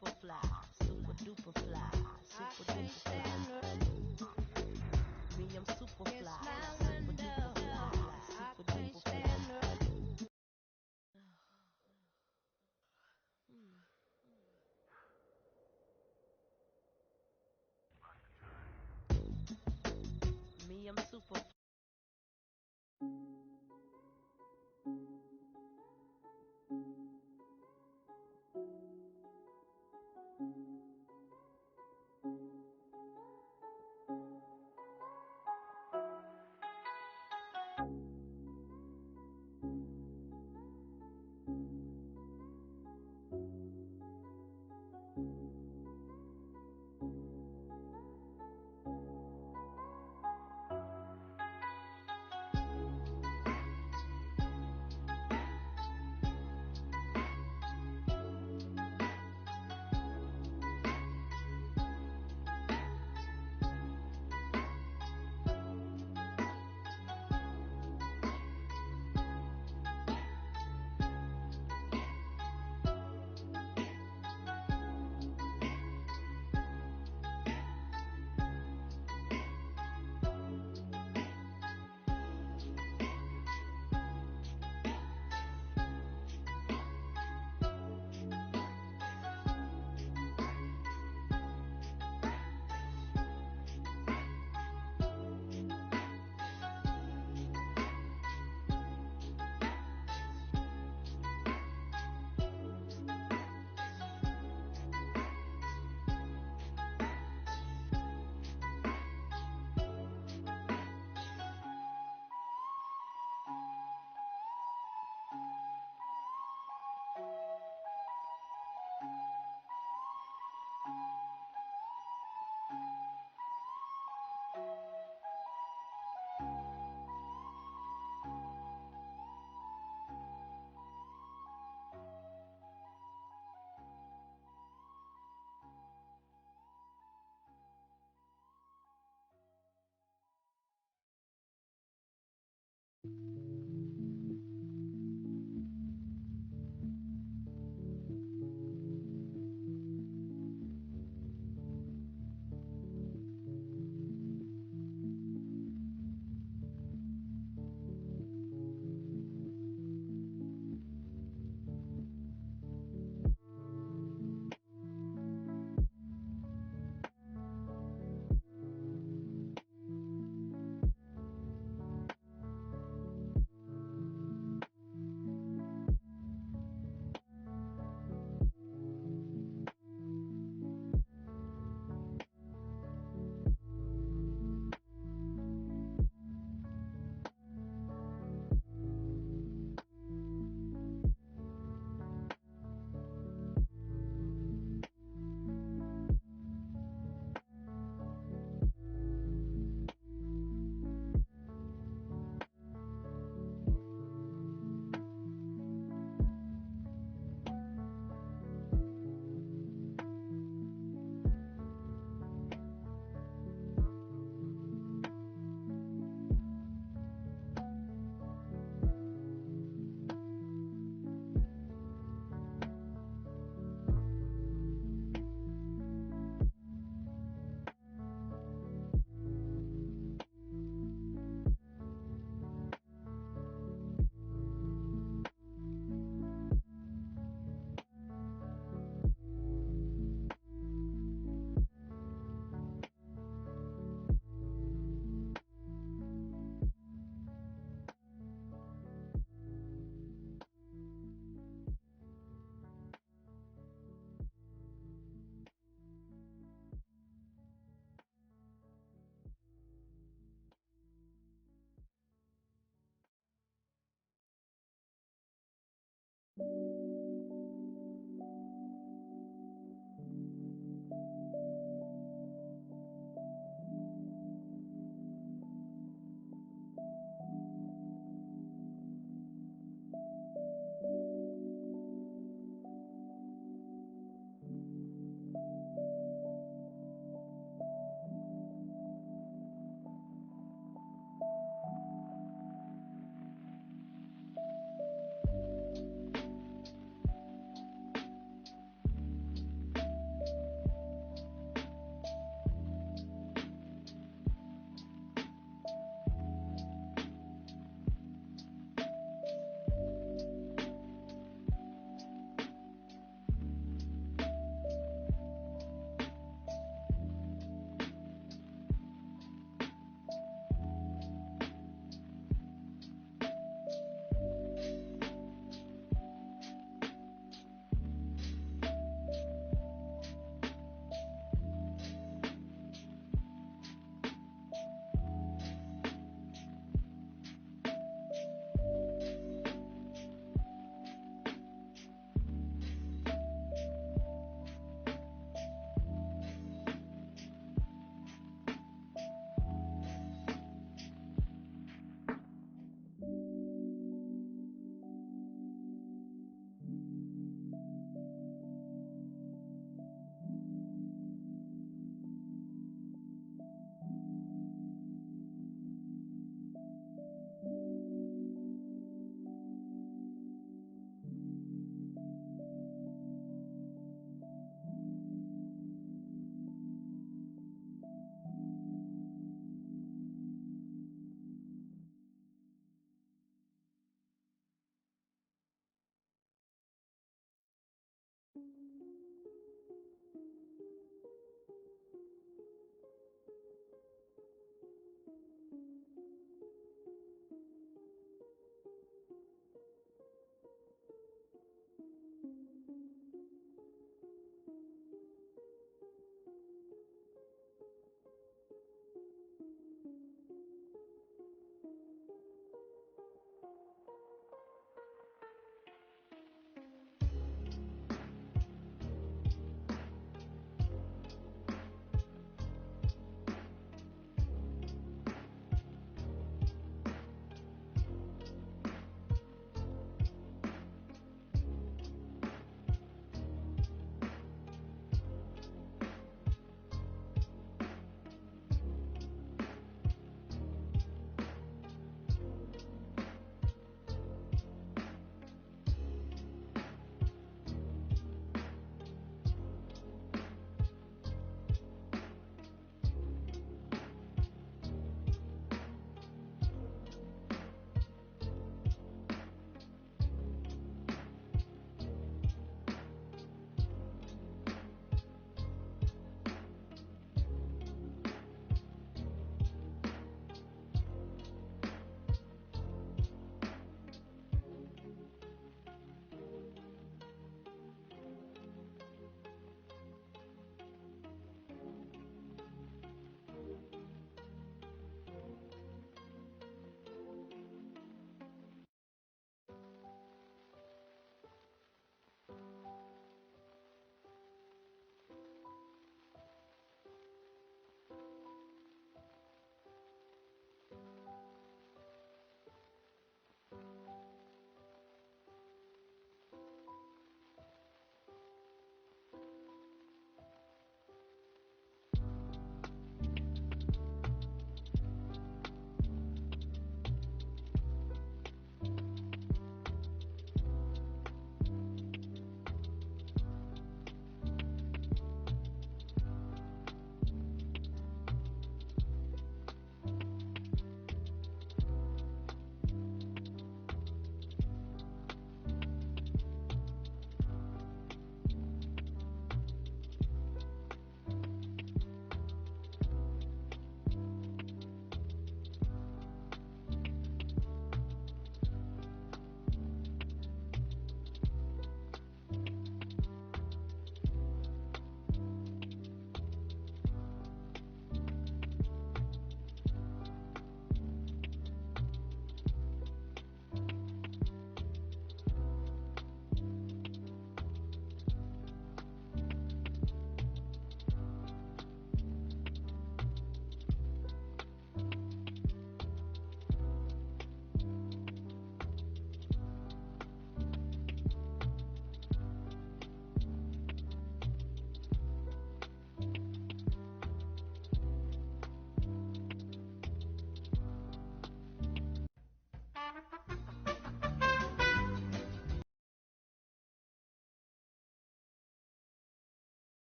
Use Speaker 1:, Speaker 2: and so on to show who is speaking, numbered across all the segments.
Speaker 1: super fly, super duper fly, super duper fly. Me, I'm super fly, super duper fly, super duper fly. Me, I'm super.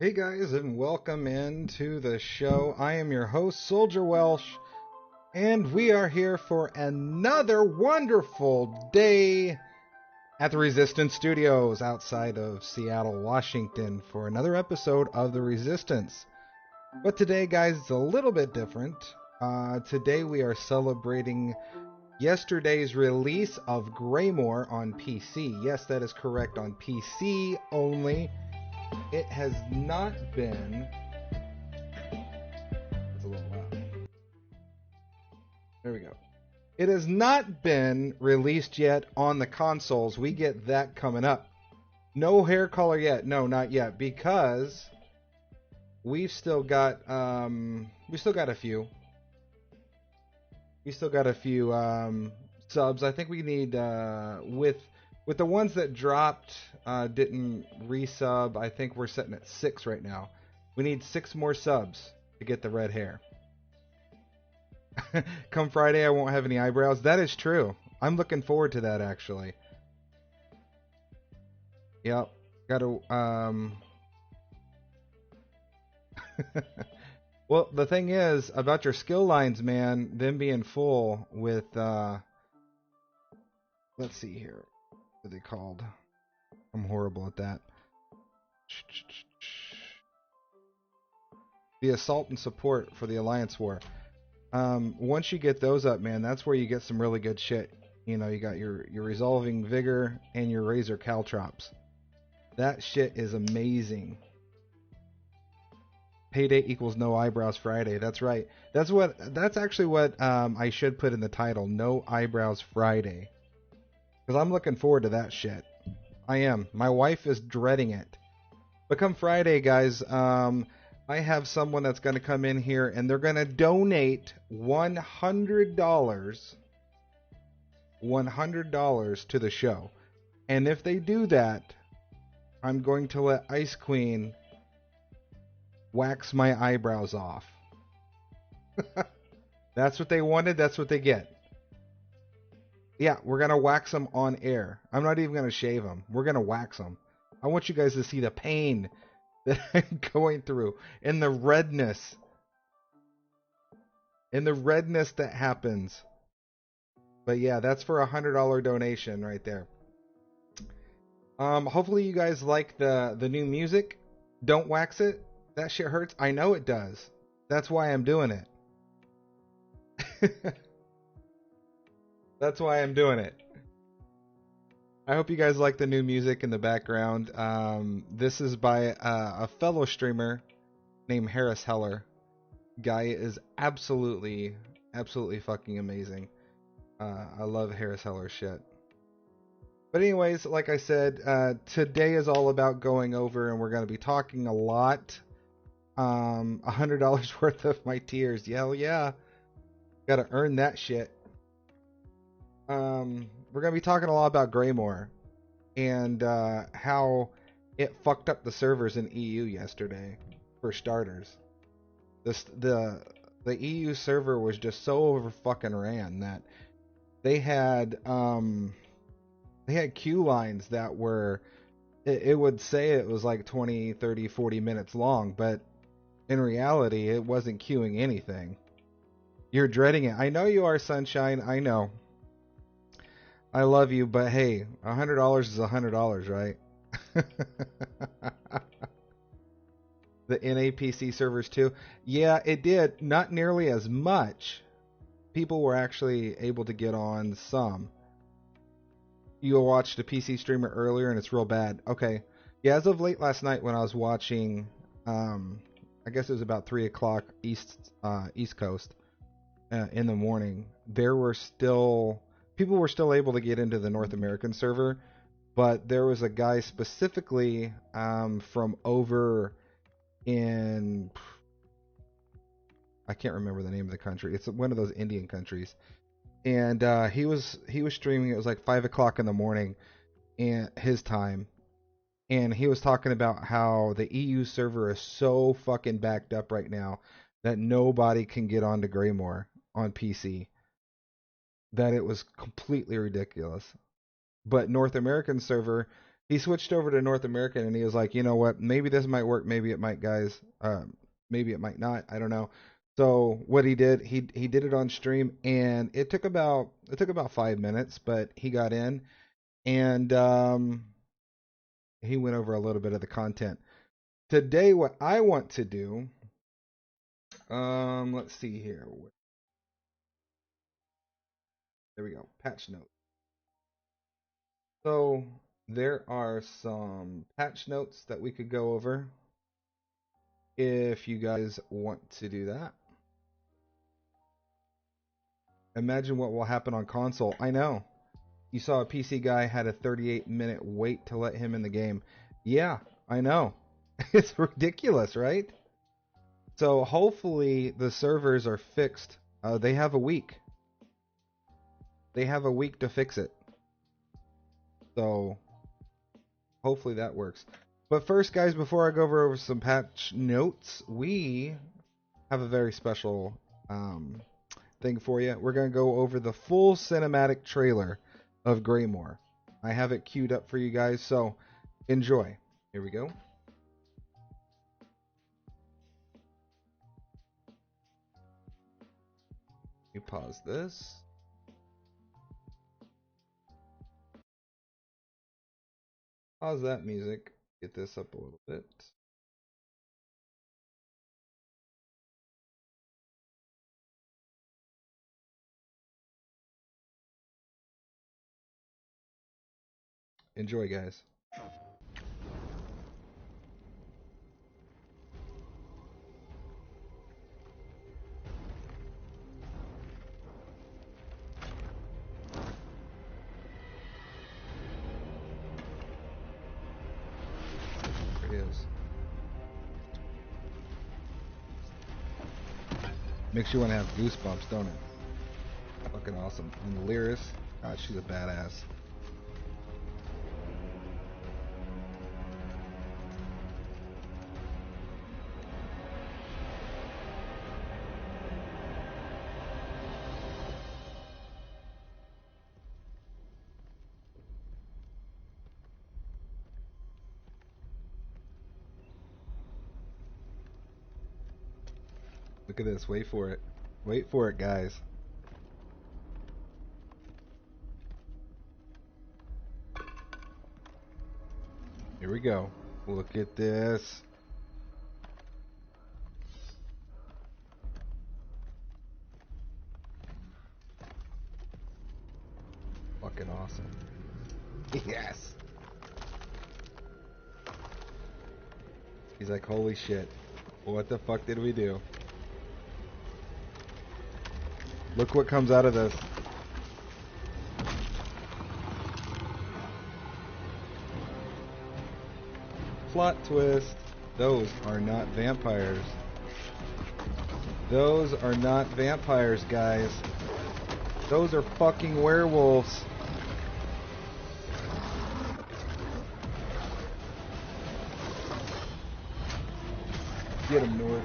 Speaker 2: Hey guys, and welcome into the show. I am your host, Soldier Welsh, and we are here for another wonderful day at the Resistance Studios outside of Seattle, Washington, for another episode of The Resistance. But today, guys, it's a little bit different. Today we are celebrating yesterday's release of Greymoor on PC. Yes, that is correct, on PC only. It has not been... It's a little loud. There we go. It has not been released yet on the consoles. We get that coming up. No hair color yet. No, not yet. Because we've still got a few. We still got a few subs. I think we need with the ones that dropped didn't resub. I think we're sitting at 6 right now. We need 6 more subs to get the red hair. Come Friday, I won't have any eyebrows. That is true. I'm looking forward to that, actually. Yep. Gotta Well, the thing is about your skill lines, man, them being full with let's see here. What are they called? I'm horrible at that. The assault and support for the Alliance War. Once you get those up, man, that's where you get some really good shit. You know, you got your resolving vigor and your razor caltrops. That shit is amazing. Payday equals no eyebrows Friday. That's right. That's actually what I should put in the title. No eyebrows Friday. Because I'm looking forward to that shit. I am. My wife is dreading it. But come Friday, guys, I have someone that's going to come in here and they're going to donate $100 to the show. And if they do that, I'm going to let Ice Queen wax my eyebrows off. That's what they wanted. That's what they get. Yeah, we're going to wax them on air. I'm not even going to shave them. We're going to wax them. I want you guys to see the pain that I'm going through and the redness. And the redness that happens. But yeah, that's for a $100 donation right there. Hopefully you guys like the new music. Don't wax it. That shit hurts. I know it does. That's why I'm doing it. That's why I'm doing it. I hope you guys like the new music in the background. This is by a fellow streamer named Harris Heller. Guy is absolutely fucking amazing. I love Harris Heller's shit. But anyways, like I said, today is all about going over, and we're going to be talking a lot. $100 worth of my tears. Hell yeah. Gotta earn that shit. We're going to be talking a lot about Greymoor and how it fucked up the servers in EU yesterday, for starters. The EU server was just so over fucking ran that they had queue lines that were, it would say it was like 20, 30, 40 minutes long, but in reality it wasn't queuing anything. You're dreading it. I know you are, Sunshine. I know. I love you, but hey, $100 is $100, right? The NAPC servers too. Yeah, it did. Not nearly as much. People were actually able to get on some. You watched a PC streamer earlier and it's real bad. Okay. Yeah, as of late last night when I was watching, I guess it was about 3 o'clock East Coast in the morning, people were still able to get into the North American server, but there was a guy specifically from over in, I can't remember the name of the country. It's one of those Indian countries, and he was streaming. It was like 5 o'clock in the morning, and his time, and he was talking about how the EU server is so fucking backed up right now that nobody can get onto Greymoor on PC. That it was completely ridiculous. But North American server, he switched over to North American, and he was like, you know what, maybe this might work, maybe it might, guys. Maybe it might not. I don't know. So what he did, he did it on stream, and it took about 5 minutes, but he got in, and he went over a little bit of the content. Today, what I want to do, let's see here. There we go. Patch notes. So there are some patch notes that we could go over if you guys want to do that. Imagine what will happen on console. I know. You saw a PC guy had a 38-minute wait to let him in the game. Yeah, I know. It's ridiculous, right? So hopefully the servers are fixed. They have a week. They have a week to fix it. So hopefully that works. But first, guys, before I go over some patch notes, we have a very special thing for you. We're going to go over the full cinematic trailer of Greymoor. I have it queued up for you guys, so enjoy. Here we go. Let me pause this. Pause that music. Get this up a little bit. Enjoy, guys. There it is. Makes you want to have goosebumps, don't it? Fucking awesome. And Lyris, God, she's a badass. Look at this. Wait for it. Wait for it, guys. Here we go. Look at this. Fucking awesome. Yes. He's like, holy shit. What the fuck did we do? Look what comes out of this. Plot twist. Those are not vampires. Those are not vampires, guys. Those are fucking werewolves. Get him, Nord.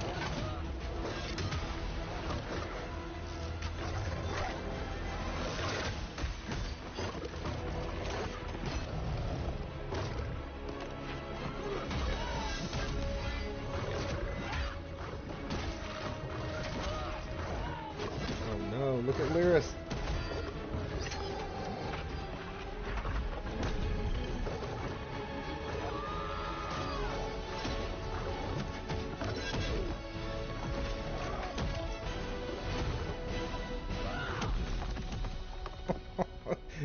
Speaker 2: Oh no, look at Lyris.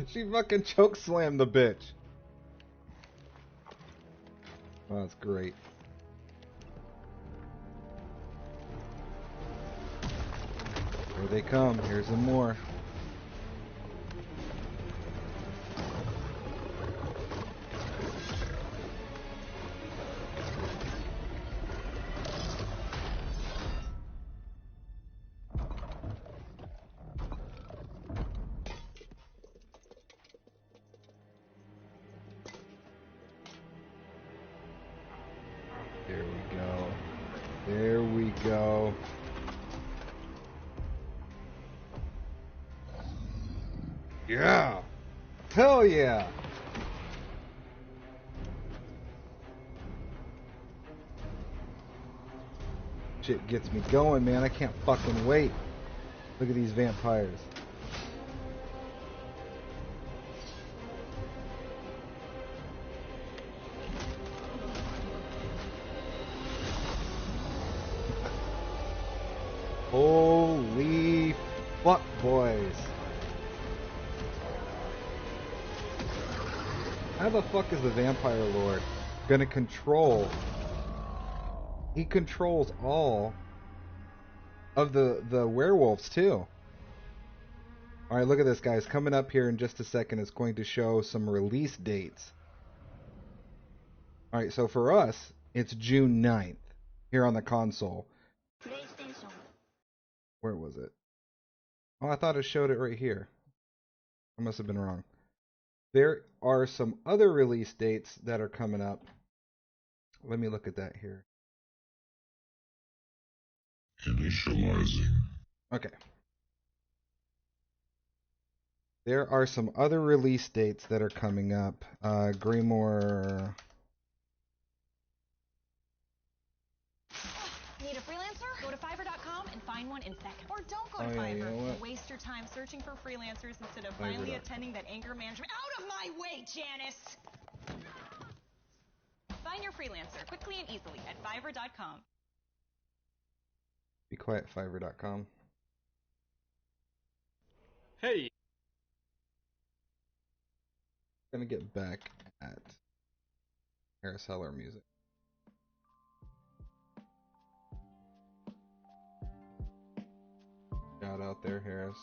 Speaker 2: She fucking choke slammed the bitch. Oh, that's great. Here they come. Here's some more. There we go. There we go. Yeah. Hell yeah. Shit gets me going, man. I can't fucking wait. Look at these vampires. Holy fuck, boys. How the fuck is the Vampire Lord gonna control? He controls all of the werewolves too. Alright, look at this, guys. Coming up here in just a second, it's going to show some release dates. Alright, so for us, it's June 9th here on the console. Where was it? Oh, I thought it showed it right here. I must have been wrong. There are some other release dates that are coming up. Let me look at that here. Initializing. Okay. There are some other release dates that are coming up. Greymoor.
Speaker 1: Need a freelancer? Go to Fiverr.com and find one in seconds. Or don't go to Fiverr.
Speaker 2: You know what?
Speaker 1: Waste your time searching for freelancers instead of finally attending that anger management. Out of my way, Janice! Find your freelancer quickly and easily at Fiverr.com.
Speaker 2: Be quiet, Fiverr.com.
Speaker 3: Hey.
Speaker 2: Gonna get back at Harris Heller music. Shout out there, Harris.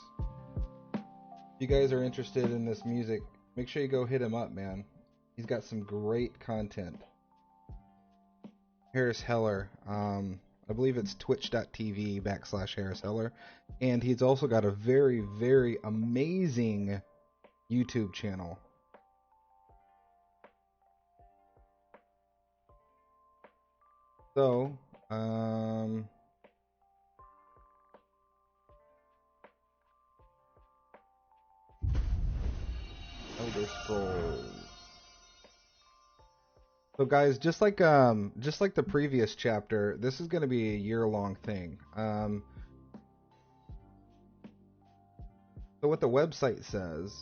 Speaker 2: If you guys are interested in this music, make sure you go hit him up, man. He's got some great content. Harris Heller, I believe it's twitch.tv/Harris Heller. And he's also got a very, very amazing YouTube channel. So, Elder Scrolls. So guys, just like the previous chapter, this is going to be a year-long thing. So what the website says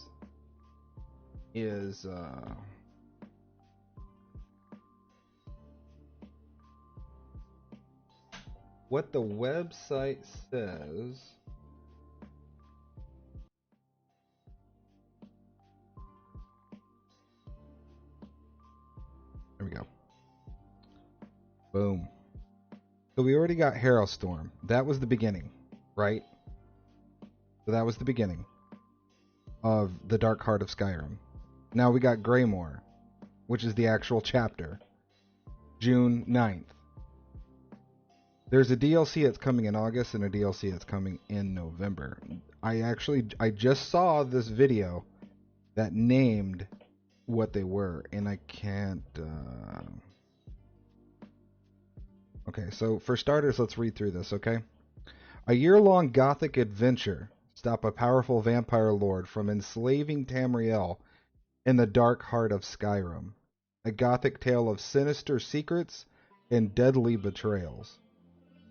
Speaker 2: is what the website says. There we go. Boom. So we already got Harrowstorm. That was the beginning, right? So that was the beginning of the Dark Heart of Skyrim. Now we got Greymoor, which is the actual chapter. June 9th. There's a DLC that's coming in August and a DLC that's coming in November. I just saw this video that named what they were, and I can't Okay, so for starters, let's read through this, okay? A year-long gothic adventure stop a powerful vampire lord from enslaving Tamriel in the dark heart of Skyrim. A gothic tale of sinister secrets and deadly betrayals.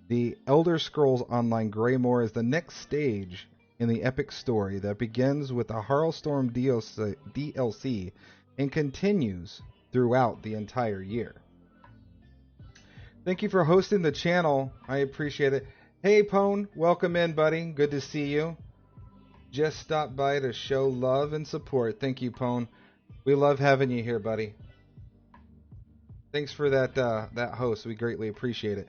Speaker 2: The Elder Scrolls Online Greymoor is the next stage in the epic story that begins with a Harrowstorm DLC and continues throughout the entire year. Thank you for hosting the channel. I appreciate it. Hey, Pone. Welcome in, buddy. Good to see you. Just stopped by to show love and support. Thank you, Pone. We love having you here, buddy. Thanks for that host. We greatly appreciate it.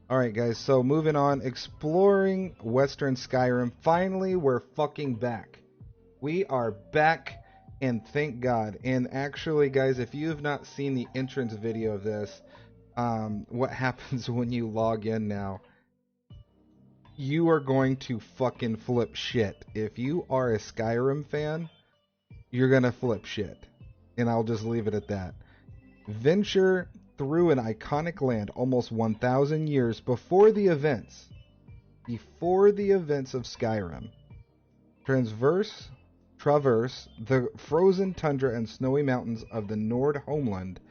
Speaker 2: All right, guys. So moving on. Exploring Western Skyrim. Finally, we're fucking back. We are back, and thank God. And actually, guys, if you have not seen the entrance video of this, what happens when you log in now, you are going to fucking flip shit. If you are a Skyrim fan, you're gonna flip shit. And I'll just leave it at that. Venture through an iconic land almost 1,000 years before the events of Skyrim. Traverse the frozen tundra and snowy mountains of the Nord homeland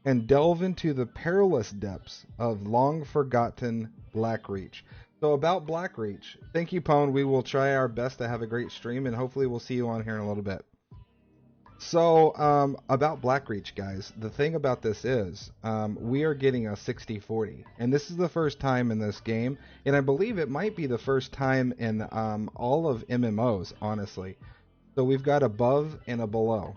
Speaker 2: and delve into the perilous depths of long-forgotten Blackreach. So about Blackreach, thank you, Pone. We will try our best to have a great stream, and hopefully we'll see you on here in a little bit. So, about Blackreach, guys, the thing about this is, we are getting a 60-40, and this is the first time in this game, and I believe it might be the first time in all of MMOs, honestly. So we've got above and a below.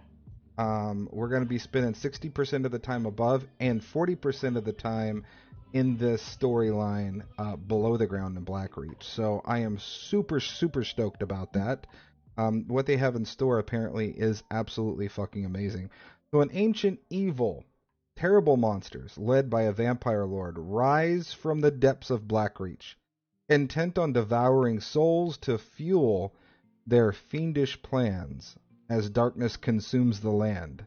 Speaker 2: We're going to be spending 60% of the time above and 40% of the time in this storyline below the ground in Blackreach. So I am super, super stoked about that. What they have in store apparently is absolutely fucking amazing. So an ancient evil, terrible monsters led by a vampire lord rise from the depths of Blackreach, intent on devouring souls to fuel their fiendish plans as darkness consumes the land.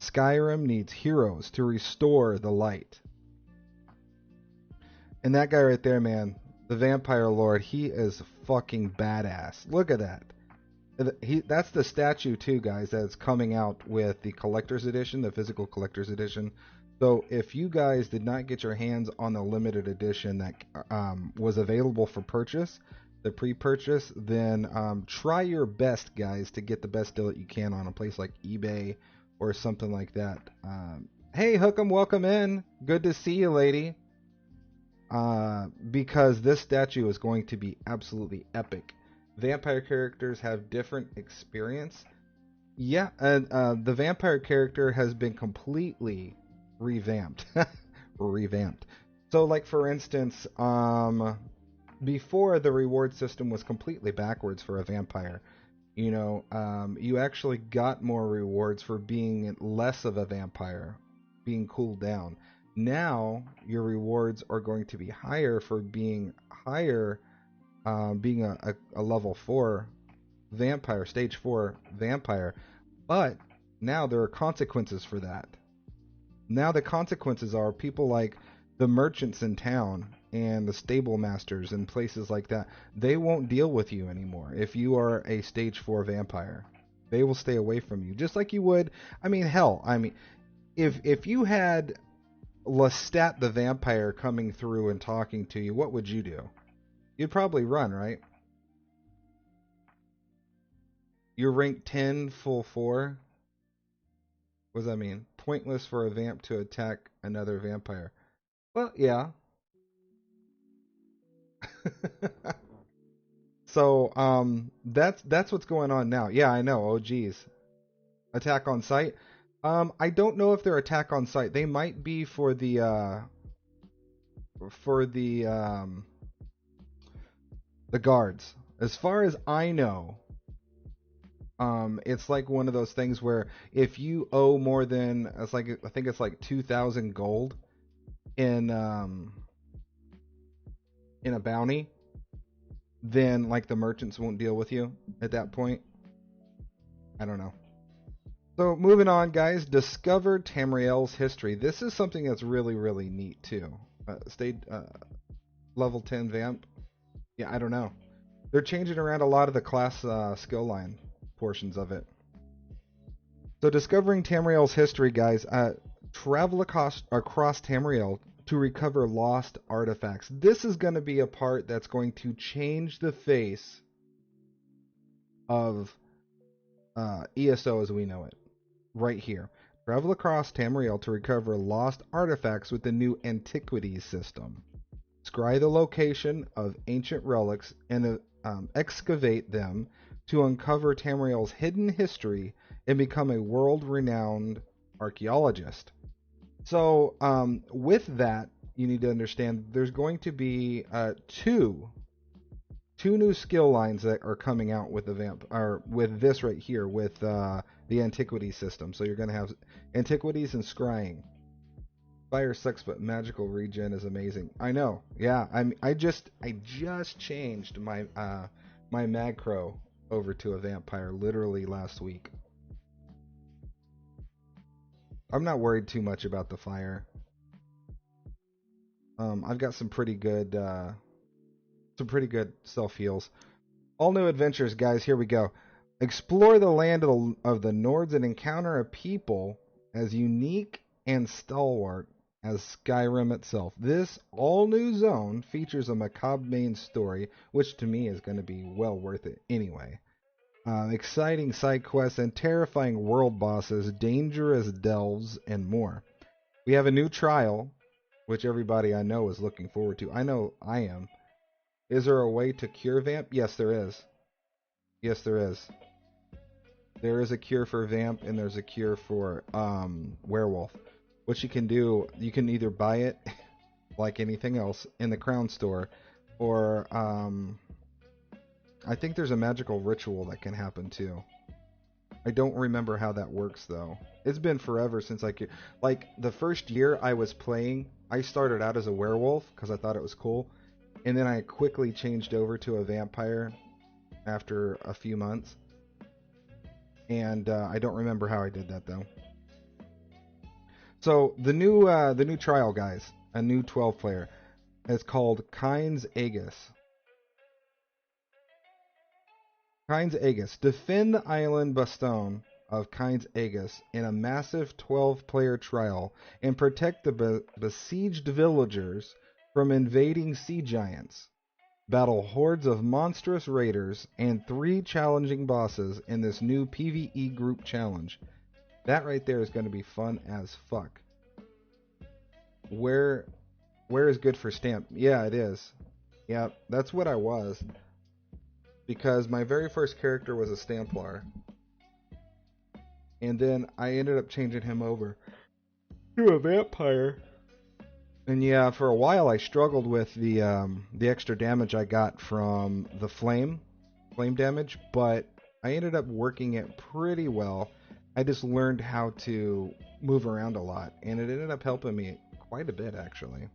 Speaker 2: Skyrim needs heroes to restore the light. And that guy right there, man, the vampire lord, he is fucking badass. Look at that. That's the statue too, guys, that's coming out with the collector's edition, the physical collector's edition. So if you guys did not get your hands on the limited edition that was available for purchase, the pre-purchase, then try your best, guys, to get the best deal that you can on a place like eBay or something like that. Hey, Hookem, welcome in. Good to see you, lady. Because this statue is going to be absolutely epic. Vampire characters have different experience. Yeah, and the vampire character has been completely revamped. Revamped. So, like, for instance, before the reward system was completely backwards for a vampire. You know, you actually got more rewards for being less of a vampire, being cooled down. Now, your rewards are going to be higher for being higher, being a level 4 vampire, stage 4 vampire. But now there are consequences for that. Now the consequences are people like the merchants in town and the stable masters and places like that, they won't deal with you anymore if you are a stage 4 vampire. They will stay away from you, just like you would. I mean, hell, if you had Lestat the vampire coming through and talking to you, what would you do? You'd probably run, right? You're rank 10, full 4. What does that mean? Pointless for a vamp to attack another vampire. Well, yeah. So, that's what's going on now. Yeah, I know. Oh, geez. Attack on sight. I don't know if they're attack on sight. They might be for the guards. As far as I know, it's like one of those things where if you owe more than, I think it's like 2,000 gold in a bounty, then like the merchants won't deal with you at that point. I don't know. So moving on, guys, discover Tamriel's history. This is something that's really, really neat too. Level 10 vamp. Yeah, I don't know. They're changing around a lot of the class skill line portions of it. So discovering Tamriel's history, guys. Travel across Tamriel to recover lost artifacts. This is going to be a part that's going to change the face of ESO as we know it. Right here. Travel across Tamriel to recover lost artifacts with the new antiquities system. Scry the location of ancient relics and excavate them to uncover Tamriel's hidden history and become a world-renowned archaeologist. So, with that, you need to understand there's going to be two new skill lines that are coming out with the vamp, or with this right here, with the antiquities system. So you're going to have antiquities and scrying. Fire sucks, but magical regen is amazing. I know. Yeah, I just changed my my Mag Cro over to a vampire literally last week. I'm not worried too much about the fire. I've got some pretty good self heals. All new adventures, guys. Here we go. Explore the land of the Nords and encounter a people as unique and stalwart as Skyrim itself. This all-new zone features a macabre main story, which to me is going to be well worth it anyway. Exciting side quests and terrifying world bosses, dangerous delves, and more. We have a new trial, which everybody I know is looking forward to. I know I am. Is there a way to cure Vamp? Yes, there is. Yes, there is. There is a cure for Vamp, and there's a cure for Werewolf. What you can do, you can either buy it, like anything else, in the Crown Store, or I think there's a magical ritual that can happen too. I don't remember how that works though. It's been forever since like the first year I was playing, I started out as a werewolf because I thought it was cool, and then I quickly changed over to a vampire after a few months. And I don't remember how I did that though. So the new trial, guys, a new 12 player, is called Kynes Aegis. Kynes Aegis. Defend the island bastion of Kynes Aegis in a massive 12-player trial and protect the besieged villagers from invading sea giants. Battle hordes of monstrous raiders and 3 challenging bosses in this new PvE group challenge. That right there is going to be fun as fuck. Where is good for stamp? Yeah, it is. Yeah, that's what I was. Because my very first character was a Stamplar. And then I ended up changing him over to a vampire. And yeah, for a while I struggled with the extra damage I got from the flame damage, but I ended up working it pretty well. I just learned how to move around a lot, and it ended up helping me quite a bit actually.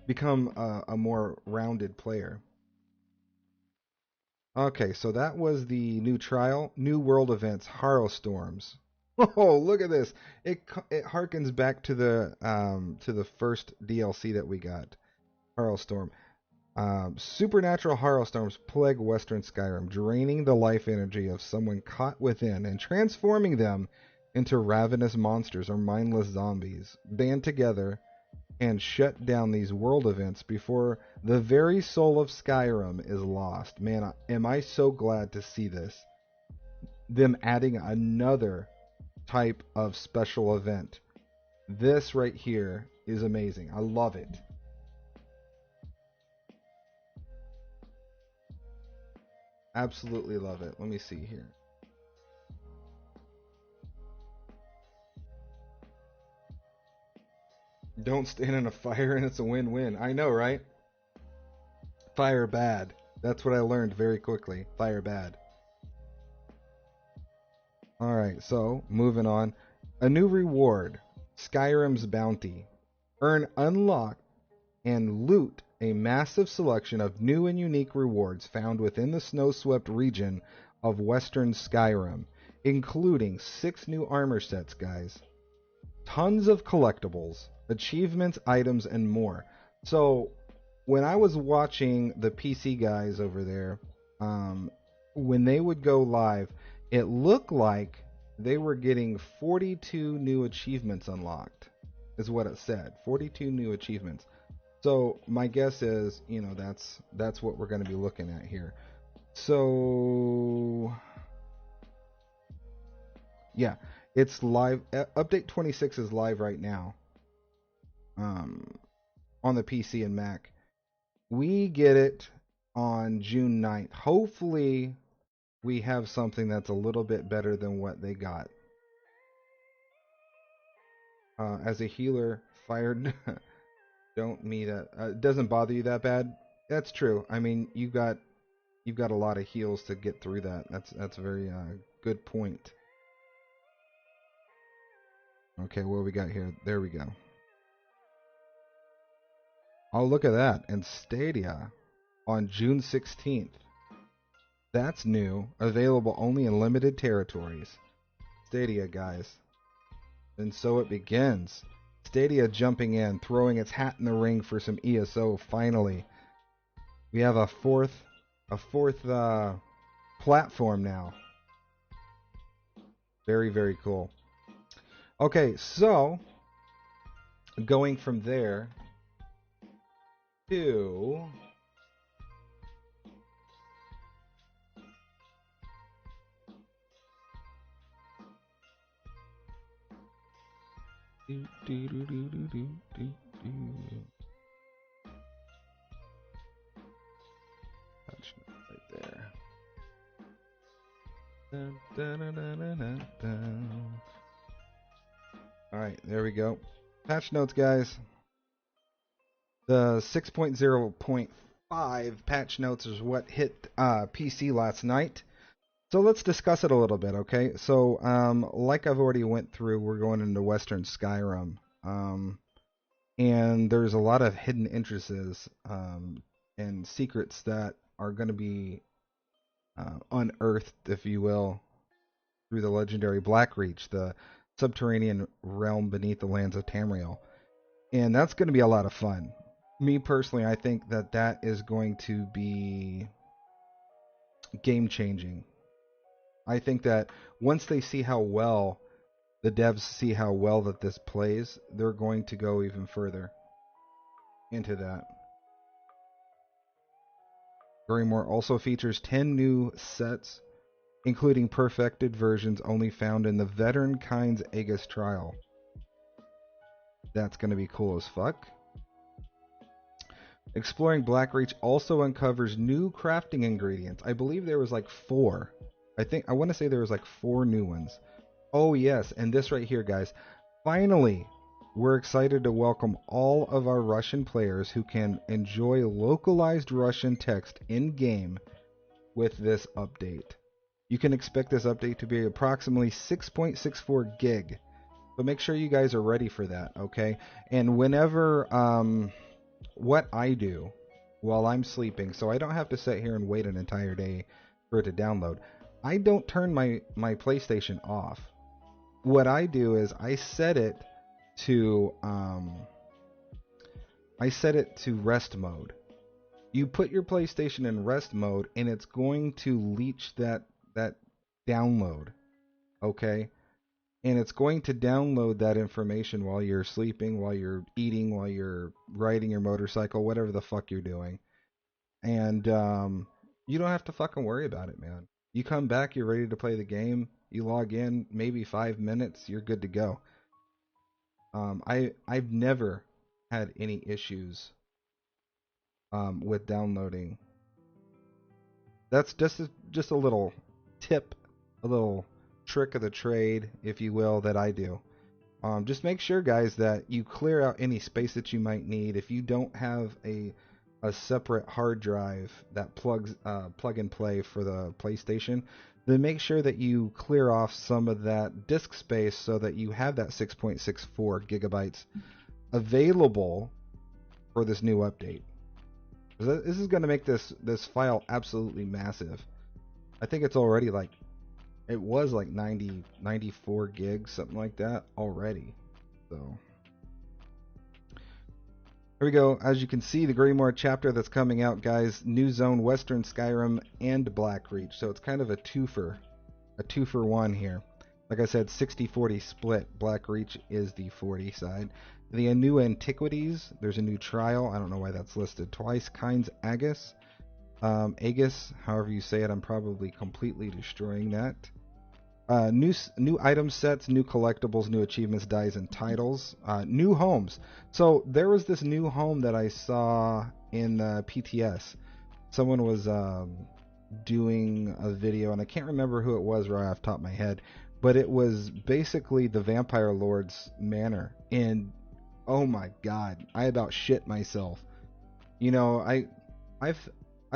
Speaker 2: Become a more rounded player. Okay, so that was the new trial, new world events, Harrowstorms. Oh, look at this! It harkens back to the first DLC that we got, Harrowstorm. Supernatural Harrowstorms plague Western Skyrim, draining the life energy of someone caught within and transforming them into ravenous monsters or mindless zombies. Band together and shut down these world events before the very soul of Skyrim is lost. Man, am I so glad to see this. Them adding another type of special event. This right here is amazing. I love it. Absolutely love it. Let me see here. Don't stand in a fire and it's a win-win. I know, right? Fire bad. That's what I learned very quickly. Fire bad. Alright, so moving on. A new reward. Skyrim's Bounty. Earn, unlock, and loot a massive selection of new and unique rewards found within the snow-swept region of Western Skyrim, including 6 new armor sets, guys. Tons of collectibles, achievements, items, and more. So, when I was watching the PC guys over there, when they would go live, it looked like they were getting 42 new achievements unlocked, is what it said. 42 new achievements. So my guess is, that's what we're going to be looking at here. So yeah, it's live. Update 26 is live right now on the PC and Mac. We get it on June 9th. Hopefully we have something that's a little bit better than what they got. As a healer, fired don't meet it doesn't bother you that bad. That's true. I mean, you've got a lot of heals to get through that. That's a very good point. Okay, what we got here? There we go. Oh, look at that. And Stadia on June 16th. That's new. Available only in limited territories. Stadia, guys. And so it begins. Stadia jumping in, throwing its hat in the ring for some ESO, finally. We have a fourth platform now. Very, very cool. Okay, so going from there to patch note right there. Dun, dun, dun, dun, dun, dun. All right, there we go. Patch notes, guys. The 6.0.5 patch notes is what hit PC last night. So let's discuss it a little bit, okay? So, like I've already went through, we're going into Western Skyrim. And there's a lot of hidden interests and secrets that are going to be unearthed, if you will, through the legendary Blackreach, the subterranean realm beneath the lands of Tamriel. And that's going to be a lot of fun. Me personally, I think that that is going to be game-changing. I think that once they see how well, the devs see how well that this plays, they're going to go even further into that. Greymoor also features 10 new sets, including perfected versions only found in the Veteran Kind's Aegis trial. That's going to be cool as fuck. Exploring Blackreach also uncovers new crafting ingredients. I believe there was like 4. I want to say there was like 4 new ones. Oh yes, and this right here, guys. Finally, we're excited to welcome all of our Russian players who can enjoy localized Russian text in-game with this update. You can expect this update to be approximately 6.64 gig. But make sure you guys are ready for that, okay? And whenever, what I do while I'm sleeping, so I don't have to sit here and wait an entire day for it to download. I don't turn my PlayStation off. What I do is I set it to rest mode. You put your PlayStation in rest mode, and it's going to leech that download, okay? And it's going to download that information while you're sleeping, while you're eating, while you're riding your motorcycle, whatever the fuck you're doing. And you don't have to fucking worry about it, man. You come back, you're ready to play the game. You log in, maybe 5 minutes, you're good to go. I've never had any issues with downloading. That's just a little tip, a little trick of the trade, if you will, that I do. Just make sure, guys, that you clear out any space that you might need. If you don't have a separate hard drive that plug and play for the PlayStation, then make sure that you clear off some of that disk space so that you have that 6.64 gigabytes available for this new update. This is going to make this file absolutely massive. I think it's already like, it was like 94 gigs, something like that already. So here we go. As you can see, the Greymoor chapter that's coming out, guys. New zone, Western Skyrim, and Blackreach. So it's kind of a twofer one here. Like I said, 60-40 split. Blackreach is the 40 side. The new antiquities. There's a new trial. I don't know why that's listed twice. Kind's Aegis. Aegis, however you say it. I'm probably completely destroying that. New item sets, new collectibles, new achievements, dies, and titles. New homes. So there was this new home that I saw in PTS. Someone was doing a video, and I can't remember who it was right off the top of my head, but it was basically the Vampire Lord's manor. And oh my god, I about shit myself. You know, I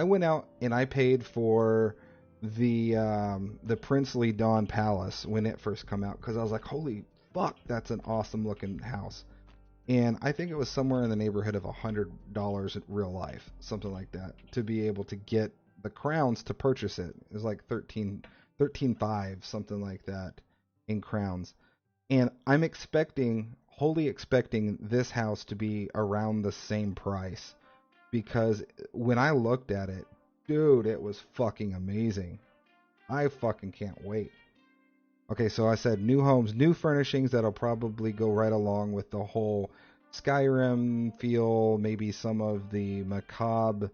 Speaker 2: went out and I paid for the Princely Dawn Palace when it first come out, because I was like, holy fuck, that's an awesome looking house. And I think it was somewhere in the neighborhood of $100 in real life, something like that, to be able to get the crowns to purchase it. It was like 13.5, something like that, in crowns. And I'm wholly expecting this house to be around the same price, because when I looked at it, dude, it was fucking amazing. I fucking can't wait. Okay, so I said new homes, new furnishings that'll probably go right along with the whole Skyrim feel, maybe some of the macabre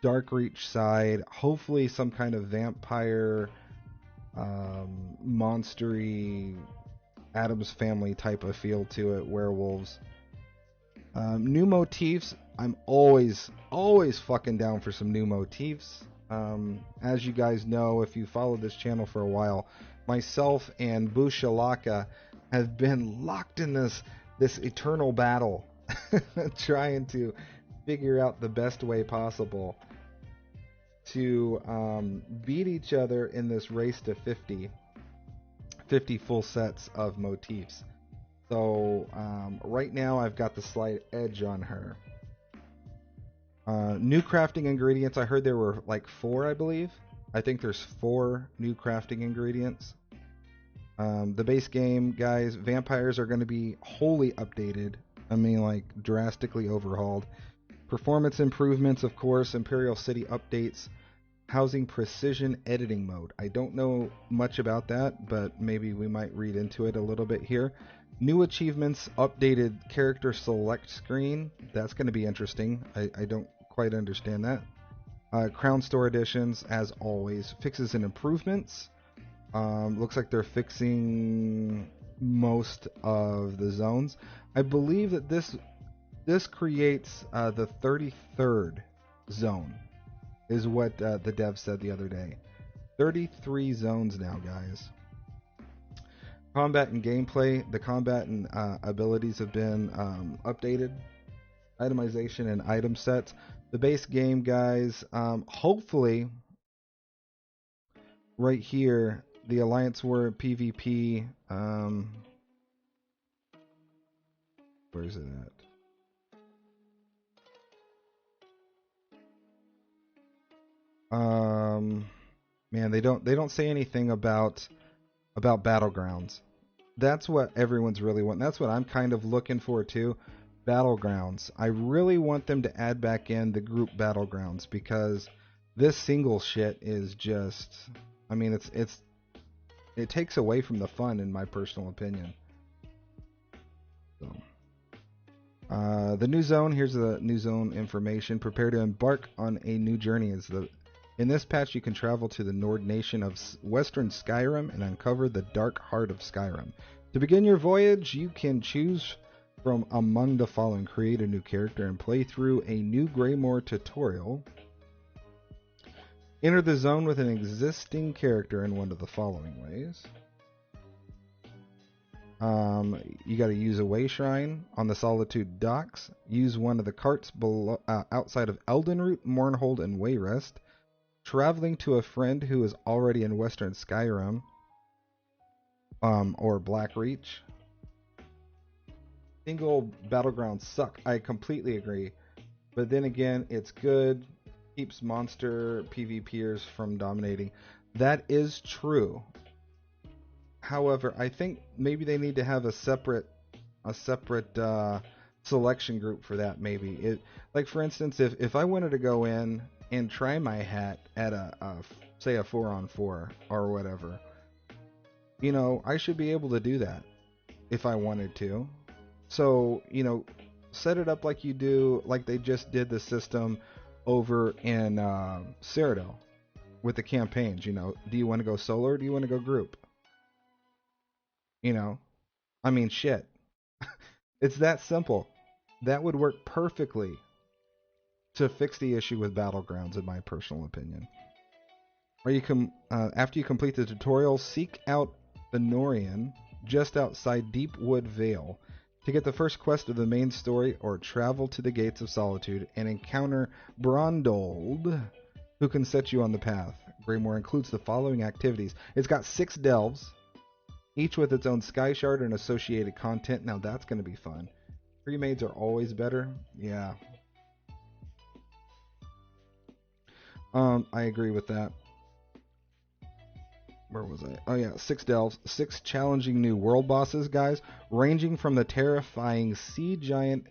Speaker 2: Dark Reach side, hopefully some kind of vampire, monstery, Addams Family type of feel to it, werewolves. New motifs, I'm always fucking down for some new motifs. As you guys know, if you follow this channel for a while, myself and Bushalaka have been locked in this eternal battle, trying to figure out the best way possible to beat each other in this race to 50 full sets of motifs. So right now I've got the slight edge on her. New crafting ingredients. I heard there were like 4, I believe. I think there's 4 new crafting ingredients. The base game, guys, vampires are going to be wholly updated. I mean, like, drastically overhauled. Performance improvements, of course, Imperial City updates, housing precision editing mode. I don't know much about that, but maybe we might read into it a little bit here. New achievements, updated character select screen. That's going to be interesting. I don't quite understand that. Crown Store additions, as always. Fixes and improvements. Looks like they're fixing most of the zones. I believe that this creates the 33rd zone, is what the dev said the other day. 33 zones now, guys. Combat and gameplay. The combat and abilities have been updated. Itemization and item sets. The base game, guys, hopefully right here, the Alliance War PvP, where is it at? Man, they don't say anything about Battlegrounds. That's what everyone's really wanting. That's what I'm kind of looking for too. Battlegrounds. I really want them to add back in the group Battlegrounds, because this single shit is just, I mean, it takes away from the fun, in my personal opinion. So, the new zone. Here's the new zone information. Prepare to embark on a new journey. In this patch, you can travel to the Nord nation of Western Skyrim and uncover the dark heart of Skyrim. To begin your voyage, you can choose from among the following. Create a new character and play through a new Greymoor tutorial. Enter the zone with an existing character in one of the following ways. You got to use a way shrine on the Solitude docks. Use one of the carts below, outside of Eldenroot, Mournhold, and Wayrest. Traveling to a friend who is already in Western Skyrim, or Blackreach. Single battlegrounds suck. I completely agree. But then again, it's good. Keeps monster PvPers from dominating. That is true. However, I think maybe they need to have a separate selection group for that. Maybe like, for instance, if I wanted to go in and try my hat at say a 4-on-4 or whatever, you know, I should be able to do that if I wanted to. So, you know, set it up like you do, like they just did the system over in Cyrodiil with the campaigns. You know, do you want to go solo or do you want to go group? You know, I mean, shit. It's that simple. That would work perfectly to fix the issue with Battlegrounds, in my personal opinion. Or you can, after you complete the tutorial, seek out the Norian just outside Deepwood Vale to get the first quest of the main story, or travel to the Gates of Solitude and encounter Brondold, who can set you on the path. Greymoor includes the following activities. It's got 6 delves, each with its own sky shard and associated content. Now that's going to be fun. Pre-mades are always better. Yeah. I agree with that. Where was I? Oh yeah, 6 delves, 6 challenging new world bosses, guys, ranging from the terrifying sea giant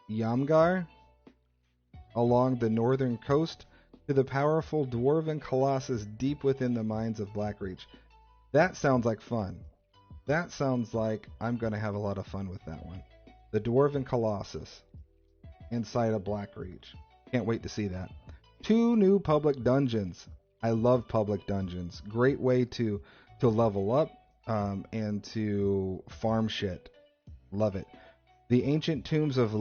Speaker 2: Yamgar along the northern coast to the powerful dwarven colossus deep within the mines of Blackreach. That sounds like fun. That sounds like I'm going to have a lot of fun with that one. The Dwarven Colossus inside of Blackreach. Can't wait to see that. 2 new public dungeons. I love public dungeons. Great way to level up and to farm shit. Love it. The Ancient Tombs of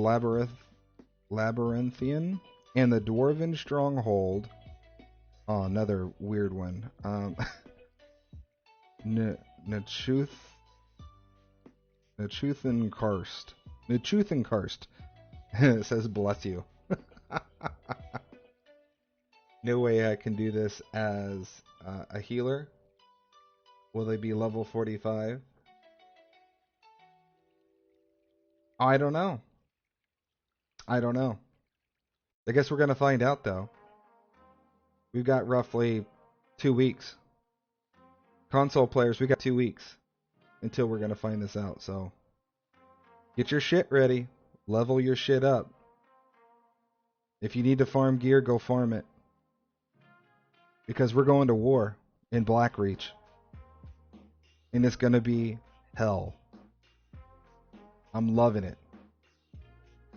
Speaker 2: Labyrinthian and the Dwarven Stronghold. Oh, another weird one. Nachuthenkarst. It says bless you. No way I can do this as a healer. Will they be level 45? I don't know. I guess we're going to find out, though. We've got roughly 2 weeks. Console players, we got 2 weeks until we're going to find this out. So get your shit ready. Level your shit up. If you need to farm gear, go farm it. Because we're going to war in Blackreach. And it's going to be hell. I'm loving it.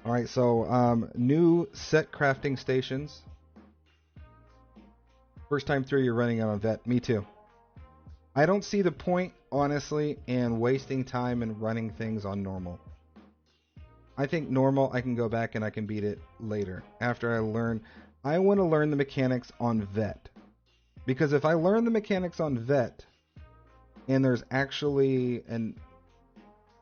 Speaker 2: Alright, so new set crafting stations. First time through, you're running on a vet. Me too. I don't see the point, honestly, in wasting time and running things on normal. I think normal, I can go back and I can beat it later. After I learn, I want to learn the mechanics on vet. Because if I learn the mechanics on vet, and there's actually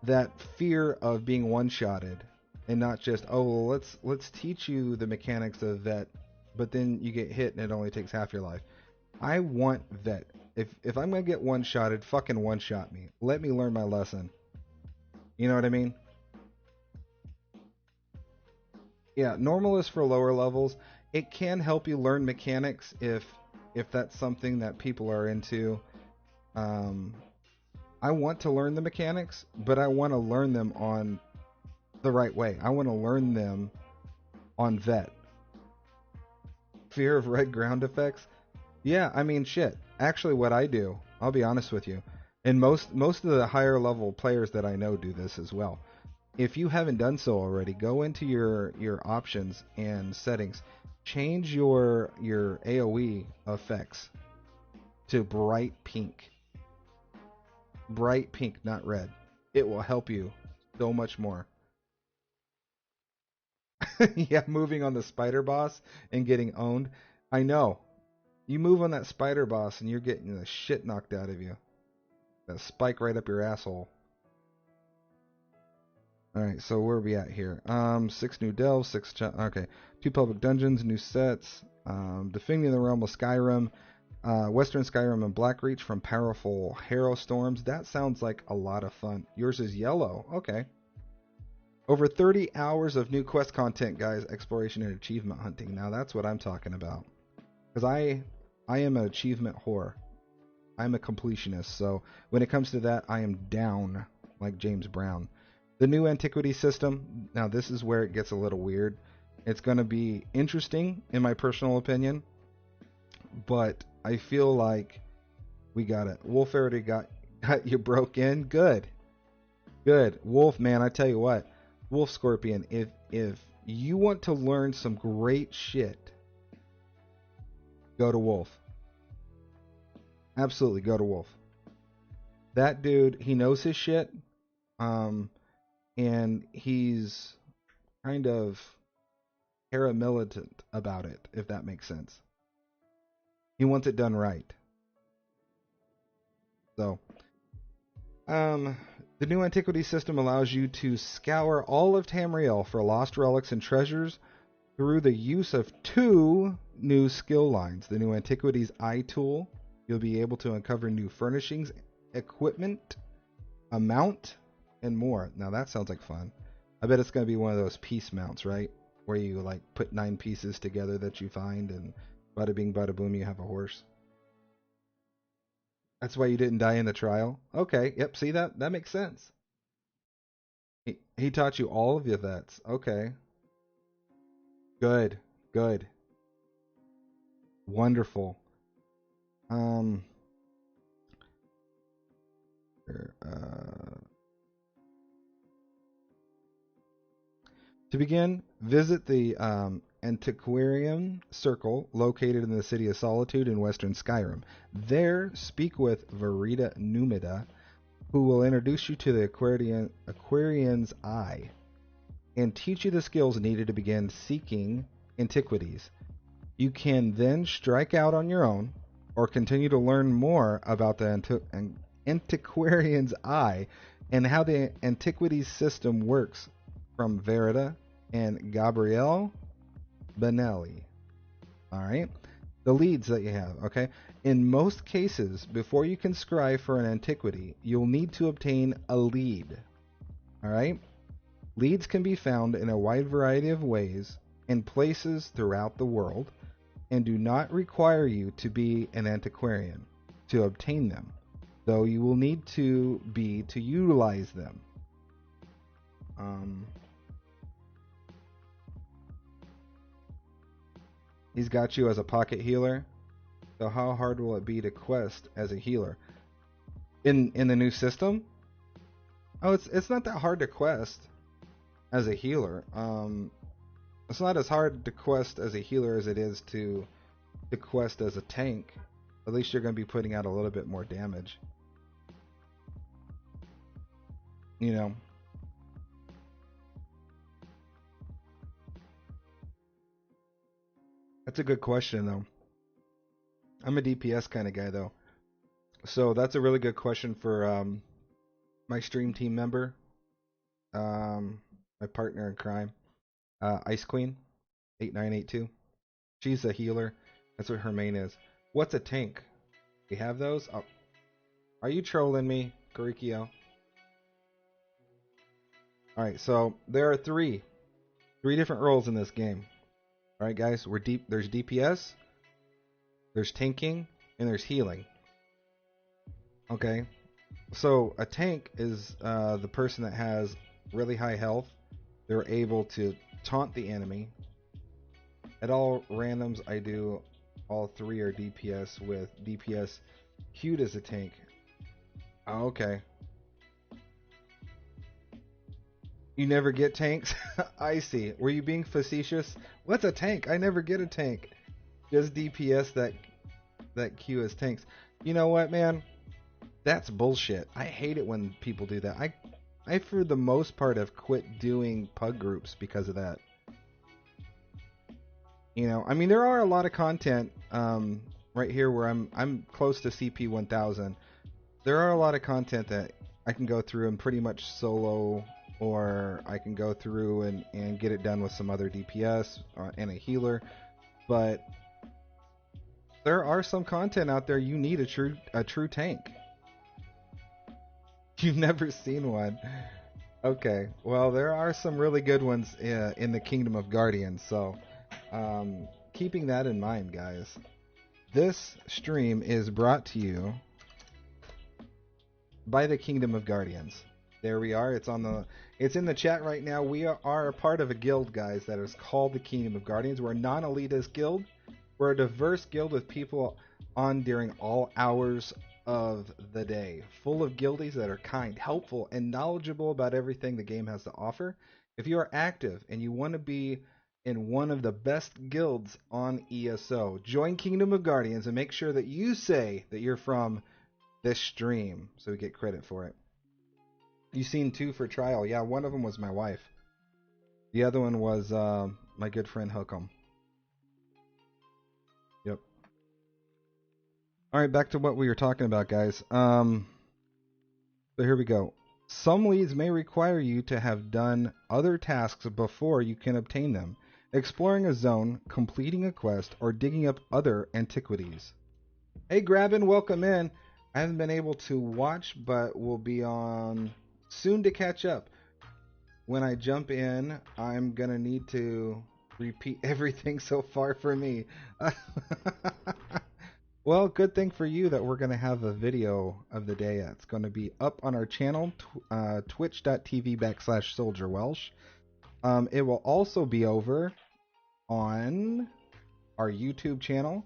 Speaker 2: that fear of being one-shotted, and not just, oh, well, let's teach you the mechanics of vet, but then you get hit and it only takes half your life. I want vet. If I'm gonna get one-shotted, fucking one-shot me. Let me learn my lesson. You know what I mean? Yeah, normal is for lower levels. It can help you learn mechanics if that's something that people are into. I want to learn the mechanics, but I want to learn them on the right way. I want to learn them on vet. Fear of red ground effects? Yeah, I mean, shit. Actually, what I do, I'll be honest with you, and most of the higher level players that I know do this as well. If you haven't done so already, go into your options and settings. Change your AoE effects to bright pink. Bright pink, not red. It will help you so much more. Yeah, moving on the spider boss and getting owned. I know. You move on that spider boss and you're getting the shit knocked out of you. That spike right up your asshole. Alright, so where are we at here? 6 new delves, 2 public dungeons, new sets, defending the realm of Skyrim, Western Skyrim and Blackreach from powerful Harrow Storms. That sounds like a lot of fun. Yours is yellow. Okay. Over 30 hours of new quest content, guys. Exploration and achievement hunting. Now that's what I'm talking about. Because I am an achievement whore. I'm a completionist. So when it comes to that, I am down like James Brown. The new antiquity system. Now this is where it gets a little weird. It's going to be interesting in my personal opinion. But I feel like we got it. Wolf already got you broke in. Good. Wolf, man, I tell you what. Wolf Scorpion, if you want to learn some great shit, go to Wolf. Absolutely, go to Wolf. That dude, he knows his shit. And he's kind of paramilitant about it, if that makes sense. He wants it done right. So, the new antiquity system allows you to scour all of Tamriel for lost relics and treasures through the use of 2 new skill lines. The new Antiquities Eye tool. You'll be able to uncover new furnishings, equipment, a mount, and more. Now that sounds like fun. I bet it's going to be one of those piece mounts, right? Where you like put 9 pieces together that you find, and bada bing, bada boom, you have a horse. That's why you didn't die in the trial? Okay, yep, see that? That makes sense. He taught you all of your vets. Okay. Good. Wonderful. here. To begin, visit the Antiquarian Circle located in the City of Solitude in Western Skyrim. There, speak with Verita Numida, who will introduce you to the Aquarian's Eye and teach you the skills needed to begin seeking antiquities. You can then strike out on your own or continue to learn more about the Antiquarian's Eye and how the antiquities system works from Verita and Gabrielle Benelli. Alright? The leads that you have, okay? In most cases, before you can scry for an antiquity, you'll need to obtain a lead. Alright? Leads can be found in a wide variety of ways in places throughout the world and do not require you to be an antiquarian to obtain them, though you will need to be to utilize them. He's got you as a pocket healer. So how hard will it be to quest as a healer? In the new system? Oh, it's not that hard to quest as a healer. It's not as hard to quest as a healer as it is to quest as a tank. At least you're going to be putting out a little bit more damage. You know. That's a good question, though. I'm a DPS kind of guy, though. So that's a really good question for my stream team member. My partner in crime. Ice Queen, 8982. She's a healer. That's what her main is. What's a tank? We have those? Oh. Are you trolling me, Gorikio? Alright, so there are three different roles in this game. Alright guys, there's DPS, there's tanking, and there's healing. Okay, so a tank is the person that has really high health. They're able to taunt the enemy. At all randoms, I do all three are DPS with DPS queued as a tank. Oh, okay. You never get tanks? I see. Were you being facetious? What's a tank? I never get a tank. Just DPS that queue as tanks. You know what, man? That's bullshit. I hate it when people do that. I for the most part have quit doing pug groups because of that. You know, I mean, there are a lot of content right here where I'm close to CP 1000. There are a lot of content that I can go through and pretty much solo, or I can go through and get it done with some other DPS and a healer. But there are some content out there you need a true tank. You've never seen one. Okay, well, there are some really good ones in the Kingdom of Guardians, so keeping that in mind, guys. This stream is brought to you by the Kingdom of Guardians. There we are. It's in the chat right now. We are a part of a guild, guys, that is called the Kingdom of Guardians. We're a non-elitist guild. We're a diverse guild with people on during all hours of the day, full of guildies that are kind, helpful, and knowledgeable about everything the game has to offer. If you are active and you want to be in one of the best guilds on ESO, join Kingdom of Guardians and make sure that you say that you're from this stream so we get credit for it. You've seen 2 for trial. Yeah, one of them was my wife. The other one was my good friend Hookem. Yep. Alright, back to what we were talking about, guys. So here we go. Some leads may require you to have done other tasks before you can obtain them. Exploring a zone, completing a quest, or digging up other antiquities. Hey Grabbin, welcome in. I haven't been able to watch, but will be on soon to catch up. When I jump in, I'm gonna need to repeat everything so far for me. Well, good thing for you that we're gonna have a video of the day. It's gonna be up on our channel, twitch.tv/soldierwelsh. It will also be over on our YouTube channel.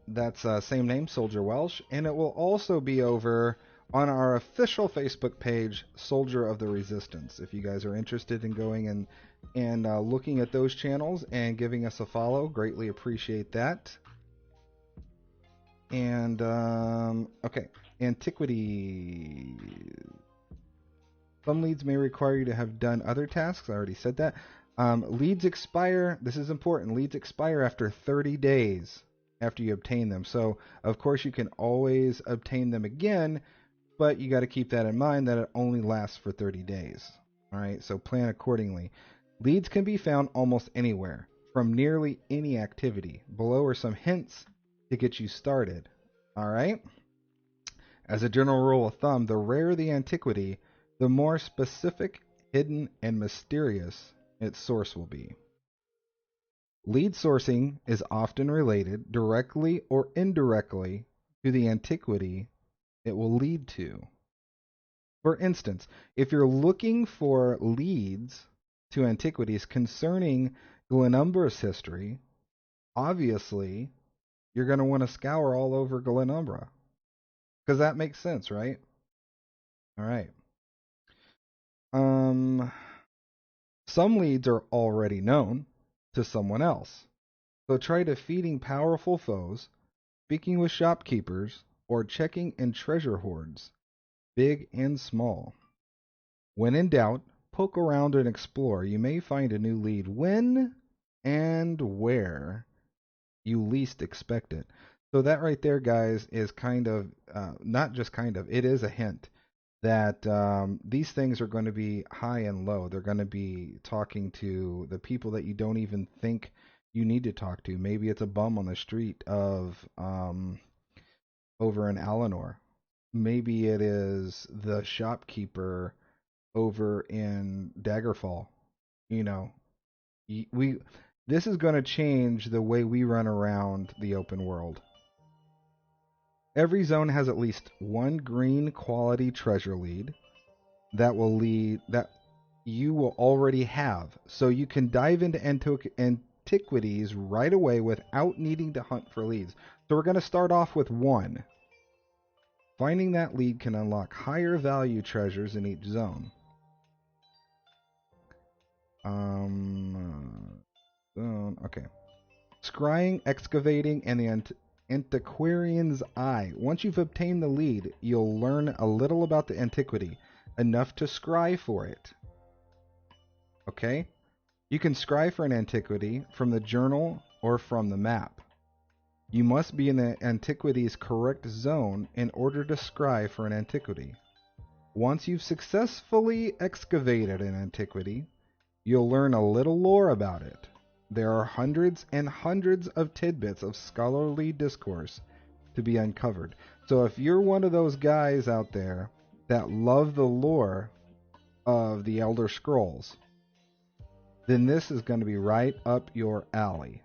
Speaker 2: That's same name, Soldier Welsh, and it will also be over on our official Facebook page, Soldier of the Resistance. If you guys are interested in going and looking at those channels and giving us a follow, greatly appreciate that. And, okay, antiquity. Some leads may require you to have done other tasks. I already said that. Leads expire, this is important, leads expire after 30 days after you obtain them. So, of course, you can always obtain them again, but you got to keep that in mind that it only lasts for 30 days. All right, so plan accordingly. Leads can be found almost anywhere, from nearly any activity. Below are some hints to get you started. All right? As a general rule of thumb, the rarer the antiquity, the more specific, hidden, and mysterious its source will be. Lead sourcing is often related, directly or indirectly, to the antiquity it will lead to. For instance, if you're looking for leads to antiquities concerning Glenumbra's history, obviously you're going to want to scour all over Glenumbra. Because that makes sense, right? All right. Some leads are already known to someone else. So try defeating powerful foes, speaking with shopkeepers, or checking in treasure hoards, big and small. When in doubt, poke around and explore. You may find a new lead when and where you least expect it. So that right there, guys, is kind of, not just kind of, it is a hint that these things are going to be high and low. They're going to be talking to the people that you don't even think you need to talk to. Maybe it's a bum on the street of over in Alinor. Maybe it is the shopkeeper over in Daggerfall. You know, this is going to change the way we run around the open world. Every zone has at least one green quality treasure lead that you will already have, so you can dive into antiquities right away without needing to hunt for leads. So we're going to start off with one. Finding that lead can unlock higher value treasures in each zone. Okay. Scrying, excavating, and the Antiquarian's Eye. Once you've obtained the lead, you'll learn a little about the antiquity, enough to scry for it. Okay? You can scry for an antiquity from the journal or from the map. You must be in the antiquity's correct zone in order to scry for an antiquity. Once you've successfully excavated an antiquity, you'll learn a little lore about it. There are hundreds and hundreds of tidbits of scholarly discourse to be uncovered. So if you're one of those guys out there that love the lore of the Elder Scrolls, then this is going to be right up your alley.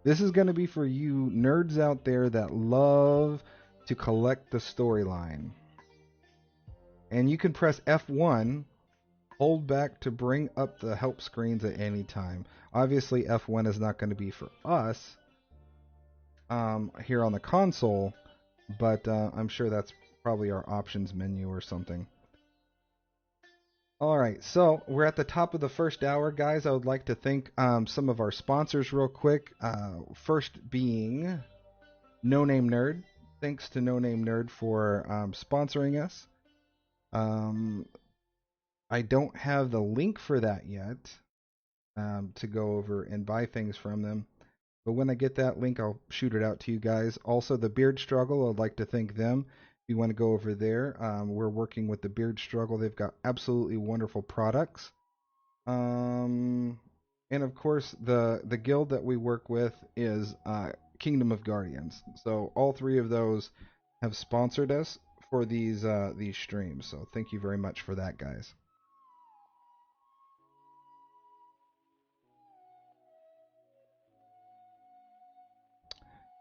Speaker 2: This is going to be for you nerds out there that love to collect the storyline. And you can press F1, hold back to bring up the help screens at any time. Obviously, F1 is not going to be for us here on the console, but I'm sure that's probably our options menu or something. Alright, so we're at the top of the first hour, guys. I would like to thank some of our sponsors real quick. First being No Name Nerd. Thanks to No Name Nerd for sponsoring us. I don't have the link for that yet to go over and buy things from them. But when I get that link, I'll shoot it out to you guys. Also, the Beard Struggle, I'd like to thank them. If you want to go over there, we're working with the Beard Struggle. They've got absolutely wonderful products. And of course, the guild that we work with is Kingdom of Guardians. So all three of those have sponsored us for these streams. So thank you very much for that, guys.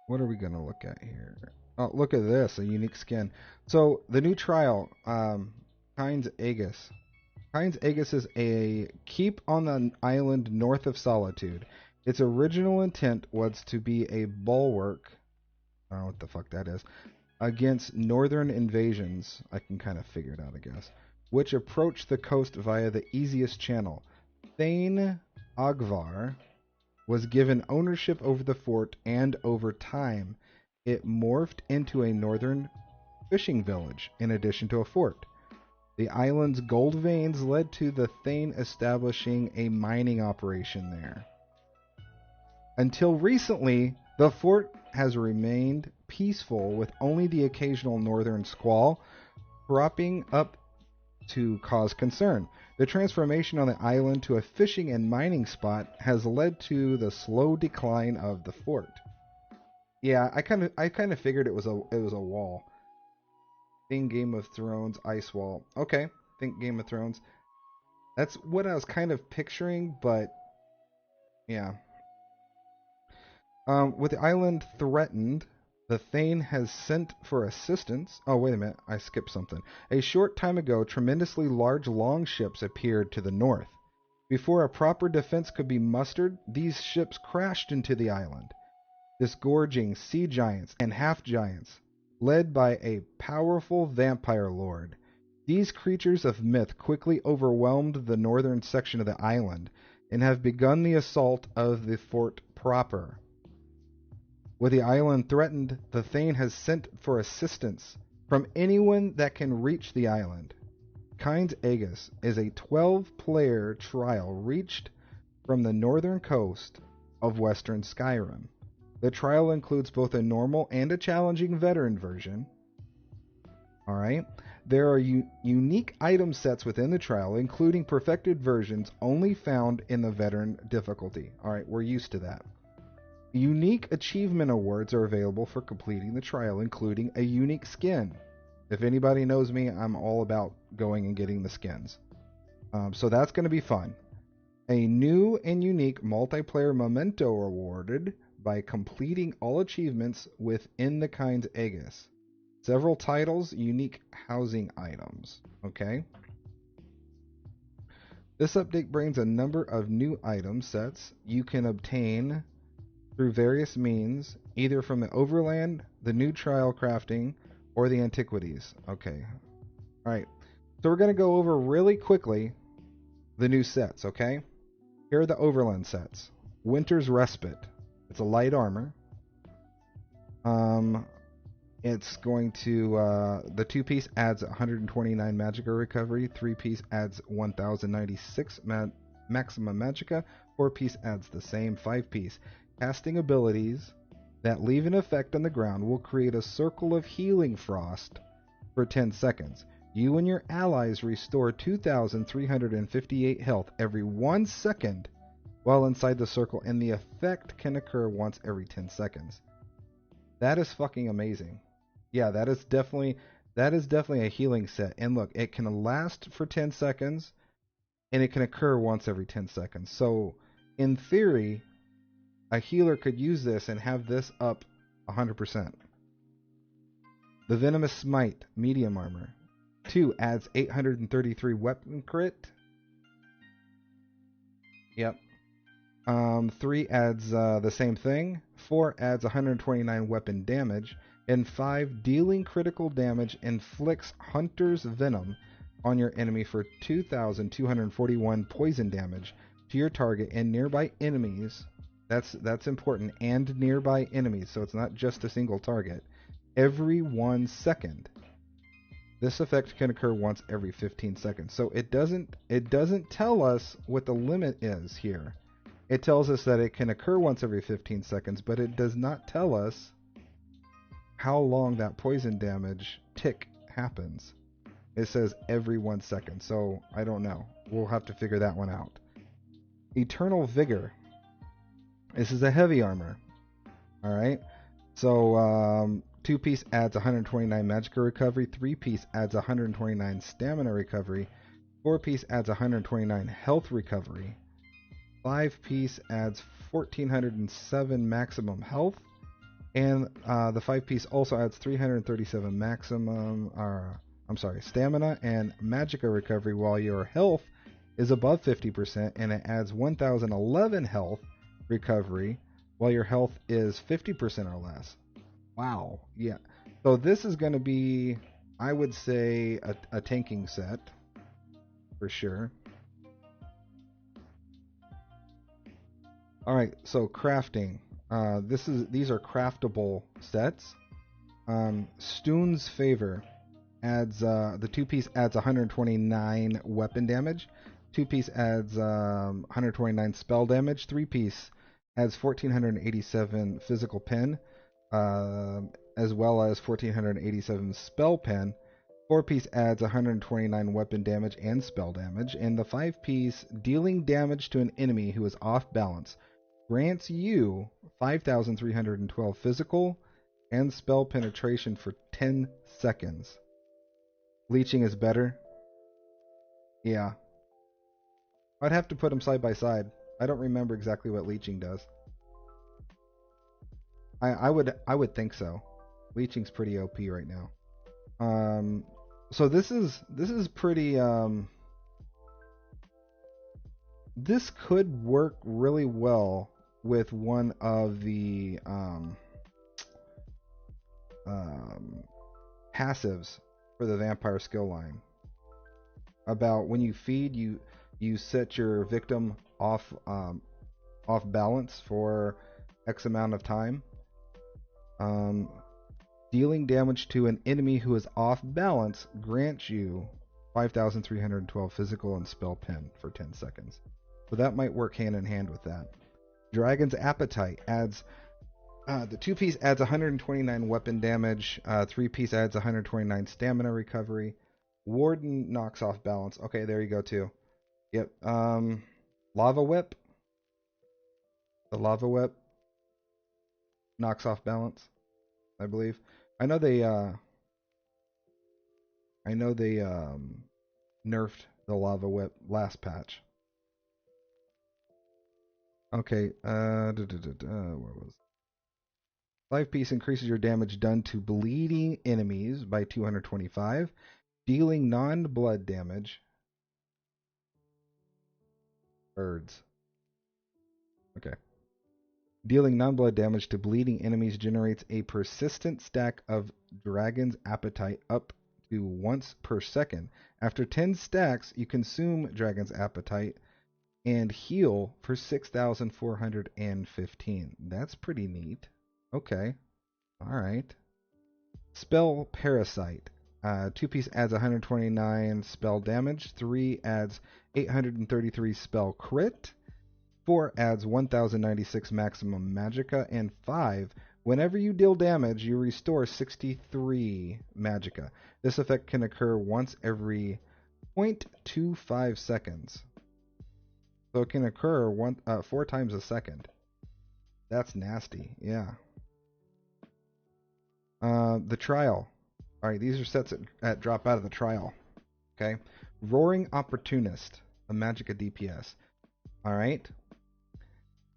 Speaker 2: What are we going to look at here? Oh, look at this, a unique skin. So, the new trial, Kynes Aegis. Kynes Aegis is a keep on the island north of Solitude. Its original intent was to be a bulwark, I don't know what the fuck that is, against northern invasions. I can kind of figure it out, I guess. Which approached the coast via the easiest channel. Thane Ogvar was given ownership over the fort, and over time, it morphed into a northern fishing village in addition to a fort. The island's gold veins led to the Thane establishing a mining operation there. Until recently, the fort has remained peaceful with only the occasional northern squall cropping up to cause concern. The transformation on the island to a fishing and mining spot has led to the slow decline of the fort. Yeah, I kind of figured it was a wall. Think Game of Thrones ice wall. Okay, think Game of Thrones. That's what I was kind of picturing, but yeah. With the island threatened, the Thane has sent for assistance. Oh, wait a minute. I skipped something. A short time ago, tremendously large longships appeared to the north. Before a proper defense could be mustered, these ships crashed into the island, disgorging sea giants and half-giants, led by a powerful vampire lord. These creatures of myth quickly overwhelmed the northern section of the island and have begun the assault of the fort proper. With the island threatened, the Thane has sent for assistance from anyone that can reach the island. Kynes Aegis is a 12-player trial reached from the northern coast of western Skyrim. The trial includes both a normal and a challenging veteran version. Alright. There are unique item sets within the trial, including perfected versions only found in the veteran difficulty. Alright, we're used to that. Unique achievement awards are available for completing the trial, including a unique skin. If anybody knows me, I'm all about going and getting the skins. So that's going to be fun. A new and unique multiplayer memento awarded by completing all achievements within the Kynes Aegis. Several titles, unique housing items. Okay. This update brings a number of new item sets you can obtain through various means, either from the Overland, the new trial crafting, or the antiquities. Okay. Alright. So we're going to go over really quickly the new sets, okay? Here are the Overland sets. Winter's Respite. It's a light armor. It's going to, the 2-piece adds 129 Magicka recovery, 3-piece adds 1096 maximum Magicka, 4-piece adds the same, 5-piece. Casting abilities that leave an effect on the ground will create a circle of healing frost for 10 seconds. You and your allies restore 2,358 health every 1 second while inside the circle, and the effect can occur once every 10 seconds. That is fucking amazing. Yeah, that is definitely a healing set. And look, it can last for 10 seconds, and it can occur once every 10 seconds. So, in theory, a healer could use this and have this up 100%. The Venomous Smite, medium armor. 2 adds 833 weapon crit. Yep. 3 adds the same thing. 4 adds 129 weapon damage. And 5, dealing critical damage inflicts Hunter's Venom on your enemy for 2,241 poison damage to your target and nearby enemies. That's important. And nearby enemies, so it's not just a single target. Every 1 second. This effect can occur once every 15 seconds. So it doesn't tell us what the limit is here. It tells us that it can occur once every 15 seconds, but it does not tell us how long that poison damage tick happens. It says every 1 second, so I don't know. We'll have to figure that one out. Eternal Vigor. This is a heavy armor. Alright. So, 2-piece adds 129 Magicka recovery. 3-piece adds 129 stamina recovery. 4-piece adds 129 health recovery. 5-piece adds 1,407 maximum health. And the 5-piece also adds 337 stamina and Magicka recovery while your health is above 50%, and it adds 1,011 health recovery while your health is 50% or less. Wow. Yeah. So this is going to be, I would say, a tanking set for sure. All right, so crafting. These are craftable sets. Stoon's Favor adds the 2-piece adds 129 weapon damage. 2-piece adds 129 spell damage. 3-piece adds 1487 physical pen, as well as 1487 spell pen. 4-piece adds 129 weapon damage and spell damage, and the 5-piece, dealing damage to an enemy who is off balance, grants you 5,312 physical and spell penetration for 10 seconds. Leeching is better? Yeah. I'd have to put them side by side. I don't remember exactly what leeching does. I would think so. Leeching's pretty OP right now. So this is pretty this could work really well with one of the passives for the vampire skill line. About when you feed, you set your victim off balance for X amount of time. Dealing damage to an enemy who is off balance grants you 5,312 physical and spell pen for 10 seconds. So that might work hand in hand with that. Dragon's Appetite adds the 2-piece adds 129 weapon damage. 3-piece adds 129 stamina recovery. Warden knocks off balance. Okay, there you go too. Yep. Lava Whip. The Lava Whip knocks off balance, I believe. I know they nerfed the Lava Whip last patch. Okay, where was it? 5-piece increases your damage done to bleeding enemies by 225, dealing non-blood damage. Birds. Okay. Dealing non-blood damage to bleeding enemies generates a persistent stack of Dragon's Appetite up to once per second. After 10 stacks, you consume Dragon's Appetite and heal for 6,415. That's pretty neat. Okay. Alright. Spell Parasite. 2-piece adds 129 spell damage. 3 adds 833 spell crit. 4 adds 1096 maximum magicka. And 5, whenever you deal damage, you restore 63 magicka. This effect can occur once every 0.25 seconds. So it can occur 4 times a second. That's nasty, yeah. The Trial. Alright, these are sets that drop out of the Trial. Okay. Roaring Opportunist, a magicka DPS. Alright.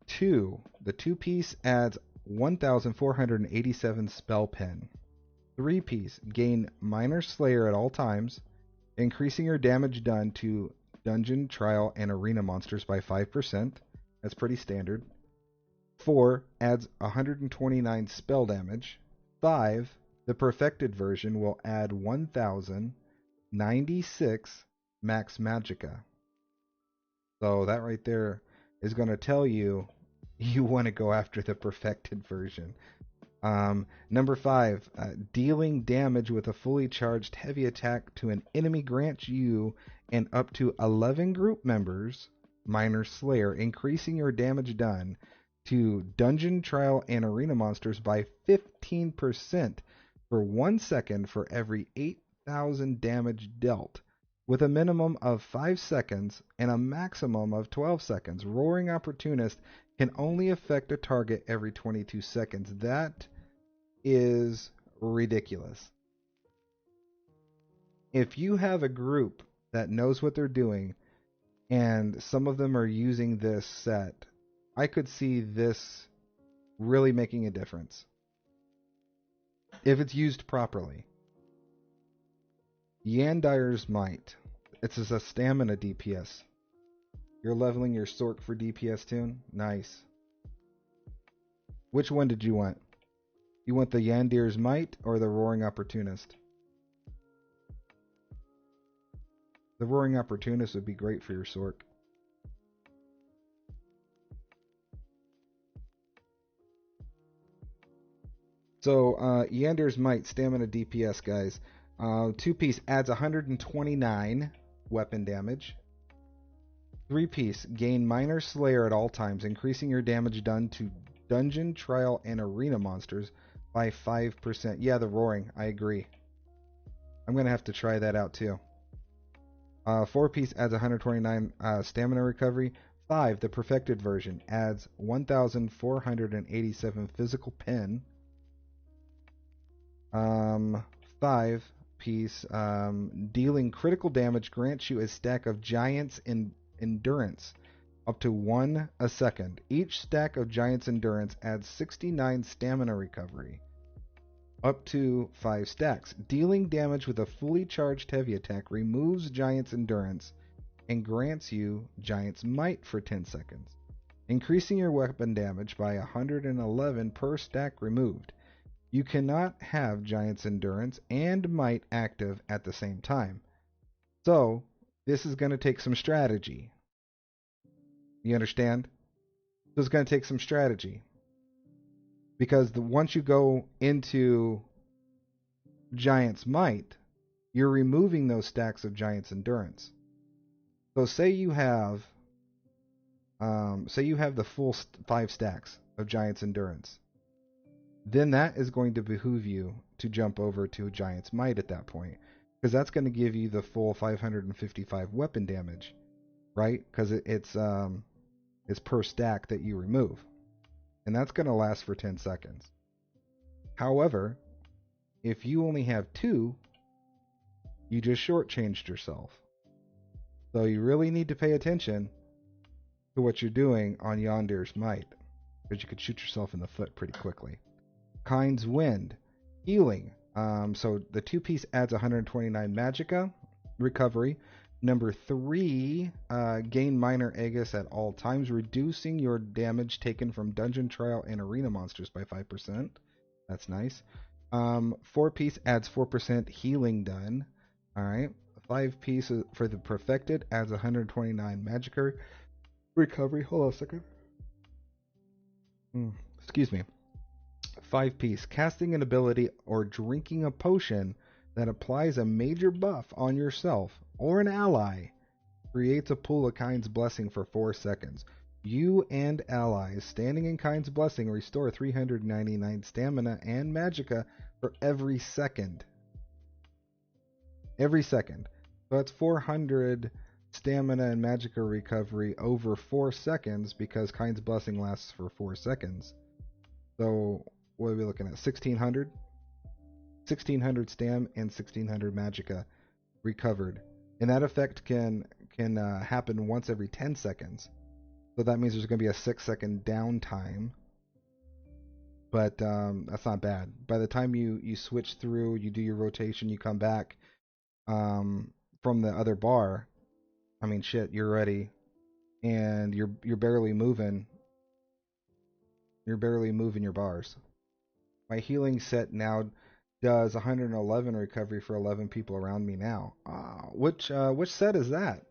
Speaker 2: 2. The 2-piece adds 1,487 spell pen. 3-piece, gain Minor Slayer at all times, increasing your damage done to dungeon, trial, and arena monsters by 5%. That's pretty standard. 4 adds 129 spell damage. 5, the perfected version will add 1,096 max magicka. So that right there is going to tell you want to go after the perfected version. Number 5, dealing damage with a fully charged heavy attack to an enemy grants you and up to 11 group members Minor Slayer, increasing your damage done to dungeon, trial, and arena monsters by 15% for 1 second for every 8,000 damage dealt, with a minimum of 5 seconds and a maximum of 12 seconds. Roaring Opportunist can only affect a target every 22 seconds. That is ridiculous. If you have a group that knows what they're doing and some of them are using this set, I could see this really making a difference if it's used properly. Yandir's Might. It's a stamina DPS. You're leveling your Sork for DPS tune? Nice. Which one did you want? You want the Yandir's Might or the Roaring Opportunist? The Roaring Opportunist would be great for your Sork. So, Yandir's Might, stamina DPS, guys. 2-piece adds 129 weapon damage. 3-piece, gain Minor Slayer at all times, increasing your damage done to dungeon, trial, and arena monsters by 5%. Yeah, the Roaring, I agree. I'm going to have to try that out too. 4-piece adds 129 stamina recovery. 5, the Perfected version, adds 1,487 physical pen. 5-piece, dealing critical damage grants you a stack of Giant's Endurance, up to 1 a second. Each stack of Giant's Endurance adds 69 stamina recovery, up to 5 stacks. Dealing damage with a fully charged heavy attack removes Giant's Endurance and grants you Giant's Might for 10 seconds, increasing your weapon damage by 111 per stack removed. You cannot have Giant's Endurance and Might active at the same time. So, this is going to take some strategy. You understand? So it's going to take some strategy. Because once you go into Giant's Might, you're removing those stacks of Giant's Endurance. So say you have the full 5 stacks of Giant's Endurance. Then that is going to behoove you to jump over to Giant's Might at that point, because that's going to give you the full 555 weapon damage, right? Because it's per stack that you remove, and that's going to last for 10 seconds. However, if you only have 2, you just shortchanged yourself. So you really need to pay attention to what you're doing on Yandir's Might, because you could shoot yourself in the foot pretty quickly. Kind's Wind, healing. So the 2-piece adds 129 magicka recovery. Number 3, gain Minor Aegis at all times, reducing your damage taken from dungeon, trial, and arena monsters by 5%. That's nice. 4-piece adds 4% healing done. All right. 5-piece for the Perfected adds 129 magicka recovery. Hold on a second. Excuse me. 5-piece, casting an ability or drinking a potion that applies a major buff on yourself or an ally, creates a pool of Kind's Blessing for 4 seconds. You and allies standing in Kind's Blessing restore 399 stamina and magicka for every second. Every second. So that's 400 stamina and magicka recovery over 4 seconds, because Kind's Blessing lasts for 4 seconds. So what are we looking at? 1600? 1600 stam and 1600 magicka recovered. And that effect can happen once every 10 seconds. So that means there's going to be a 6-second downtime. But that's not bad. By the time you switch through, you do your rotation, you come back from the other bar, I mean, shit, you're ready. And you're barely moving. You're barely moving your bars. My healing set now does 111 recovery for 11 people around me now. Which set is that?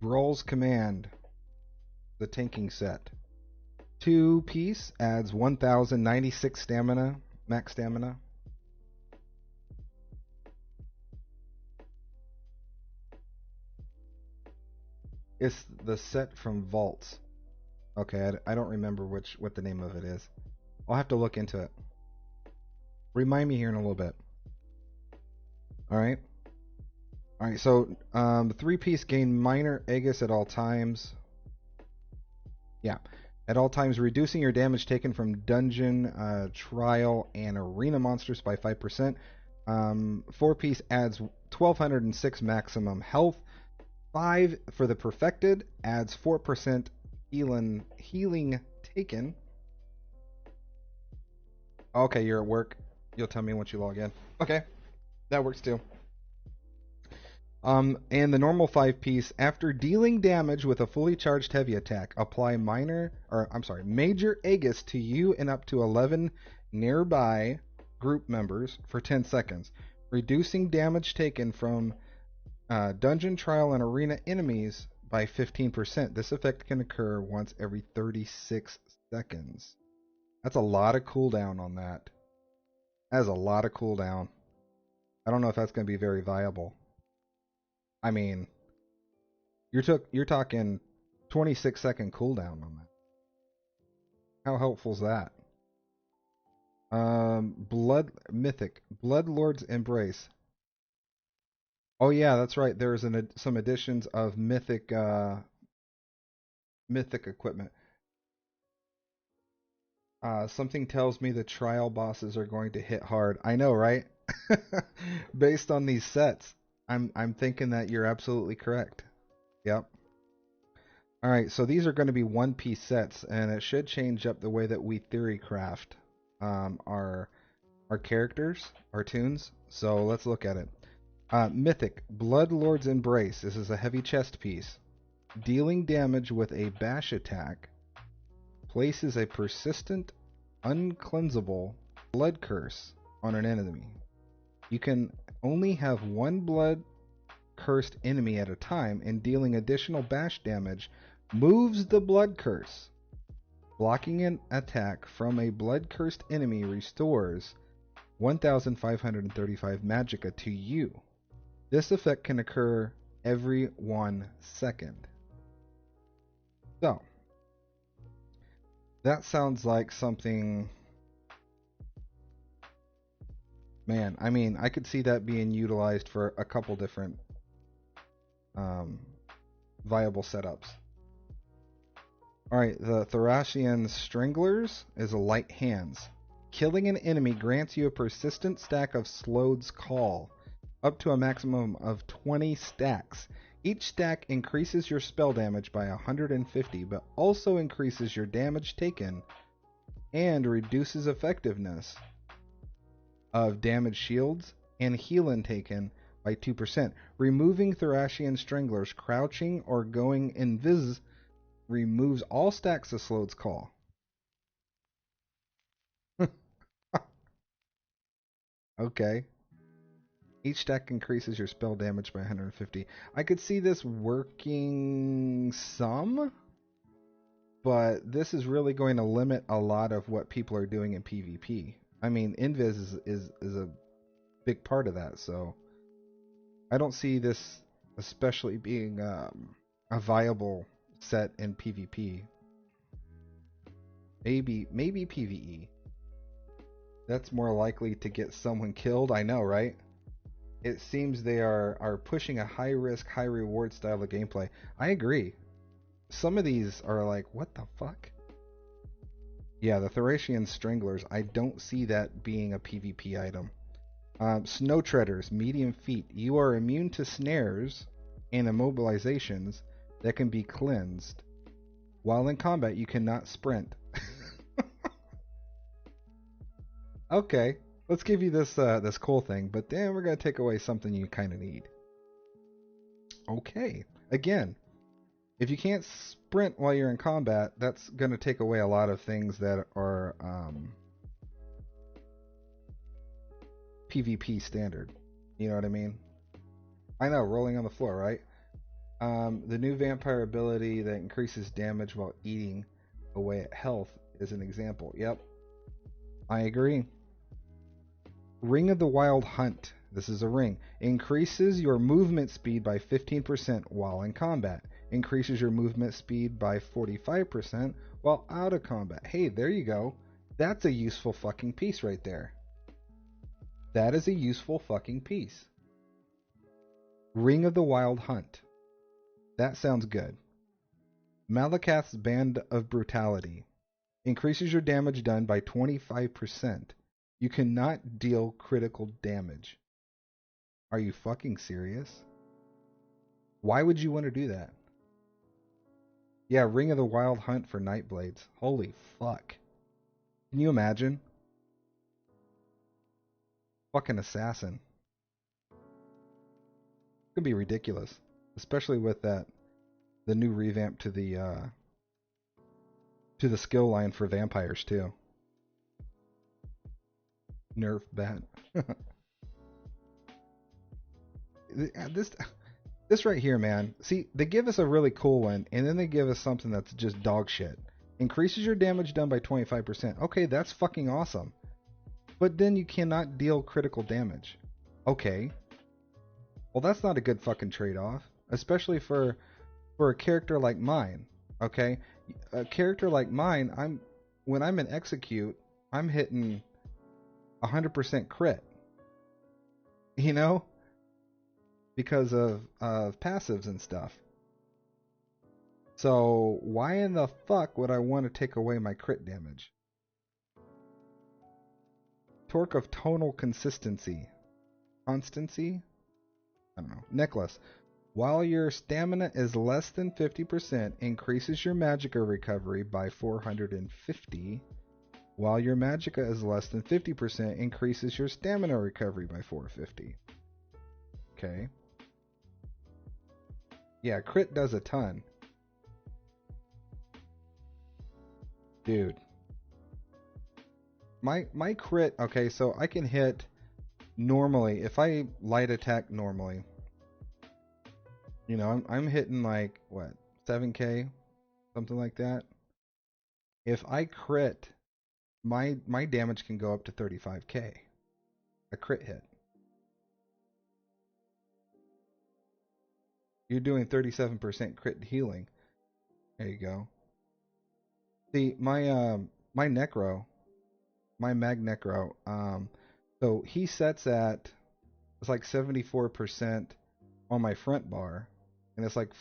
Speaker 2: Broll's Command, the tanking set. 2-piece adds 1096 stamina, max stamina. It's the set from Vaults. Okay, I don't remember what the name of it is. I'll have to look into it. Remind me here in a little bit. Alright. Alright, so the 3-piece gain Minor Aegis at all times. Yeah. At all times, reducing your damage taken from dungeon, trial, and arena monsters by 5%. 4-piece adds 1206 maximum health. 5 for the Perfected adds 4% healing taken. Okay, you're at work. You'll tell me once you log in. Okay. That works too. And the normal 5-piece, after dealing damage with a fully charged heavy attack, apply Major Aegis to you and up to 11 nearby group members for 10 seconds, reducing damage taken from dungeon, trial, and arena enemies by 15%. This effect can occur once every 36 seconds. That's a lot of cooldown on that. That is a lot of cooldown. I don't know if that's going to be very viable. I mean, you're talking 26-second cooldown on that. How helpful is that? Mythic Bloodlord's Embrace. Oh yeah, that's right. There's some additions of mythic equipment. Something tells me the trial bosses are going to hit hard. I know, right? Based on these sets, I'm thinking that you're absolutely correct. Yep. All right, so these are going to be one-piece sets, and it should change up the way that we theory craft our characters, our tunes. So let's look at it. Mythic Bloodlord's Embrace. This is a heavy chest piece. Dealing damage with a bash attack places a persistent, uncleansable blood curse on an enemy. You can only have one blood cursed enemy at a time, and dealing additional bash damage moves the blood curse. Blocking an attack from a blood cursed enemy restores 1,535 magicka to you. This effect can occur every 1 second. So, that sounds like something... Man, I mean, I could see that being utilized for a couple different viable setups. Alright, the Thracian Stranglers is a light hands. Killing an enemy grants you a persistent stack of Slod's Call, up to a maximum of 20 stacks. Each stack increases your spell damage by 150, but also increases your damage taken and reduces effectiveness of damage shields and healing taken by 2%. Removing Thracian Stranglers crouching or going invis removes all stacks of Slod's Call. Okay. Each stack increases your spell damage by 150. I could see this working some, but this is really going to limit a lot of what people are doing in PvP. I mean, invis is a big part of that, so I don't see this especially being a viable set in PvP. Maybe PvE. That's more likely to get someone killed, I know, right? It seems they are pushing a high-risk, high-reward style of gameplay. I agree. Some of these are like, what the fuck? Yeah, the Thracian Stranglers, I don't see that being a PvP item. Snow Treaders, medium feet. You are immune to snares and immobilizations that can be cleansed. While in combat, you cannot sprint. Okay, let's give you this this cool thing, but then we're gonna take away something you kind of need. Okay, again, if you can't sprint while you're in combat, that's gonna take away a lot of things that are PvP standard. You know what I mean? I know, rolling on the floor, right? The new vampire ability that increases damage while eating away at health is an example. Yep, I agree. Ring of the Wild Hunt. This is a ring. Increases your movement speed by 15% while in combat. Increases your movement speed by 45% while out of combat. Hey, there you go. That's a useful fucking piece right there. That is a useful fucking piece. Ring of the Wild Hunt. That sounds good. Malakath's Band of Brutality. Increases your damage done by 25%. You cannot deal critical damage. Are you fucking serious? Why would you want to do that? Yeah, Ring of the Wild Hunt for Nightblades. Holy fuck. Can you imagine? Fucking assassin. could be ridiculous, especially with the new revamp to the skill line for vampires too. Nerf bat. This right here, man. See, they give us a really cool one, and then they give us something that's just dog shit. Increases your damage done by 25%. Okay, that's fucking awesome. But then you cannot deal critical damage. Okay. Well, that's not a good fucking trade-off, especially for a character like mine. Okay, a character like mine, when I'm in execute, I'm hitting 100% crit. You know, because of passives and stuff. So why in the fuck would I want to take away my crit damage? Torque of tonal consistency. Constancy? I don't know. Necklace. While your stamina is less than 50%, increases your magicka recovery by 450. While your magicka is less than 50%, increases your stamina recovery by 450. Okay. Yeah, crit does a ton. Dude. My crit, okay, so I can hit normally, if I light attack normally, you know, I'm hitting like, what, 7k? Something like that. If I crit, my damage can go up to 35k. A crit hit. You're doing 37% crit healing. There you go. See, my Necro, my Mag Cro, so he sets at, it's like 74% on my front bar, and it's like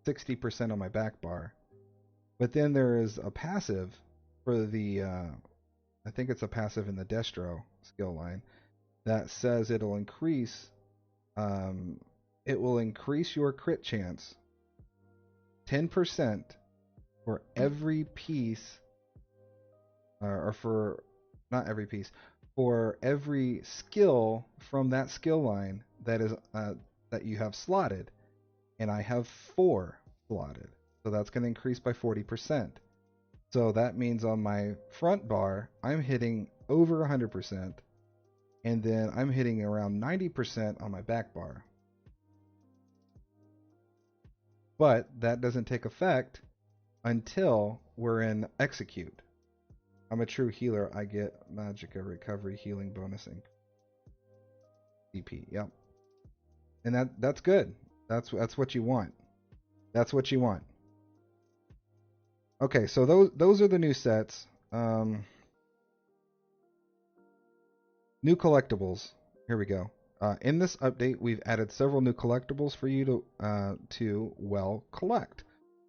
Speaker 2: 60% on my back bar. But then there is a passive for the, I think it's a passive in the Destro skill line, that says it'll increase, it will increase your crit chance 10% for every piece, or for, not every piece, for every skill from that skill line that is that you have slotted, and I have 4 slotted, so that's going to increase by 40%. So that means on my front bar I'm hitting over 100%, and then I'm hitting around 90% on my back bar. But that doesn't take effect until we're in execute. I'm a true healer. I get magicka recovery healing bonusing. CP, yep. And that's good. That's what you want. That's what you want. Okay, so those are the new sets. New collectibles. Here we go. In this update, we've added several new collectibles for you to well collect.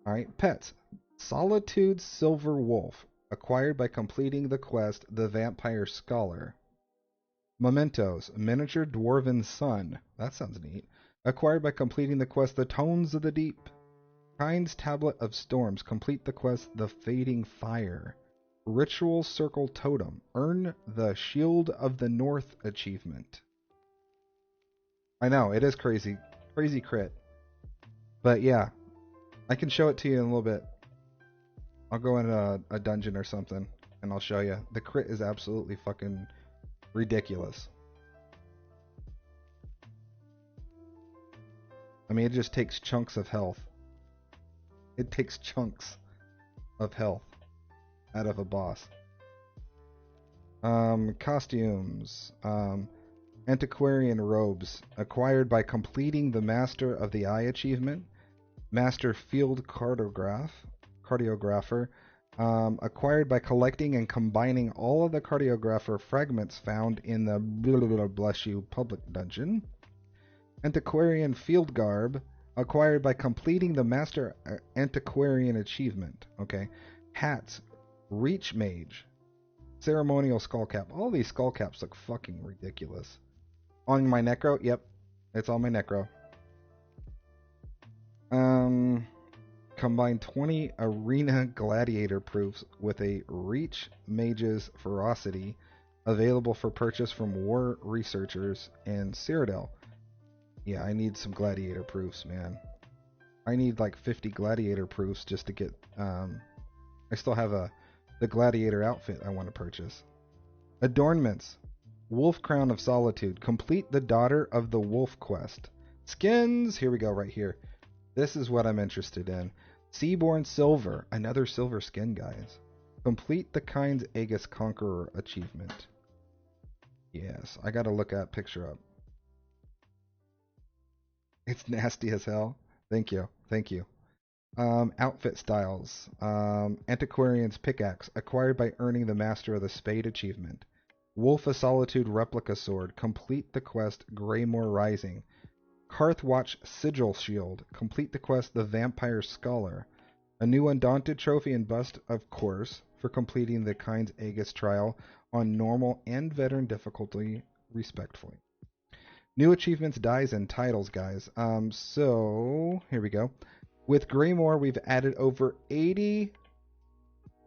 Speaker 2: All right, pets. Solitude's Silver Wolf, acquired by completing the quest The Vampire Scholar. Mementos, Miniature Dwarven Sun. That sounds neat. Acquired by completing the quest The Tones of the Deep. Kind's Tablet of Storms. Complete the quest The Fading Fire. Ritual Circle Totem. Earn the Shield of the North achievement. I know, it is crazy. Crazy crit. But yeah, I can show it to you in a little bit. I'll go in a dungeon or something, and I'll show you. The crit is absolutely fucking ridiculous. I mean, it just takes chunks of health. It takes chunks of health out of a boss. Costumes. Antiquarian robes. Acquired by completing the Master of the Eye achievement. Master Field Cartographer. Acquired by collecting and combining all of the cartographer fragments found in the bless you public dungeon. Antiquarian Field Garb, acquired by completing the Master Antiquarian achievement. Okay. Hats, Reach Mage, Ceremonial Skullcap. All these skullcaps look fucking ridiculous. On my Necro, yep, it's on my Necro. Combine 20 Arena Gladiator proofs with a Reach Mage's Ferocity, available for purchase from War Researchers and Cyrodiil. Yeah, I need some gladiator proofs, man. I need like 50 gladiator proofs just to get. I still have the gladiator outfit I want to purchase. Adornments. Wolf Crown of Solitude. Complete the Daughter of the Wolf quest. Skins. Here we go, right here. This is what I'm interested in. Seaborn Silver. Another silver skin, guys. Complete the Kind's Aegis Conqueror achievement. Yes, I gotta look that picture up. It's nasty as hell. Thank you. Thank you. Outfit styles. Antiquarian's Pickaxe. Acquired by earning the Master of the Spade achievement. Wolf of Solitude Replica Sword. Complete the quest Greymoor Rising. Karthwatch Sigil Shield. Complete the quest The Vampire Scholar. A new Undaunted trophy and bust, of course, for completing the Kind's Aegis trial on normal and veteran difficulty, respectfully. New achievements, dies, and titles, guys. So, here we go. With Greymoor, we've added over 80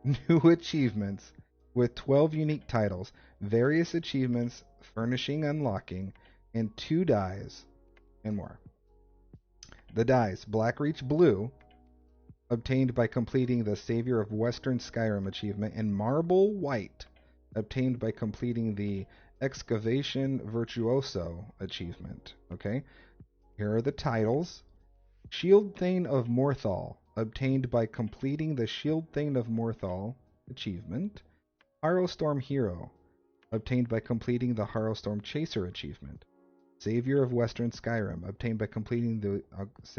Speaker 2: new achievements with 12 unique titles, various achievements, furnishing, unlocking, and 2 dies, and more. The dies, Blackreach Blue, obtained by completing the Savior of Western Skyrim achievement, and Marble White, obtained by completing the Excavation Virtuoso achievement. Okay, here are the titles. Shield Thane of Morthal, obtained by completing the Shield Thane of Morthal achievement. Harrowstorm Hero, obtained by completing the Harrowstorm Chaser achievement. Savior of Western Skyrim, obtained by completing the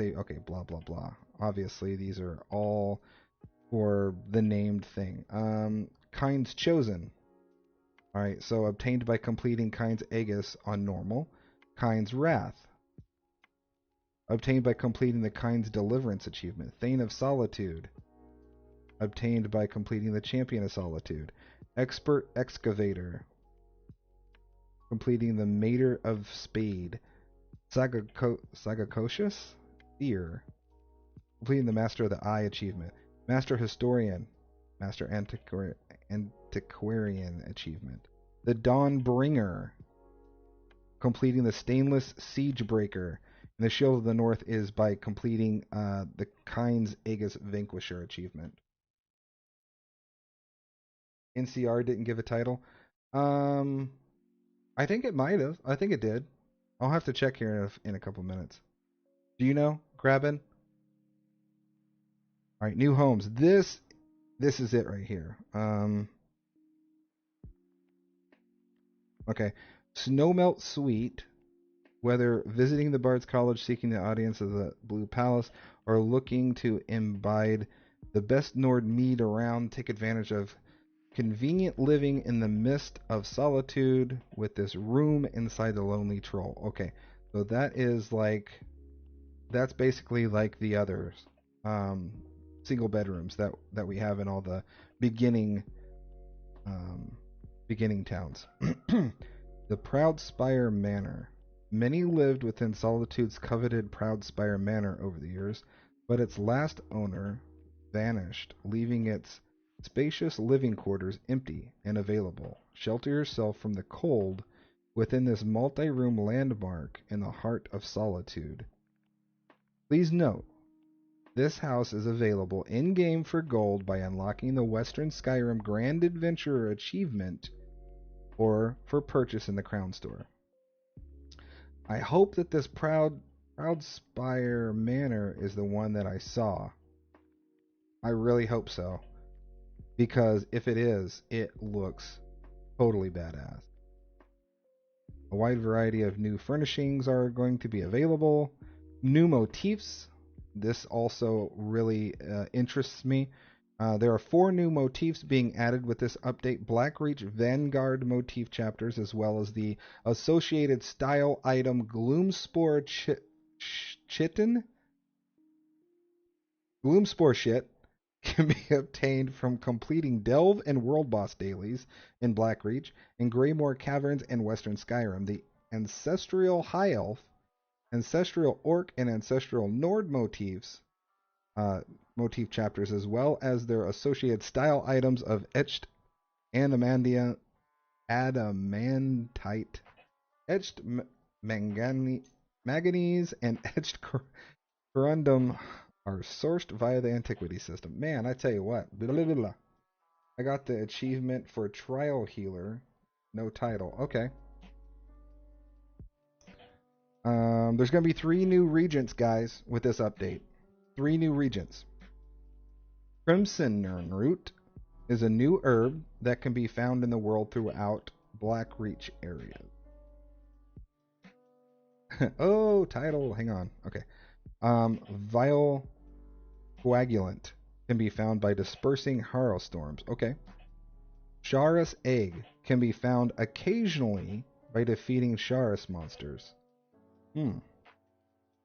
Speaker 2: okay, blah blah blah. Obviously, these are all for the named thing. Kind's Chosen. All right, so obtained by completing Kind's Aegis on normal. Kind's Wrath, obtained by completing the Kind's Deliverance achievement. Thane of Solitude, obtained by completing the Champion of Solitude. Expert Excavator, completing the Mater of Spade. Sagacocious Fear, completing the Master of the Eye achievement. Master Historian, Master Antiquarian achievement. The Dawnbringer, completing the Stainless Siegebreaker. And the Shield of the North is by completing the Kind's Aegis Vanquisher achievement. NCR didn't give a title. I think it might have. I think it did. I'll have to check here in a couple minutes. Do you know, Grabbin? All right, new homes. This is it right here. Okay, Snowmelt Suite. Whether visiting the Bard's College, seeking the audience of the Blue Palace, or looking to imbibe the best Nord mead around, take advantage of convenient living in the midst of solitude with this room inside the Lonely Troll. Okay, so that's basically like the others, single bedrooms that we have in all the beginning towns. The Proudspire Manor. Many lived within Solitude's coveted Proudspire Manor over the years, but its last owner vanished, leaving its spacious living quarters empty and available. Shelter yourself from the cold within this multi-room landmark in the heart of Solitude. Please note, this house is available in-game for gold by unlocking the Western Skyrim Grand Adventurer achievement or for purchase in the Crown Store. I hope that this Proudspire Manor is the one that I saw. I really hope so. Because if it is, it looks totally badass. A wide variety of new furnishings are going to be available. New motifs. This also really interests me. There are 4 new motifs being added with this update. Blackreach Vanguard motif chapters, as well as the associated style item Gloomspore Chitin. Gloomspore Shit can be obtained from completing Delve and World Boss dailies in Blackreach, and Greymoor Caverns and Western Skyrim. The Ancestral High Elf, Ancestral Orc, and Ancestral Nord motif chapters, as well as their associated style items of etched adamantite, etched Manganese and etched corundum are sourced via the antiquity system. Man, I tell you what. Blah, blah, blah, blah. I got the achievement for trial healer. No title. Okay. There's going to be 3 new regents, guys, with this update. 3 new regents. Crimson Root is a new herb that can be found in the world throughout Blackreach areas. Oh, title. Hang on. Okay. Vile Coagulant can be found by dispersing Harrow storms. Okay. Sharus Egg can be found occasionally by defeating Sharus monsters.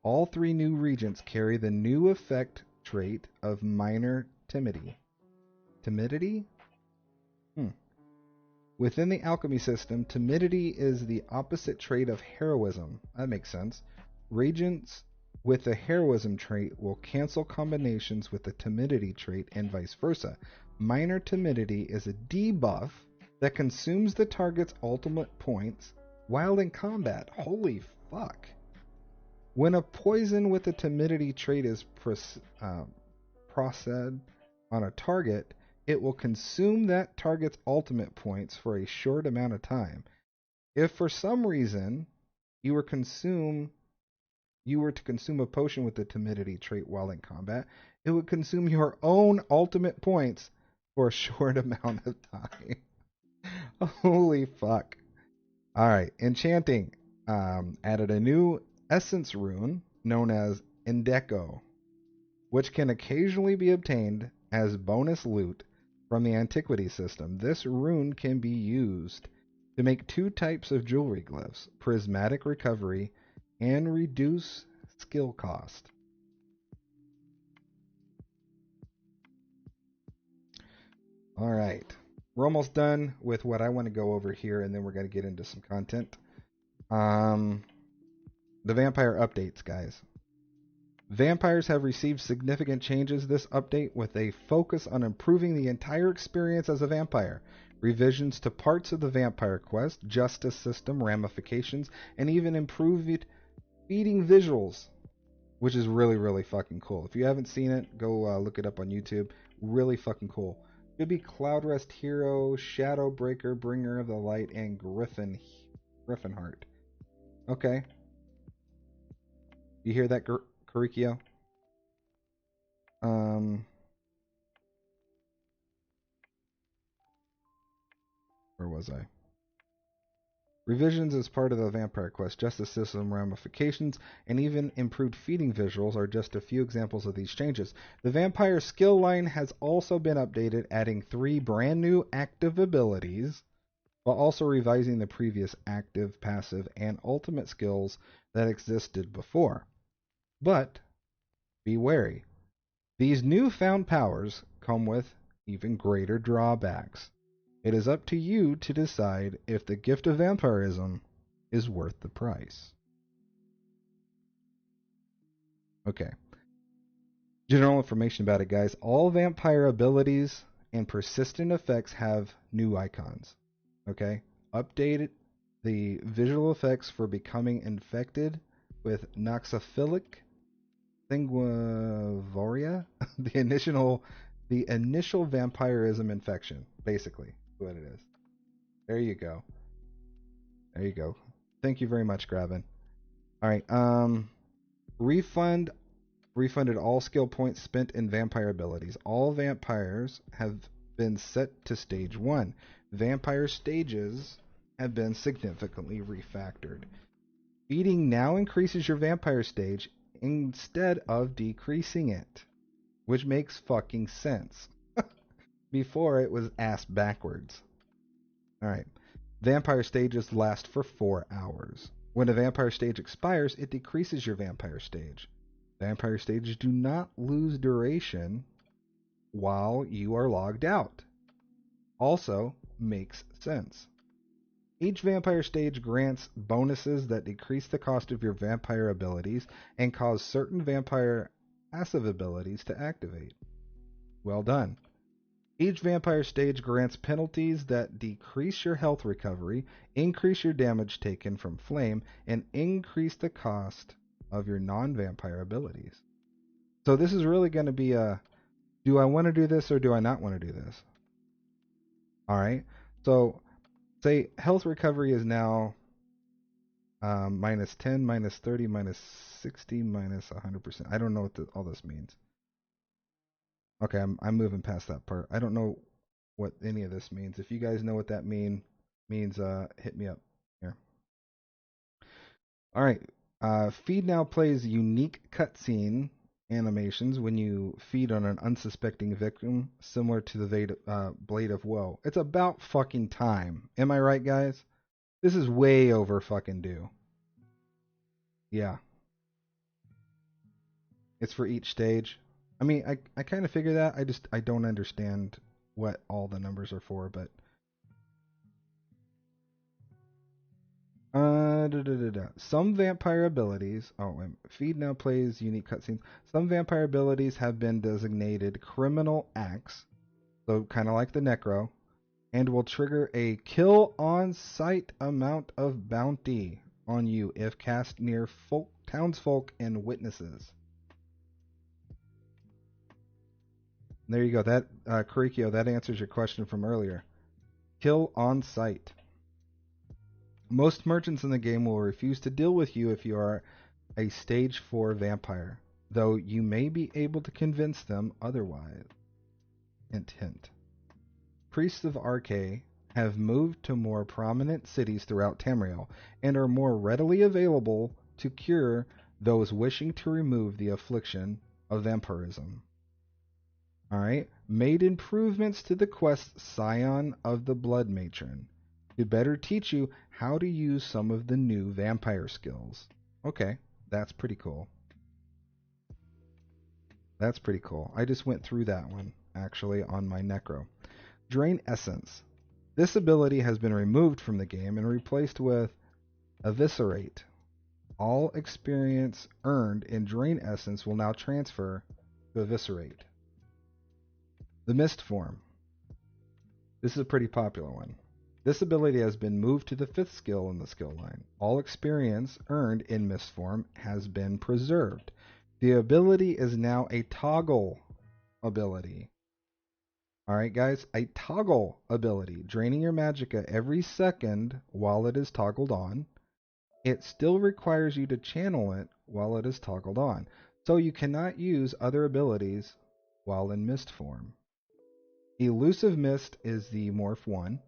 Speaker 2: All 3 new regents carry the new effect trait of minor timidity. Timidity? Within the alchemy system, timidity is the opposite trait of heroism. That makes sense. Regents with the heroism trait will cancel combinations with the timidity trait and vice versa. Minor timidity is a debuff that consumes the target's ultimate points while in combat. Holy fuck. When a poison with the timidity trait is processed on a target, it will consume that target's ultimate points for a short amount of time. If for some reason you were to consume a potion with the timidity trait while in combat, it would consume your own ultimate points for a short amount of time. Holy fuck. Alright, enchanting. Added a new essence rune known as Indeco, which can occasionally be obtained as bonus loot from the antiquity system. This rune can be used to make 2 types of jewelry glyphs: prismatic recovery and reduce skill cost. Alright, we're almost done with what I want to go over here, and then we're going to get into some content. The vampire updates, guys. Vampires have received significant changes this update, with a focus on improving the entire experience as a vampire. Revisions to parts of the vampire quest, justice system, ramifications, and even improved feeding visuals, which is really, really fucking cool. If you haven't seen it, go look it up on YouTube. Really fucking cool. Should be Cloudrest Hero, Shadowbreaker, Bringer of the Light, and Griffinheart. Okay. You hear that, Karikio? Where was I? Revisions as part of the Vampire Quest, Justice System ramifications, and even improved feeding visuals are just a few examples of these changes. The Vampire skill line has also been updated, adding 3 brand new active abilities, while also revising the previous active, passive, and ultimate skills that existed before. But be wary. These newfound powers come with even greater drawbacks. It is up to you to decide if the gift of vampirism is worth the price. Okay. General information about it, guys. All vampire abilities and persistent effects have new icons. Okay? Updated the visual effects for becoming infected with Noxophilic Sanguivoria, the initial vampirism infection, basically, what it is. There you go. There you go. Thank you very much, Gravin. All right. Refunded all skill points spent in vampire abilities. All vampires have been set to stage 1. Vampire stages have been significantly refactored. Feeding now increases your vampire stage instead of decreasing it, which makes fucking sense. Before, it was ass backwards. Alright. Vampire stages last for 4 hours. When a vampire stage expires, it decreases your vampire stage. Vampire stages do not lose duration while you are logged out. Also makes sense. Each vampire stage grants bonuses that decrease the cost of your vampire abilities and cause certain vampire passive abilities to activate. Well done. Each vampire stage grants penalties that decrease your health recovery, increase your damage taken from flame, and increase the cost of your non-vampire abilities. So this is really going to be a, do I want to do this or do I not want to do this? Alright, so say health recovery is now minus 10, minus 30, minus 60, minus 100%. I don't know what all this means. Okay, I'm moving past that part. I don't know what any of this means. If you guys know what that means, hit me up here. All right. Feed now plays unique cutscene animations when you feed on an unsuspecting victim, similar to the Blade of Woe. It's about fucking time. Am I right, guys? This is way over fucking due. Yeah. It's for each stage. I mean, I kind of figure that. I don't understand what all the numbers are for, but some vampire abilities. Oh, wait, feed now plays unique cutscenes. Some vampire abilities have been designated criminal acts, so kind of like the Necro, and will trigger a kill on sight amount of bounty on you if cast near townsfolk and witnesses. There you go. That Kurikio, that answers your question from earlier. Kill on sight. Most merchants in the game will refuse to deal with you if you are a stage 4 vampire, though you may be able to convince them otherwise. Hint, hint. Priests of Arche have moved to more prominent cities throughout Tamriel and are more readily available to cure those wishing to remove the affliction of vampirism. Alright, made improvements to the quest Scion of the Blood Matron to better teach you how to use some of the new vampire skills. Okay, that's pretty cool. That's pretty cool. I just went through that one, actually, on my Necro. Drain Essence. This ability has been removed from the game and replaced with Eviscerate. All experience earned in Drain Essence will now transfer to Eviscerate. The Mist Form. This is a pretty popular one. This ability has been moved to the 5th skill in the skill line. All experience earned in Mist Form has been preserved. The ability is now a toggle ability. Alright guys, a toggle ability. Draining your magicka every second while it is toggled on. It still requires you to channel it while it is toggled on. So you cannot use other abilities while in Mist Form. Elusive Mist is the Morph 1.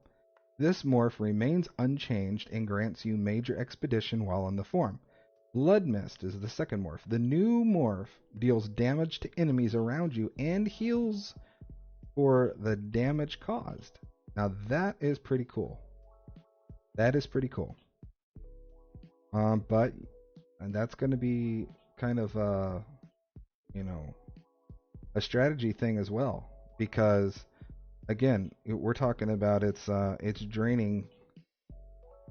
Speaker 2: This morph remains unchanged and grants you major expedition while in the form. Blood Mist is the second morph. The new morph deals damage to enemies around you and heals for the damage caused. Now that is pretty cool. That is pretty cool. And that's going to be kind of a strategy thing as well, because again, we're talking about it's draining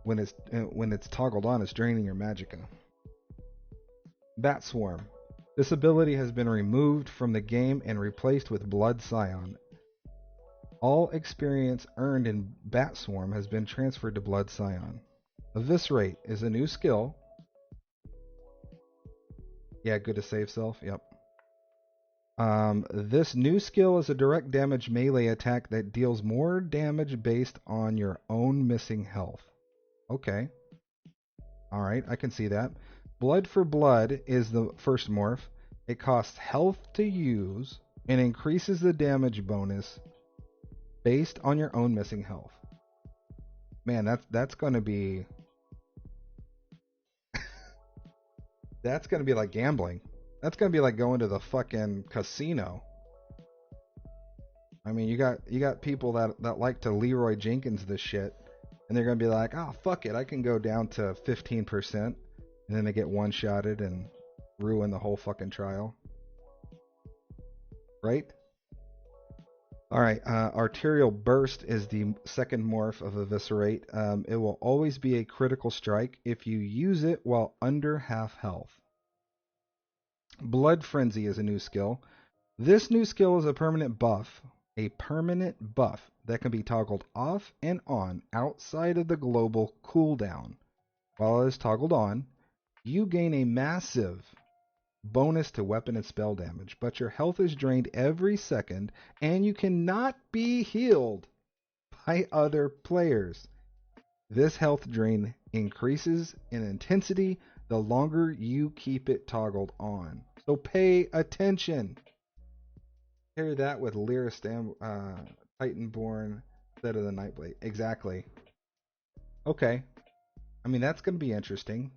Speaker 2: when it's toggled on. It's draining your magicka. Bat Swarm. This ability has been removed from the game and replaced with Blood Scion. All experience earned in Bat Swarm has been transferred to Blood Scion. Eviscerate is a new skill. Yeah, good to save self. Yep. This new skill is a direct damage melee attack that deals more damage based on your own missing health. Okay. Alright, I can see that. Blood for Blood is the first morph. It costs health to use and increases the damage bonus based on your own missing health. Man, that's gonna be that's gonna be like gambling. That's gonna be like going to the fucking casino. I mean, you got people that like to Leroy Jenkins this shit, and they're gonna be like, oh fuck it, I can go down to 15%, and then they get one-shotted and ruin the whole fucking trial. Right? Alright, Arterial Burst is the second morph of Eviscerate. It will always be a critical strike if you use it while under half health. Blood Frenzy is a new skill. This new skill is a permanent buff a permanent buff that can be toggled off and on outside of the global cooldown. While it is toggled on, you gain a massive bonus to weapon and spell damage, but your health is drained every second and you cannot be healed by other players. This health drain increases in intensity the longer you keep it toggled on. So pay attention. Pair that with Lyris Titanborn instead of the Nightblade. Exactly. Okay. I mean, that's going to be interesting.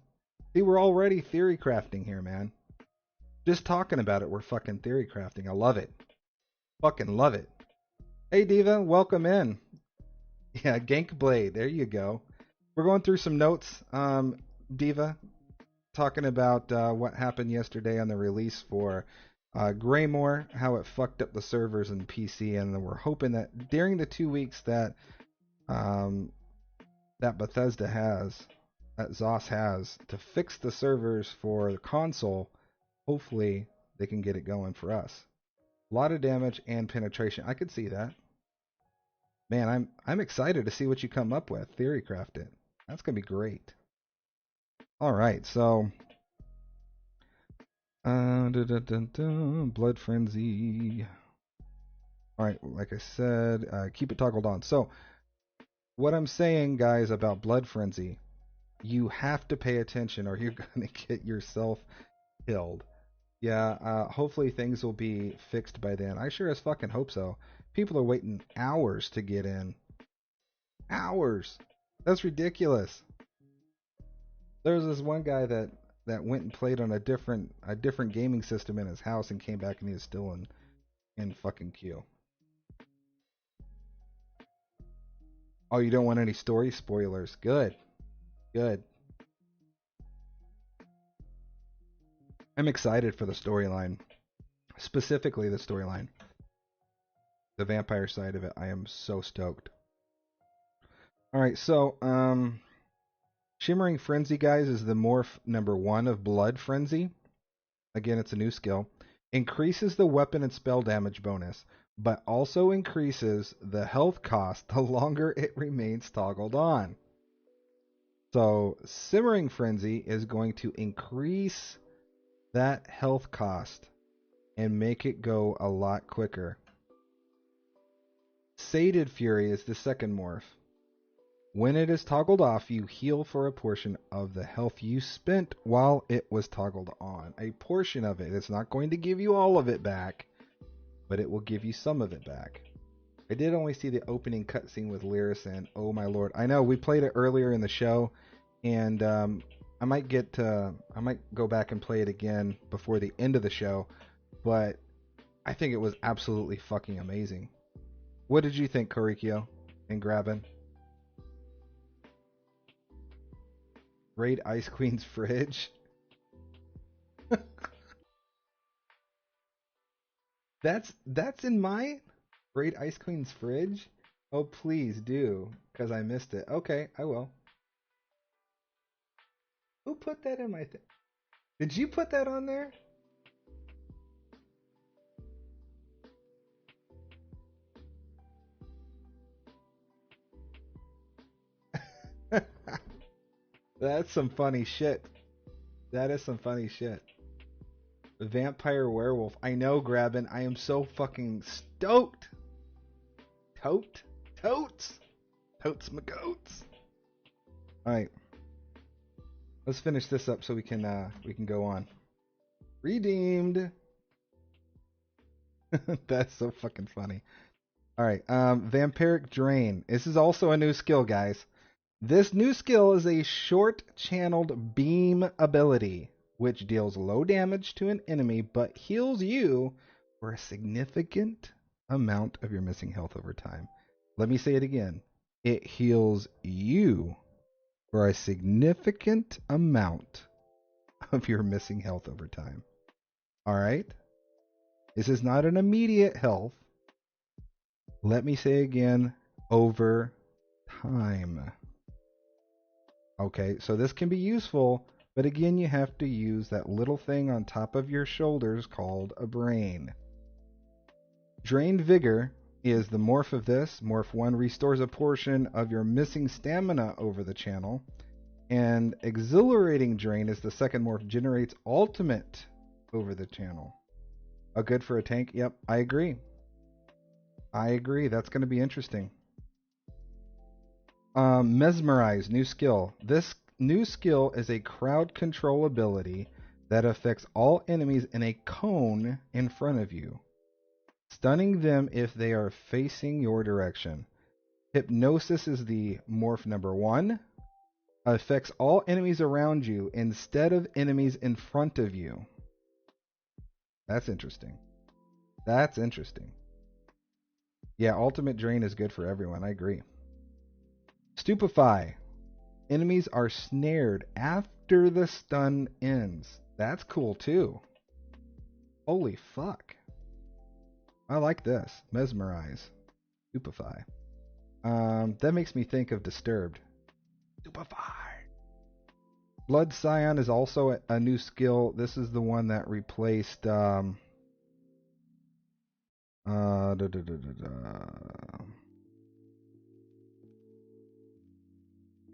Speaker 2: See, we're already theory crafting here, man. Just talking about it, we're fucking theory crafting. I love it. Fucking love it. Hey, Diva, welcome in. Yeah, Gank Blade. There you go. We're going through some notes, Diva, talking about what happened yesterday on the release for Greymoor, how it fucked up the servers and PC, and we're hoping that during the 2 weeks that that Bethesda has, that ZOS has, to fix the servers for the console, hopefully they can get it going for us. A lot of damage and penetration. I could see that. Man, I'm excited to see what you come up with. Theory craft it. That's gonna be great. All right, so Blood Frenzy. All right, like I said, keep it toggled on. So what I'm saying, guys, about Blood Frenzy, you have to pay attention or you're gonna get yourself killed. Yeah, hopefully things will be fixed by then. I sure as fucking hope so. People are waiting hours to get in. Hours. That's ridiculous. There was this one guy that went and played on a different gaming system in his house and came back and he was still in fucking queue. Oh, you don't want any story spoilers. Good. Good. I'm excited for the storyline. Specifically the storyline. The vampire side of it. I am so stoked. Alright, so Shimmering Frenzy, guys, is the morph number 1 of Blood Frenzy. Again, it's a new skill. Increases the weapon and spell damage bonus, but also increases the health cost the longer it remains toggled on. So, Simmering Frenzy is going to increase that health cost and make it go a lot quicker. Sated Fury is the second morph. When it is toggled off, you heal for a portion of the health you spent while it was toggled on. A portion of it. It's not going to give you all of it back, but it will give you some of it back. I did only see the opening cutscene with Lyris, and oh my lord. I know, we played it earlier in the show, and I might go back and play it again before the end of the show, but I think it was absolutely fucking amazing. What did you think, Korikio and Graben? Raid Ice Queen's fridge? That's in my Raid Ice Queen's fridge? Oh, please do, because I missed it. Okay, I will. Who put that in my thing? Did you put that on there? That's some funny shit. That is some funny shit. Vampire werewolf. I know, Graben. I am so fucking stoked. Totes my goats. Alright. Let's finish this up so we can go on. Redeemed. That's so fucking funny. Alright, Vampiric Drain. This is also a new skill, guys. This new skill is a short-channeled beam ability, which deals low damage to an enemy, but heals you for a significant amount of your missing health over time. Let me say it again. It heals you for a significant amount of your missing health over time. Alright? This is not an immediate health. Let me say again, over time. Okay, so this can be useful, but again, you have to use that little thing on top of your shoulders called a brain. Drained Vigor is the morph of this. Morph 1 restores a portion of your missing stamina over the channel. And Exhilarating Drain is the second morph, generates ultimate over the channel. Good for a tank? Yep, I agree. I agree. That's going to be interesting. Mesmerize, new skill. This new skill is a crowd control ability that affects all enemies in a cone in front of you, stunning them if they are facing your direction. Hypnosis is the morph number 1. Affects all enemies around you instead of enemies in front of you. That's interesting. That's interesting. Yeah, ultimate drain is good for everyone. I agree. Stupefy. Enemies are snared after the stun ends. That's cool too. Holy fuck. I like this. Mesmerize. Stupefy. That makes me think of Disturbed. Stupefy. Blood Scion is also a new skill. This is the one that replaced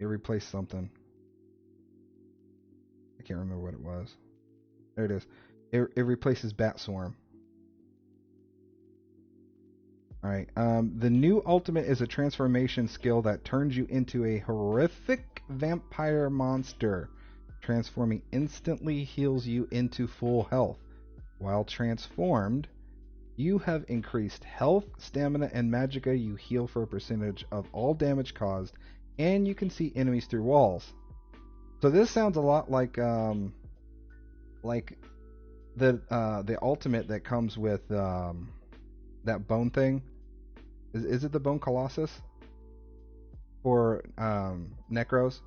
Speaker 2: it replaced something. I can't remember what it was. There it is. It replaces Bat Swarm. Alright. The new ultimate is a transformation skill that turns you into a horrific vampire monster. Transforming instantly heals you into full health. While transformed, you have increased health, stamina, and magicka. You heal for a percentage of all damage caused, and you can see enemies through walls. So this sounds a lot like the ultimate that comes with that bone thing. Is it the Bone Colossus? For Necros?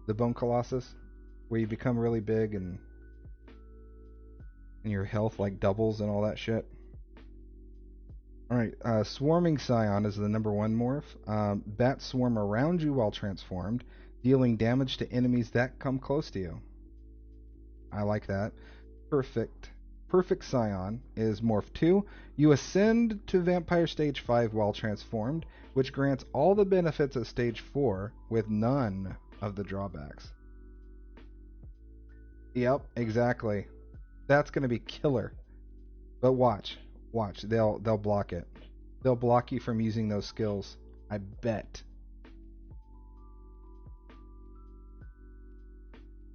Speaker 2: The Bone Colossus? Where you become really big and your health like doubles and all that shit. Alright, Swarming Scion is the number 1 morph. Bats swarm around you while transformed, dealing damage to enemies that come close to you. I like that. Perfect Scion is morph 2. You ascend to Vampire Stage 5 while transformed, which grants all the benefits of Stage 4 with none of the drawbacks. Yep, exactly. That's going to be killer. But watch, they'll block it. They'll block you from using those skills. I bet.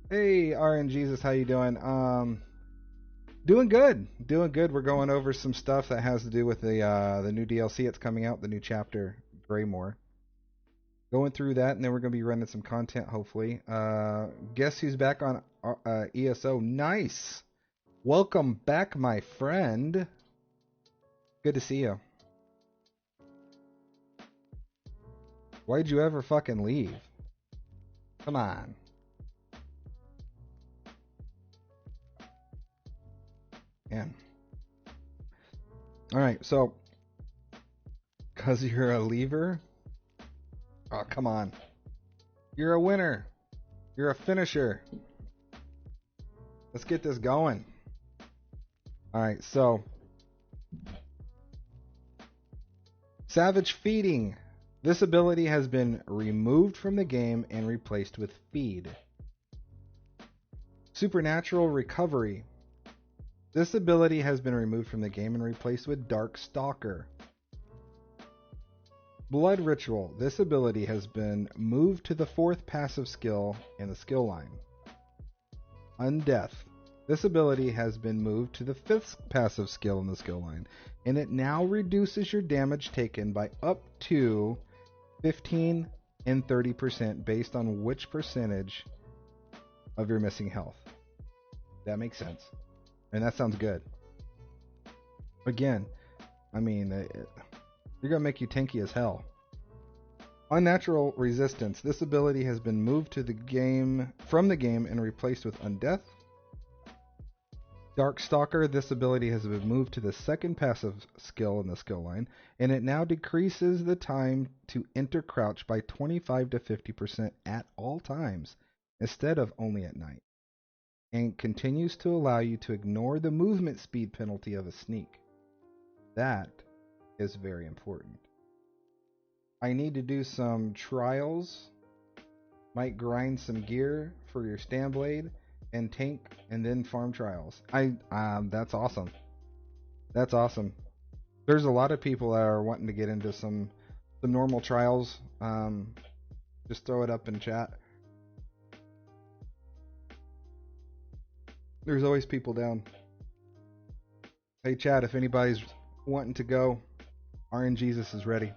Speaker 2: Hey, RNGesus, how you doing? Doing good. We're going over some stuff that has to do with the new DLC that's coming out, the new chapter, Greymoor. Going through that, and then we're going to be running some content, hopefully. Guess who's back on ESO? Nice! Welcome back, my friend. Good to see you. Why'd you ever fucking leave? Come on. Man. Alright, so... Because you're a leaver? Oh, come on. You're a winner. You're a finisher. Let's get this going. Alright, so... Savage Feeding. This ability has been removed from the game and replaced with Feed. Supernatural Recovery. This ability has been removed from the game and replaced with Dark Stalker. Blood Ritual. This ability has been moved to the 4th passive skill in the skill line. Undeath. This ability has been moved to the 5th passive skill in the skill line, and it now reduces your damage taken by up to 15 and 30% based on which percentage of your missing health. That makes sense. And that sounds good. Again, I mean, you're going to make you tanky as hell. Unnatural Resistance. This ability has been moved to the game from the game and replaced with Undeath. Dark Stalker. This ability has been moved to the 2nd passive skill in the skill line, and it now decreases the time to enter crouch by 25 to 50% at all times, instead of only at night, and continues to allow you to ignore the movement speed penalty of a sneak. That is very important. I need to do some trials. Might grind some gear for your stand blade and tank, and then farm trials. That's awesome. That's awesome. There's a lot of people that are wanting to get into some normal trials. Just throw it up in chat. There's always people down. Hey chat, if anybody's wanting to go, RNGesus is ready.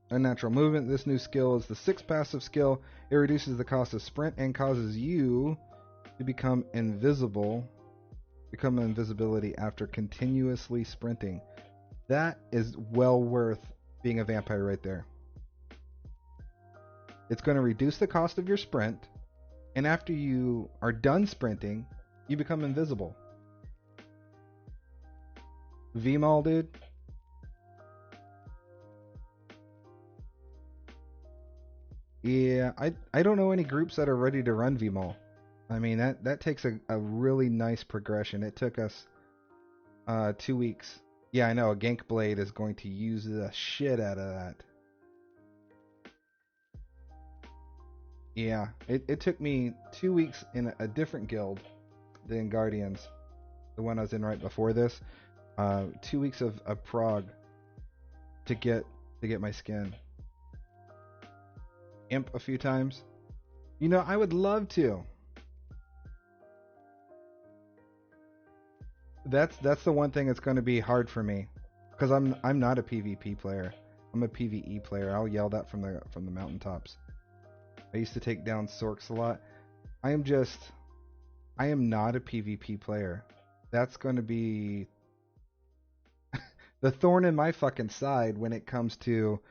Speaker 2: Unnatural movement. This new skill is the 6th passive skill. It reduces the cost of sprint and causes you to become invisible. Become invisibility after continuously sprinting. That is well worth being a vampire right there. It's going to reduce the cost of your sprint, and after you are done sprinting, you become invisible. VMAL, dude. Yeah, I don't know any groups that are ready to run VMAL. I mean, that takes a really nice progression. It took us 2 weeks. Yeah, I know. A Gank Blade is going to use the shit out of that. Yeah, it took me 2 weeks in a different guild than Guardians, the one I was in right before this. 2 weeks of prog to get my skin. Imp a few times. You know, I would love to. That's the one thing that's going to be hard for me, because I'm not a PvP player. I'm a PvE player. I'll yell that from the mountaintops. I used to take down Sorks a lot. I am not a PvP player. That's going to be the thorn in my fucking side when it comes to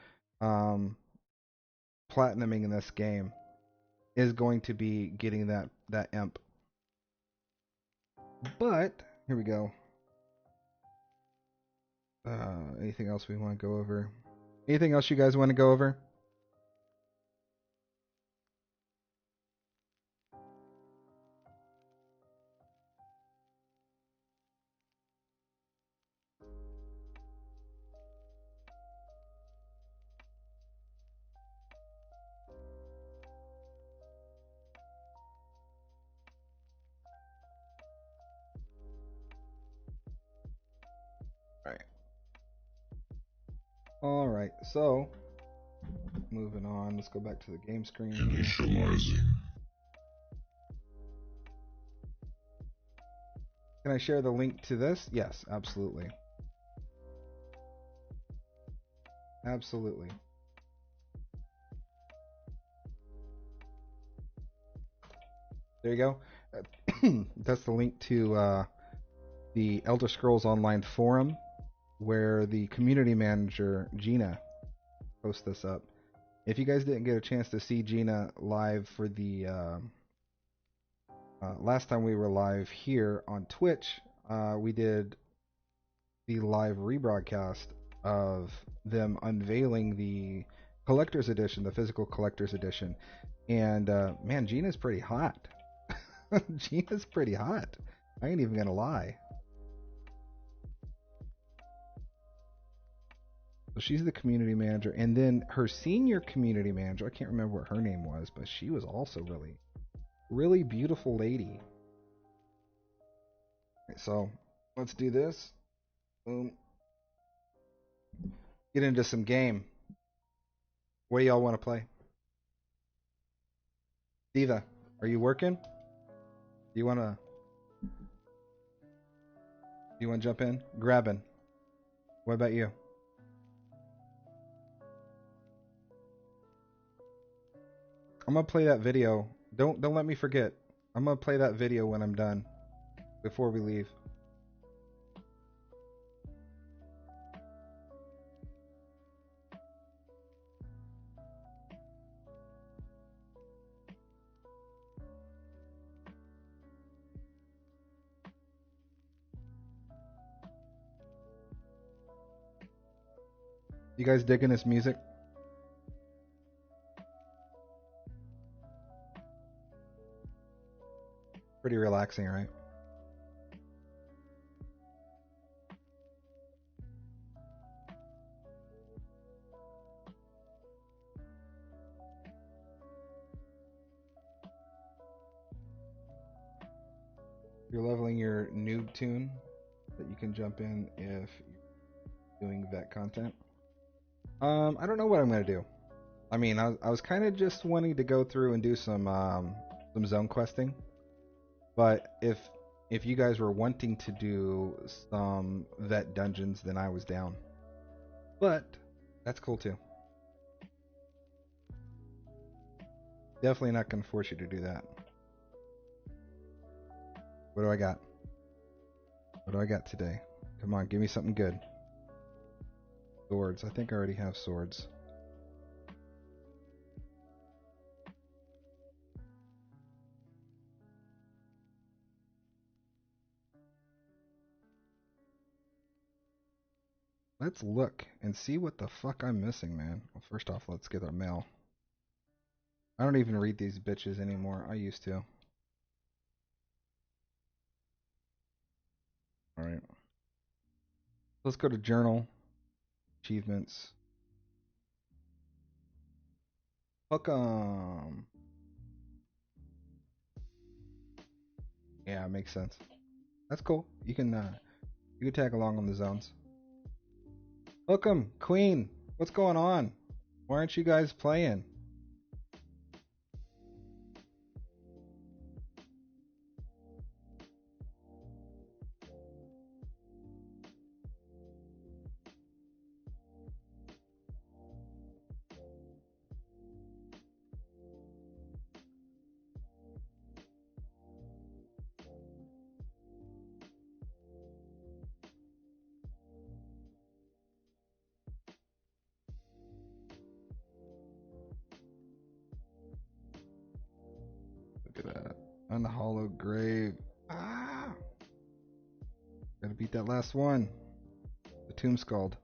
Speaker 2: platinuming in this game, is going to be getting that imp. But here we go. Anything else we want to go over? Anything else you guys want to go over? Alright, so moving on, let's go back to the game screen. Initializing. Can I share the link to this? Yes, absolutely. Absolutely. There you go. That's the link to the Elder Scrolls Online forum, where the community manager, Gina, posts this up. If you guys didn't get a chance to see Gina live for the last time we were live here on Twitch, we did the live rebroadcast of them unveiling the collector's edition, the physical collector's edition. And man, Gina's pretty hot. Gina's pretty hot. I ain't even gonna lie. So she's the community manager, and then her senior community manager, I can't remember what her name was, but she was also really beautiful lady. Right, so let's do this. Boom. Get into some game. What do y'all want to play? Diva, are you working? Do you want to jump in? Grabbing. What about you? I'm gonna play that video. Don't let me forget. I'm gonna play that video when I'm done, before we leave. You guys digging this music? Pretty relaxing, right? You're leveling your noob tune that you can jump in if you're doing vet content. I don't know what I'm gonna do. I mean, I was kind of just wanting to go through and do some zone questing, but if you guys were wanting to do some vet dungeons, then I was down. But that's cool too. Definitely not gonna force you to do that. What do I got? What do I got today? Come on, give me something good. Swords. I think I already have swords. Let's look and see what the fuck I'm missing, man. Well, first off, let's get our mail. I don't even read these bitches anymore. I used to. Alright. Let's go to journal. Achievements. Hook 'em. Yeah, it makes sense. That's cool. You can tag along on the zones. Hook 'em, Queen. What's going on? Why aren't you guys playing? Look at that. Unhallowed grave. Ah! Gotta beat that last one. The Tomb Scald.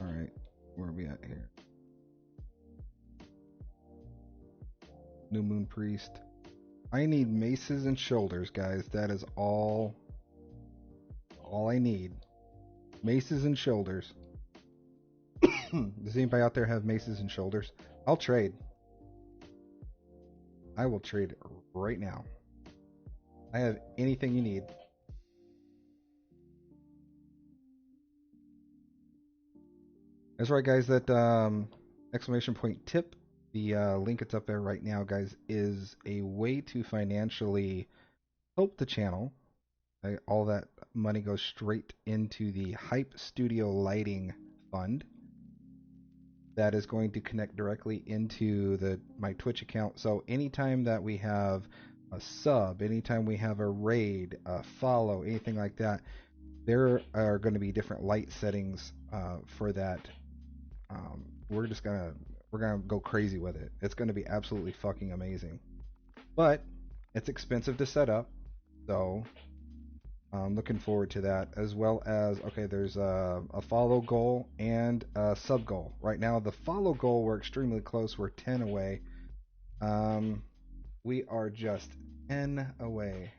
Speaker 2: Alright, where are we at here? New Moon Priest. I need maces and shoulders, guys. That is all I need. Maces and shoulders. Does anybody out there have maces and shoulders? I'll trade. I will trade right now. I have anything you need. That's right, guys. That exclamation point tip, the link it's up there right now, guys, is a way to financially help the channel. All that money goes straight into the Hype Studio Lighting Fund. That is going to connect directly into my Twitch account. So anytime that we have a sub, anytime we have a raid, a follow, anything like that, there are going to be different light settings for that. We're gonna go crazy with it. It's going to be absolutely fucking amazing. But it's expensive to set up, so I'm looking forward to that, as well as, okay, there's a follow goal and a sub goal. Right now, the follow goal, we're extremely close. We're 10 away. We are just 10 away.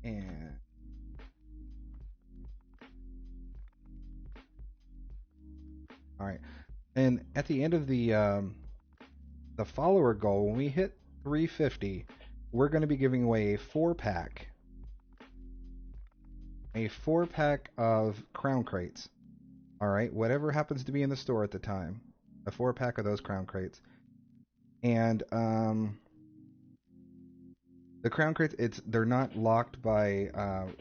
Speaker 2: And all right. And at the end of the follower goal, when we hit 350, we're going to be giving away a 4-pack. A 4-pack of crown crates. Alright, whatever happens to be in the store at the time. A 4-pack of those crown crates. And the crown crates, they're not locked by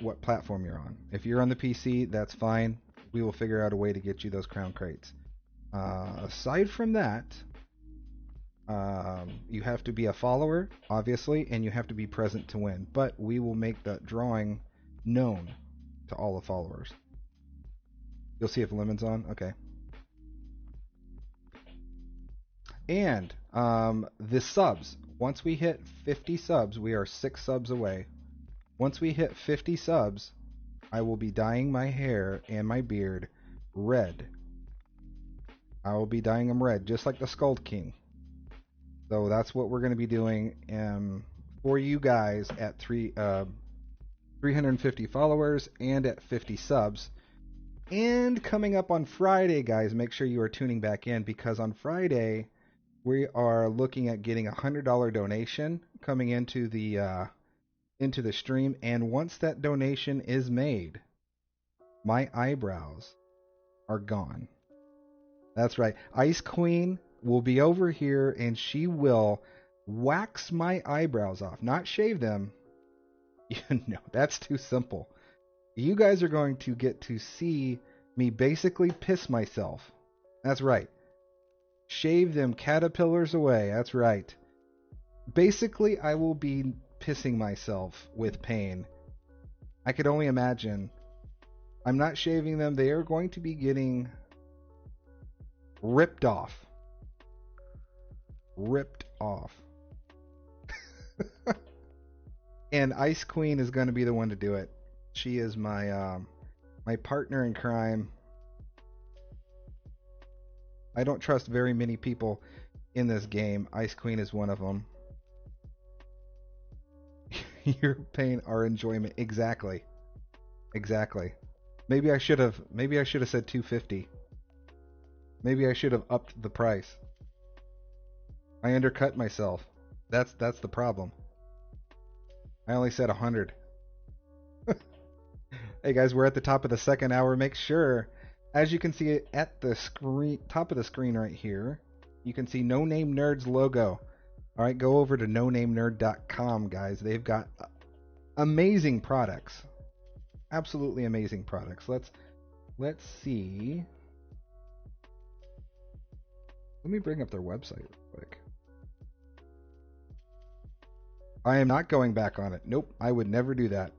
Speaker 2: what platform you're on. If you're on the PC, that's fine. We will figure out a way to get you those crown crates. Aside from that, you have to be a follower, obviously, and you have to be present to win. But we will make that drawing known to all the followers. You'll see if Lemon's on. Okay. And the subs. Once we hit 50 subs, we are 6 subs away. Once we hit 50 subs, I will be dyeing my hair and my beard red. I will be dyeing them red, just like the Skald King. So that's what we're going to be doing for you guys at 350 followers and at 50 subs. And coming up on Friday, guys, make sure you are tuning back in, because on Friday we are looking at getting a $100 donation coming into the stream. And once that donation is made, my eyebrows are gone. That's right. Ice Queen will be over here and she will wax my eyebrows off. Not shave them. No, that's too simple. You guys are going to get to see me basically piss myself. That's right. Shave them caterpillars away. That's right. Basically, I will be pissing myself with pain. I could only imagine. I'm not shaving them. They are going to be getting ripped off. Ripped off. And Ice Queen is going to be the one to do it. She is my my partner in crime. I don't trust very many people in this game. Ice Queen is one of them. Your pain, our enjoyment. Exactly. Exactly. Maybe I should have said 250. Maybe I should have upped the price. I undercut myself. That's the problem. I only said 100. Hey guys, we're at the top of the second hour. Make sure, as you can see at the screen, top of the screen right here, you can see No Name Nerd's logo. All right, go over to nonamenerd.com, guys. They've got amazing products. Absolutely amazing products. Let's see. Let me bring up their website real quick. I am not going back on it. Nope, I would never do that.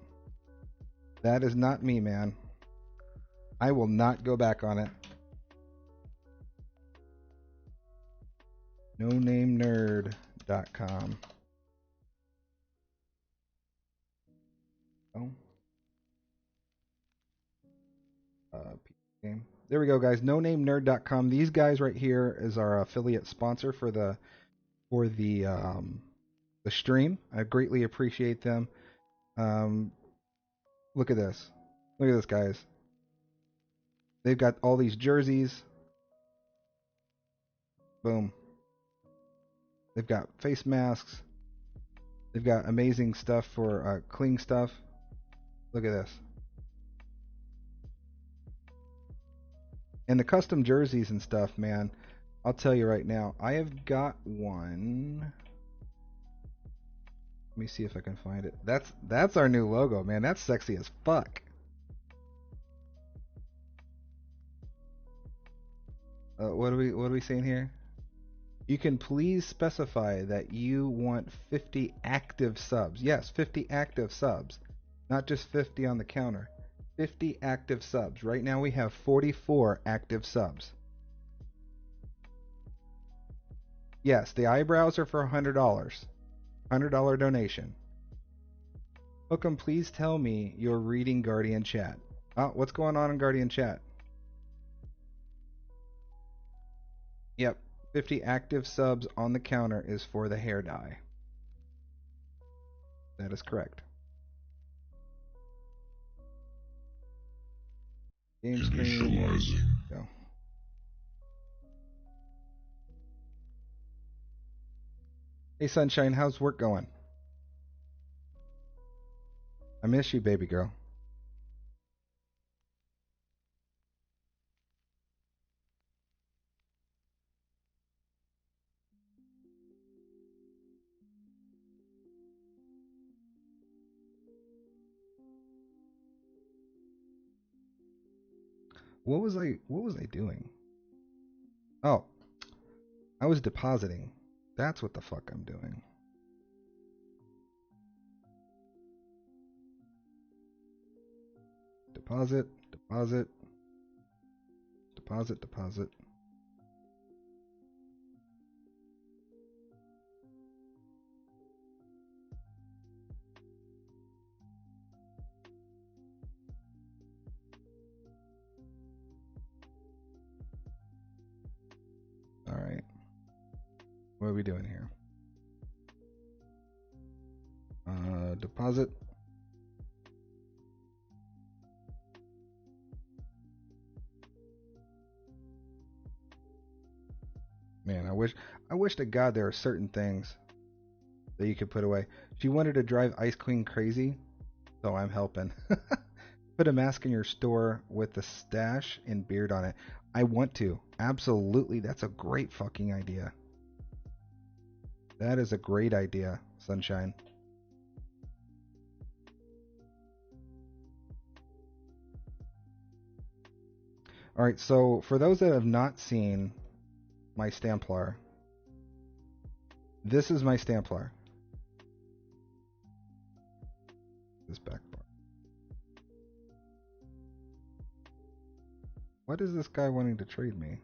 Speaker 2: That is not me, man. I will not go back on it. nonamenerd.com. Oh. Game. There we go, guys. nonamenerd.com. These guys right here is our affiliate sponsor for the stream. I greatly appreciate them. Look at this. Look at this, guys. They've got all these jerseys. Boom. They've got face masks. They've got amazing stuff for cling stuff. Look at this. And the custom jerseys and stuff, man. I'll tell you right now. I have got one. Let me see if I can find it. That's our new logo, man. That's sexy as fuck. What are we saying here? You can please specify that you want 50 active subs. Yes, 50 active subs. Not just 50 on the counter. 50 active subs. Right now we have 44 active subs. Yes, the eyebrows are for $100. $100 donation. Hookem, please tell me you're reading Guardian Chat. Oh, what's going on in Guardian Chat? Yep, 50 active subs on the counter is for the hair dye. That is correct. Game screen. Go. Hey Sunshine, how's work going? I miss you, baby girl. What was I doing? Oh, I was depositing. That's what the fuck I'm doing. Deposit, deposit, deposit, deposit. All right. What are we doing here? deposit. Man, I wish to God there are certain things that you could put away. She wanted to drive Ice Queen crazy, so I'm helping. Put a mask in your store with the stash and beard on it. I want to. Absolutely. That's a great fucking idea. That is a great idea, Sunshine. Alright, so for those that have not seen my Stamplar, this is my Stamplar. This back bar. What is this guy wanting to trade me?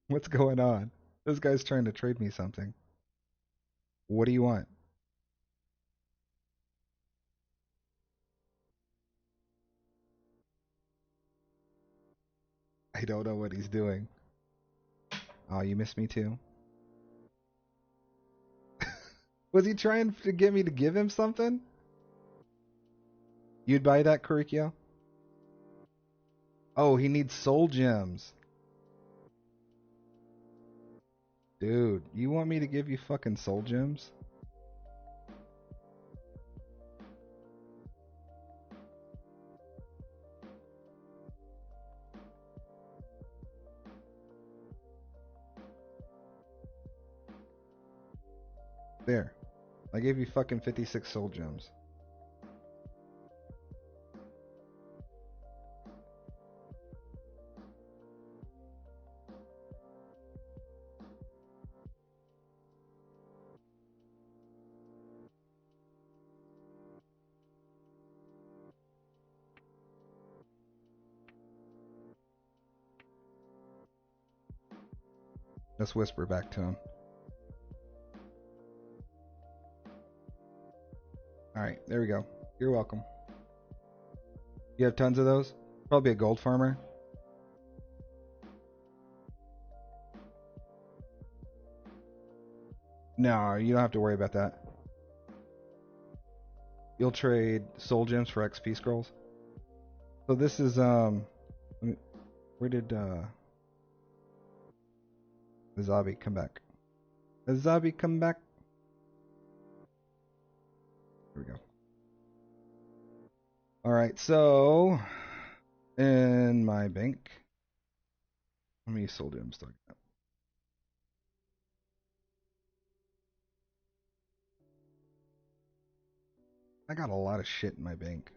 Speaker 2: What's going on? This guy's trying to trade me something. What do you want? I don't know what he's doing. Oh, you missed me too? Was he trying to get me to give him something? You'd buy that, Kurikyo? Oh, he needs soul gems. Dude, you want me to give you fucking soul gems? There. I gave you fucking 56 soul gems. Let's whisper back to him. Alright, there we go. You're welcome. You have tons of those? Probably a gold farmer. No, you don't have to worry about that. You'll trade soul gems for XP scrolls. So this is where did Azabi come back? Azabi come back. Here we go. Alright, so in my bank, how many soul gems do I got? I got a lot of shit in my bank.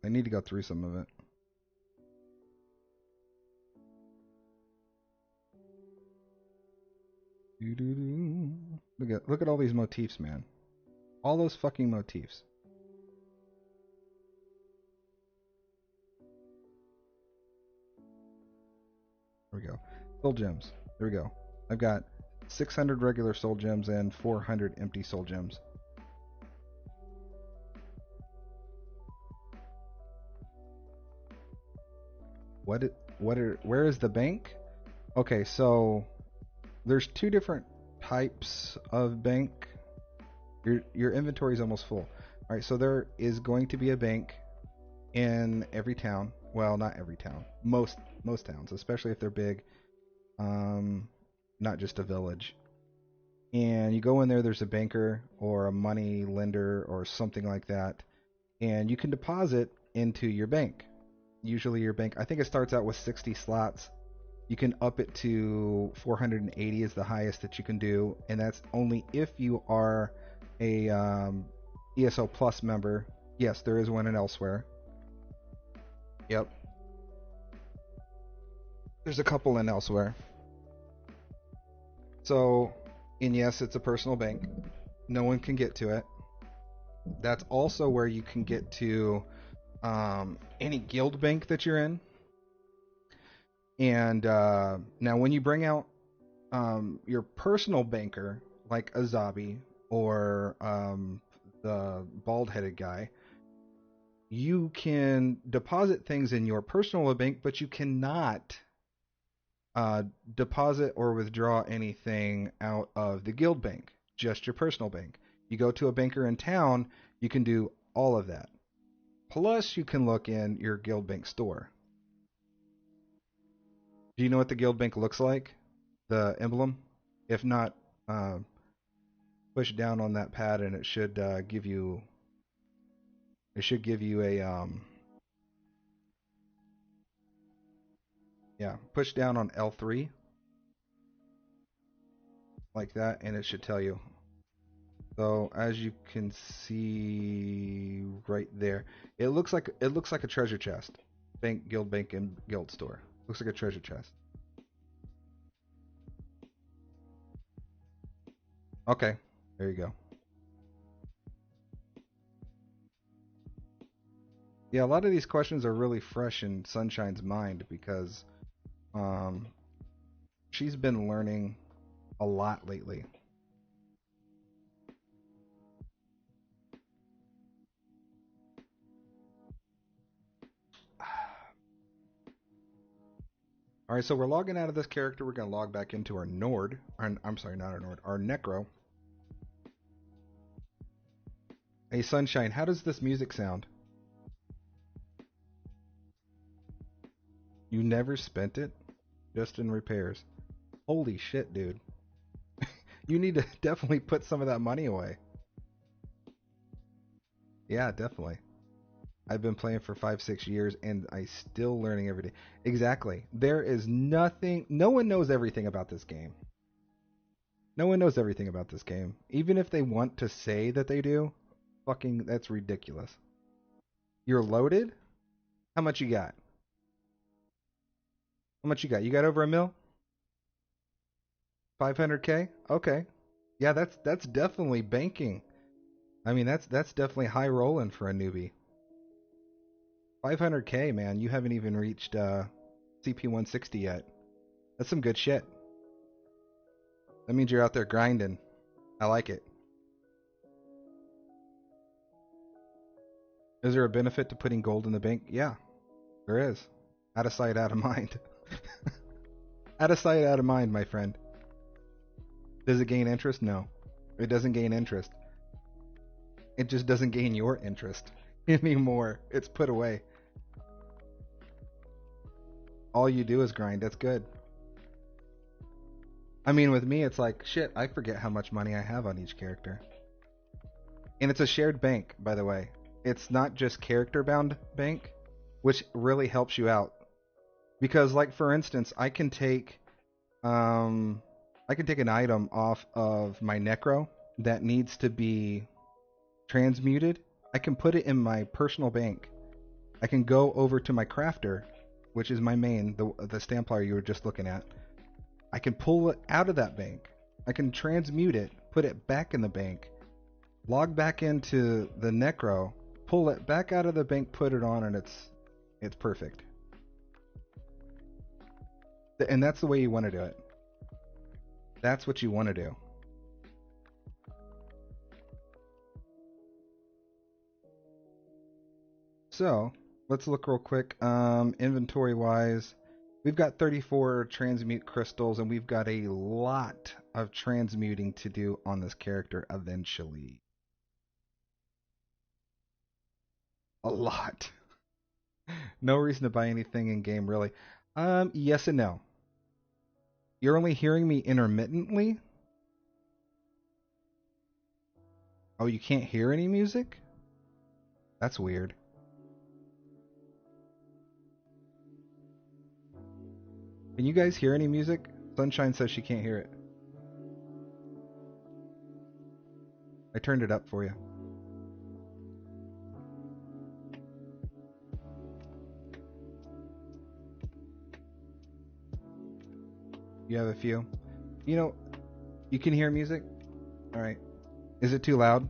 Speaker 2: I need to go through some of it. Look at all these motifs, man. All those fucking motifs. There we go. Soul gems. There we go. I've got 600 regular soul gems and 400 empty soul gems. Where is the bank? Okay, so there's two different types of bank. Your inventory is almost full. All right, so there is going to be a bank in every town. Well, not every town. Most towns, especially if they're big. Not just a village. And you go in there, there's a banker or a money lender or something like that, and you can deposit into your bank. Usually your bank, I think it starts out with 60 slots. You can up it to 480 is the highest that you can do, and that's only if you are a ESO Plus member. Yes, there is one in Elsewhere. Yep. There's a couple in Elsewhere. So, and yes, it's a personal bank. No one can get to it. That's also where you can get to any guild bank that you're in. And now when you bring out your personal banker, like Azabi or the bald-headed guy, you can deposit things in your personal bank, but you cannot deposit or withdraw anything out of the guild bank, just your personal bank. You go to a banker in town, you can do all of that. Plus, you can look in your guild bank store. Do you know what the guild bank looks like? The emblem? If not, push down on that pad and it should give you. It should give you a yeah. Push down on L3 like that, and it should tell you. So as you can see right there, it looks like a treasure chest. Guild bank, and guild store. Looks like a treasure chest. Okay, there you go. Yeah, a lot of these questions are really fresh in Sunshine's mind because she's been learning a lot lately. All right, so we're logging out of this character. We're going to log back into our Nord. I'm sorry, not our Nord. Our Necro. Hey, Sunshine, how does this music sound? You never spent it? Just in repairs. Holy shit, dude. You need to definitely put some of that money away. Yeah, definitely. I've been playing for 5-6 years and I still learning every day. Exactly. There is nothing. No one knows everything about this game. No one knows everything about this game. Even if they want to say that they do, fucking that's ridiculous. You're loaded? How much you got? How much you got? You got over $1 million? 500K? Okay. Yeah, that's definitely banking. I mean, that's definitely high rolling for a newbie. 500K, man. You haven't even reached CP 160 yet. That's some good shit. That means you're out there grinding. I like it. Is there a benefit to putting gold in the bank? Yeah, there is. Out of sight, out of mind. Out of sight, out of mind, my friend. Does it gain interest? No. It doesn't gain interest. It just doesn't gain your interest anymore. It's put away. All you do is grind. That's good. I mean, with me, it's like, shit, I forget how much money I have on each character. And it's a shared bank, by the way. It's not just character-bound bank, which really helps you out. Because, like, for instance, I can take an item off of my Necro that needs to be transmuted. I can put it in my personal bank. I can go over to my crafter, which is my main, the Stamplier you were just looking at. I can pull it out of that bank. I can transmute it, put it back in the bank, log back into the Necro, pull it back out of the bank, put it on, and it's perfect. And that's the way you want to do it. That's what you want to do. So, let's look real quick. Inventory-wise, we've got 34 transmute crystals, and we've got a lot of transmuting to do on this character eventually. A lot. No reason to buy anything in game, really. Yes and no. You're only hearing me intermittently? Oh, you can't hear any music? That's weird. Can you guys hear any music? Sunshine says she can't hear it. I turned it up for you. You have a few? You know, you can hear music? Alright. Is it too loud?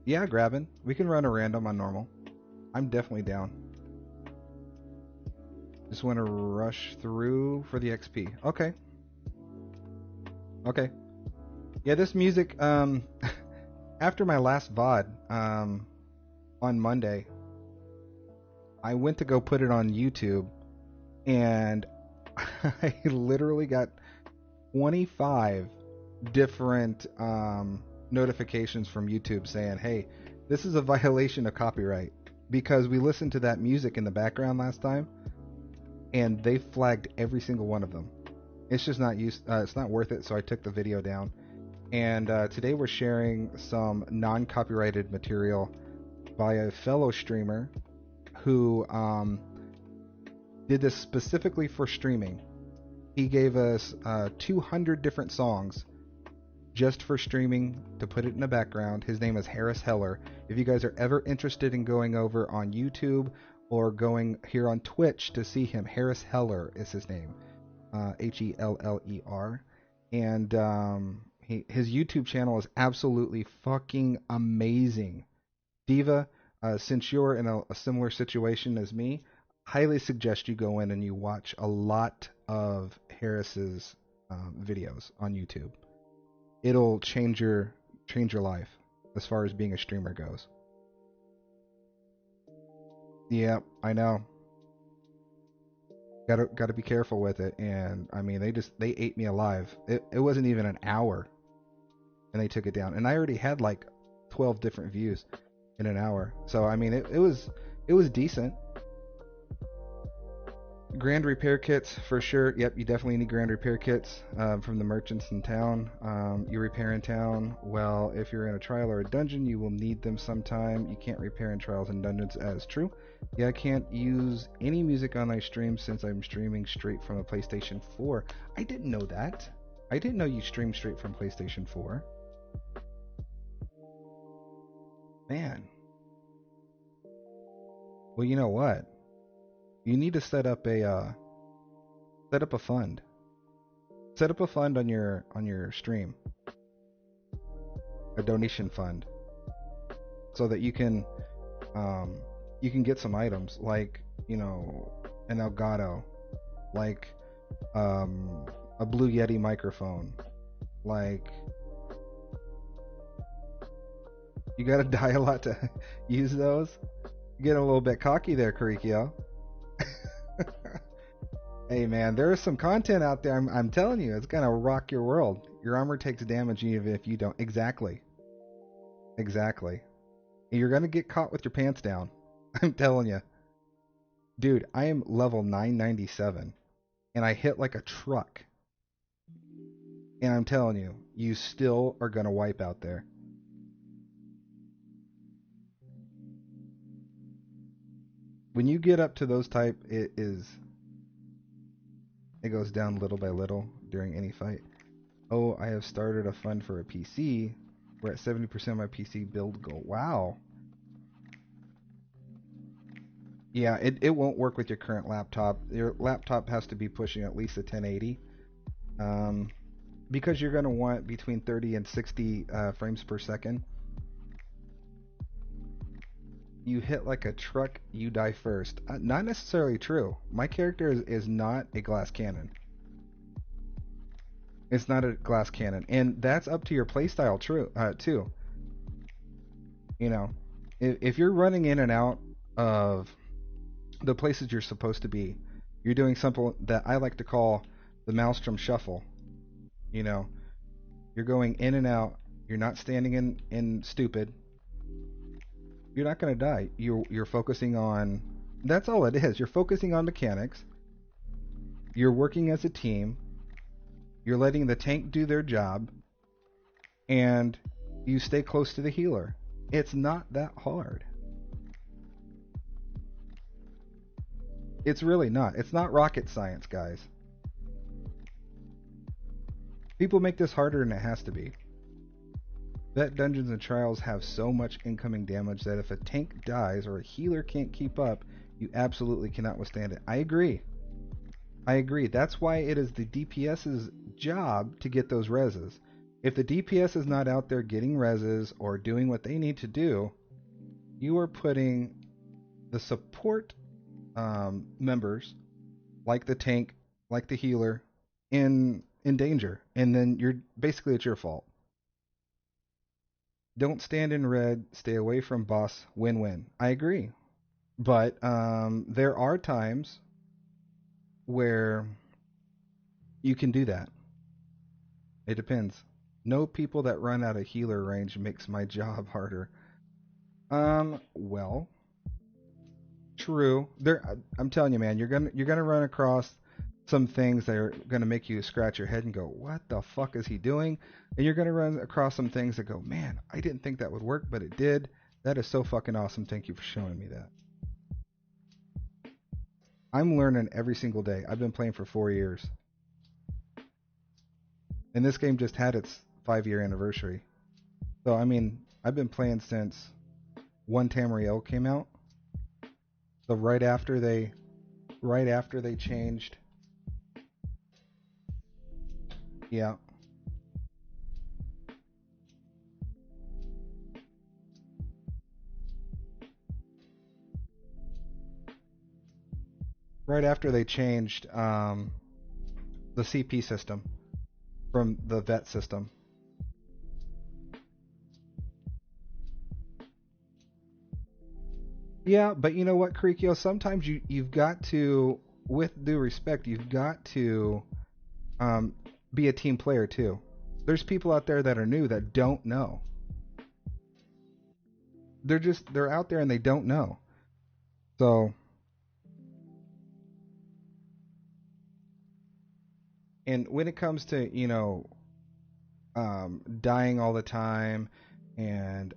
Speaker 2: Yeah, grabbing. We can run a random on normal. I'm definitely down. Just want to rush through for the XP. Okay. Okay. Yeah, this music, after my last VOD, on Monday. I went to go put it on YouTube, and I literally got 25 different notifications from YouTube saying, hey, this is a violation of copyright, because we listened to that music in the background last time, and they flagged every single one of them. It's just not it's not worth it, so I took the video down. And today we're sharing some non-copyrighted material by a fellow streamer who did this specifically for streaming. He gave us 200 different songs just for streaming to put it in the background. His name is Harris Heller. If you guys are ever interested in going over on YouTube or going here on Twitch to see him, Harris Heller is his name, Heller. And his YouTube channel is absolutely fucking amazing. Diva, since you're in a similar situation as me, highly suggest you go in and you watch a lot of Harris's videos on YouTube. It'll change your life as far as being a streamer goes. Yeah, I know. Gotta be careful with it. And I mean, they ate me alive. It wasn't even an hour, and they took it down. And I already had like 12 different views in an hour. So I mean, it was decent. Grand repair kits for sure. Yep, you definitely need grand repair kits from the merchants in town. You repair in town. Well, if you're in a trial or a dungeon, you will need them sometime. You can't repair in trials and dungeons as true. Yeah, I can't use any music on my stream since I'm streaming straight from a PlayStation 4. I didn't know that. I didn't know you stream straight from PlayStation 4. Man. Well, you know what? You need to set up a fund. Set up a fund on your stream. A donation fund. So that you can get some items like, you know, an Elgato, like a Blue Yeti microphone, like you gotta die a lot to use those. You get a little bit cocky there, Karikio. Hey man, there is some content out there. I'm telling you, it's gonna rock your world. Your armor takes damage even if you don't. Exactly. You're gonna get caught with your pants down. I'm telling you. Dude, I am level 997 and I hit like a truck. And I'm telling you, you still are gonna wipe out there. When you get up to those type, it goes down little by little during any fight. Oh, I have started a fund for a PC. We're at 70% of my PC build goal. Wow. Yeah, it won't work with your current laptop. Your laptop has to be pushing at least a 1080. Because you're going to want between 30 and 60 frames per second. You hit like a truck, you die first. Not necessarily true. My character is not a glass cannon. It's not a glass cannon. And that's up to your playstyle too. You know, if you're running in and out of the places you're supposed to be, you're doing something that I like to call the Maelstrom Shuffle. You know, you're going in and out. You're not standing in stupid. You're not going to die. You're focusing on... That's all it is. You're focusing on mechanics. You're working as a team. You're letting the tank do their job. And you stay close to the healer. It's not that hard. It's really not. It's not rocket science, guys. People make this harder than it has to be. Vet dungeons and trials have so much incoming damage that if a tank dies or a healer can't keep up, you absolutely cannot withstand it. I agree. That's why it is the DPS's job to get those reses. If the DPS is not out there getting reses or doing what they need to do, you are putting the support members, like the tank, like the healer, in danger. And then it's your fault. Don't stand in red, stay away from boss, win-win. I agree. But there are times where you can do that. It depends. No people that run out of healer range makes my job harder. Well, true. I'm telling you, man, you're gonna run across some things that are gonna make you scratch your head and go, "What the fuck is he doing?" And you're gonna run across some things that go, "Man, I didn't think that would work, but it did. That is so fucking awesome. Thank you for showing me that." I'm learning every single day. I've been playing for 4 years, and this game just had its 5-year anniversary. So I mean, I've been playing since One Tamriel came out. So right after they changed, yeah, right after they changed the CP system from the vet system. Yeah, but you know what, Krikio? Sometimes you've got to, with due respect, you've got to um, be a team player too. There's people out there that are new that don't know. They're out there and they don't know. So, and when it comes to dying all the time and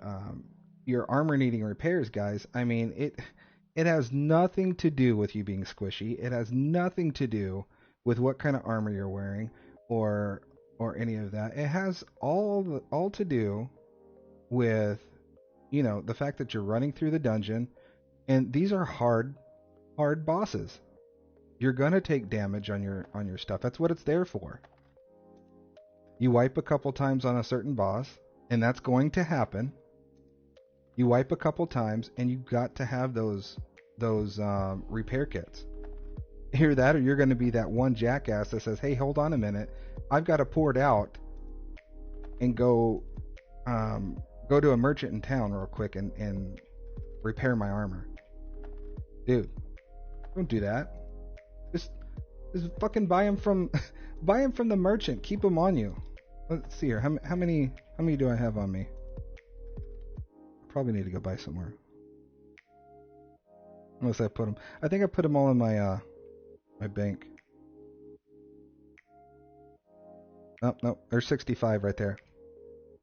Speaker 2: your armor needing repairs, guys, I mean it has nothing to do with you being squishy. It has nothing to do with what kind of armor you're wearing or any of that. It has all to do with the fact that you're running through the dungeon, and these are hard bosses. You're gonna take damage on your stuff. That's what it's there for. You wipe a couple times on a certain boss, and that's going to happen. You wipe a couple times, and you got to have those repair kits. Hear that, or you're going to be that one jackass that says, "Hey, hold on a minute, I've got to pour it out and go to a merchant in town real quick and repair my armor." Dude, don't do that. Just fucking buy them from buy them from the merchant. Keep them on you. Let's see here. How many do I have on me? Probably need to go buy somewhere. Unless I put them. I think I put them all in my my bank. Oh no, there's 65 right there.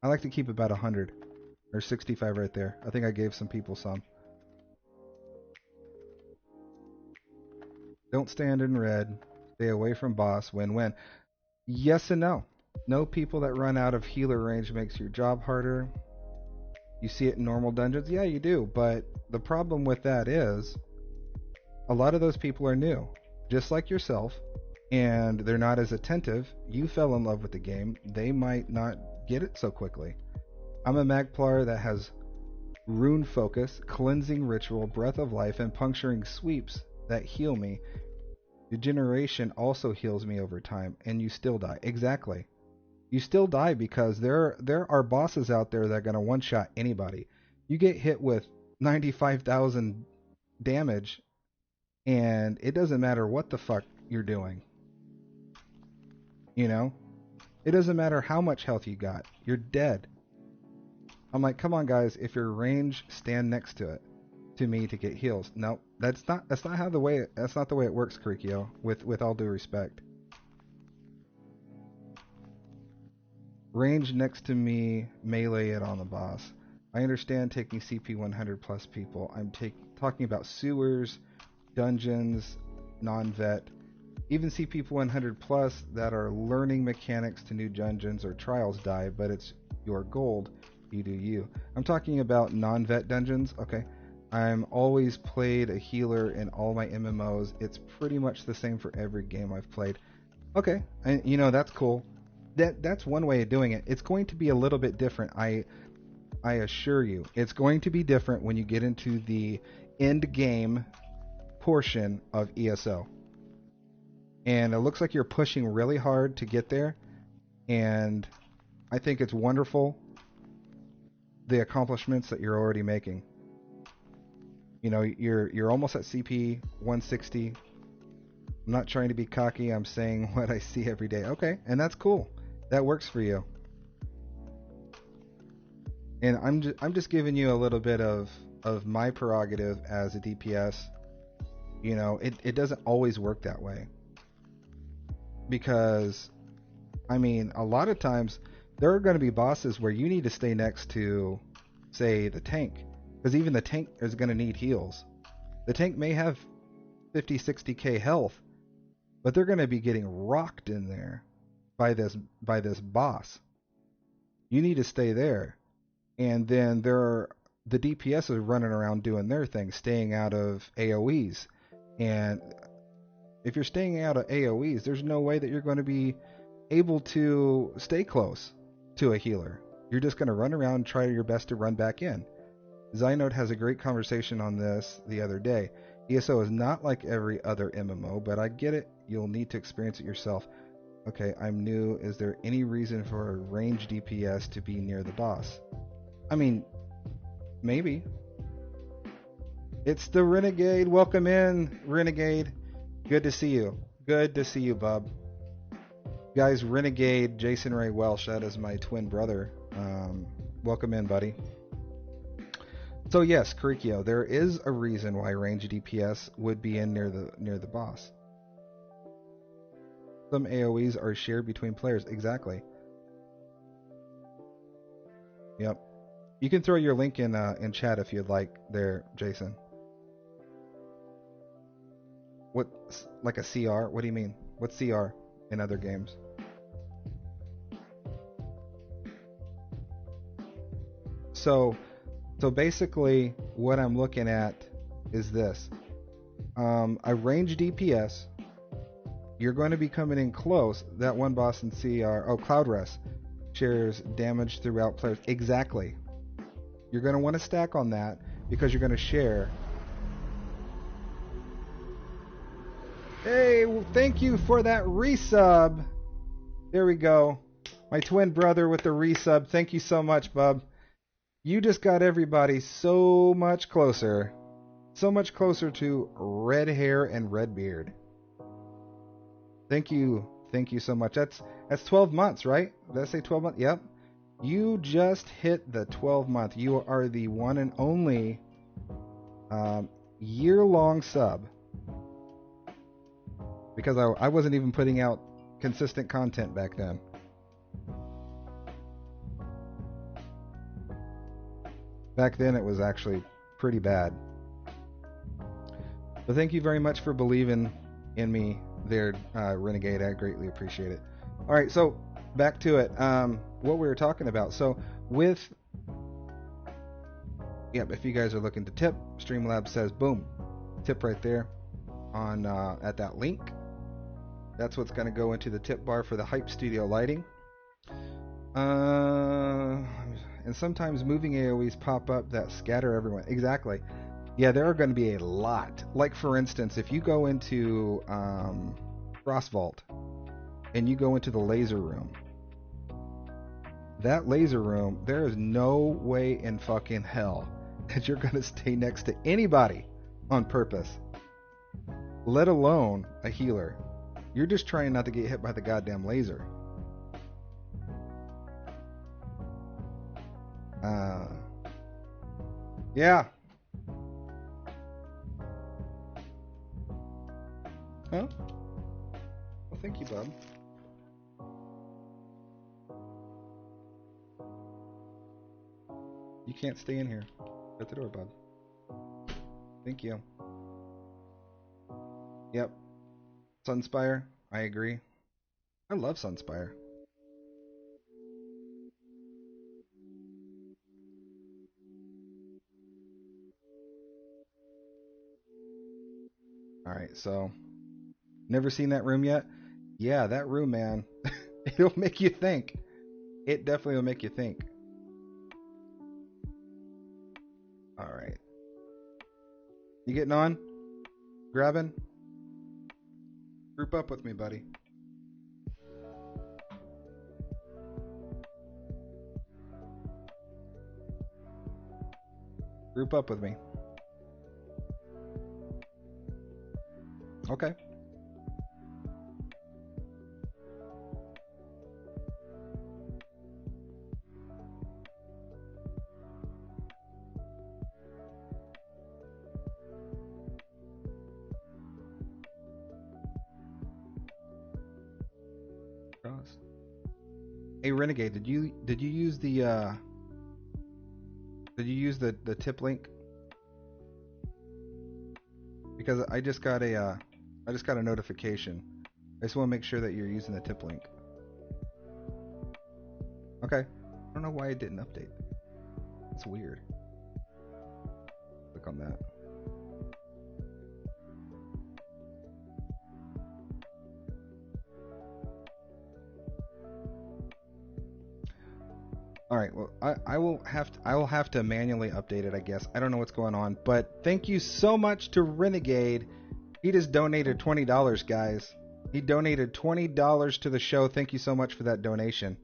Speaker 2: I like to keep about 100. There's 65 right there. I think I gave some people some. Don't stand in red. Stay away from boss. Win-win. Yes and no. No people that run out of healer range makes your job harder. You see it in normal dungeons? Yeah, you do. But the problem with that is a lot of those people are new, just like yourself, and they're not as attentive. You fell in love with the game. They might not get it so quickly. I'm a mag player that has rune focus, cleansing ritual, breath of life, and puncturing sweeps that heal me. Degeneration also heals me over time, and you still die. Exactly. You still die because there are bosses out there that are going to one-shot anybody. You get hit with 95,000 damage, and it doesn't matter what the fuck you're doing. You know? It doesn't matter how much health you got. You're dead. I'm like, come on, guys. If you're range, stand next to it. To me to get heals. No, that's not how the way that's not the way it works, Krikio, with all due respect. Range next to me, melee it on the boss. I understand taking CP 100 plus people. I'm talking about sewers, dungeons, non-vet, even CP 100 plus that are learning mechanics to new dungeons or trials die, but it's your gold. You do you. I'm talking about non-vet dungeons. Okay. I'm always played a healer in all my MMOs. It's pretty much the same for every game I've played. Okay, and that's cool. That's one way of doing it. It's going to be a little bit different. I assure you, it's going to be different when you get into the end game portion of ESO. And it looks like you're pushing really hard to get there, and I think it's wonderful. the accomplishments that you're already making. You know, you're almost at CP 160. I'm not trying to be cocky. I'm saying what I see every day. Okay, and that's cool. That works for you. And I'm just giving you a little bit of my prerogative as a DPS. You know, it doesn't always work that way. Because, I mean, a lot of times there are going to be bosses where you need to stay next to, say, the tank. Because even the tank is going to need heals. The tank may have 50, 60k health, but they're going to be getting rocked in there by this boss. You need to stay there. And then the DPS is running around doing their thing, staying out of AoEs. And if you're staying out of AoEs, there's no way that you're going to be able to stay close to a healer. You're just going to run around and try your best to run back in. Zynote has a great conversation on this the other day. ESO is not like every other MMO, but I get it. You'll need to experience it yourself. Okay, I'm new. Is there any reason for a range DPS to be near the boss? I mean, maybe. It's the Renegade. Welcome in, Renegade. Good to see you. Good to see you, bub. Guys, Renegade, Jason Ray Welsh, that is my twin brother. Welcome in, buddy. So yes, Kurikio, there is a reason why range DPS would be in near the boss. Some AoEs are shared between players. Exactly. Yep. You can throw your link in chat if you'd like there, Jason. What, like a CR? What do you mean? What's CR in other games? So basically what I'm looking at is this. A range DPS, you're going to be coming in close. That one boss in CR, Cloud Rest, shares damage throughout players. Exactly. You're going to want to stack on that because you're going to share. Hey, well, thank you for that resub. There we go. My twin brother with the resub. Thank you so much, bub. You just got everybody so much closer. So much closer to red hair and red beard. Thank you. Thank you so much. That's 12 months, right? Did I say 12 months? Yep. You just hit the 12-month. You are the one and only year-long sub. Because I wasn't even putting out consistent content back then. Back then it was actually pretty bad. But thank you very much for believing in me there, Renegade. I greatly appreciate it. Alright, so back to it. What we were talking about. So with... Yep, if you guys are looking to tip, Streamlabs says, boom, tip right there on at that link. That's what's going to go into the tip bar for the Hype Studio lighting. And sometimes moving AoEs pop up that scatter everyone. Exactly. Yeah, there are going to be a lot. Like, for instance, if you go into Frost Vault and you go into the laser room, that laser room, there is no way in fucking hell that you're going to stay next to anybody on purpose, let alone a healer. You're just trying not to get hit by the goddamn laser. Yeah. Huh? Well, thank you, bub. You can't stay in here. Shut the door, bub. Thank you. Yep. Sunspire, I agree. I love Sunspire. Alright, so never seen that room yet? Yeah, that room, man. It'll make you think. It definitely will make you think. Alright. You getting on? Grabbing? Group up with me, buddy. Group up with me. Okay. Hey Renegade, did you use the tip link? Because I just got a notification. I just want to make sure that you're using the tip link. Okay. I don't know why it didn't update. It's weird. Click on that. All right, well, I will have to manually update it, I guess. I don't know what's going on, but thank you so much to Renegade. He just donated $20, guys. He donated $20 to the show. Thank you so much for that donation.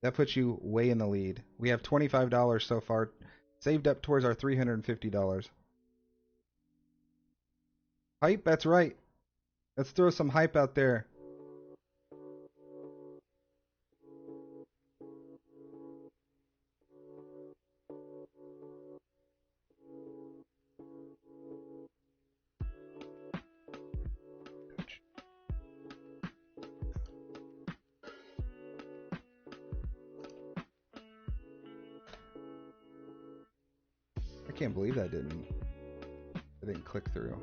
Speaker 2: That puts you way in the lead. We have $25 so far, saved up towards our $350. Hype, that's right. Let's throw some hype out there. I can't believe that didn't click through.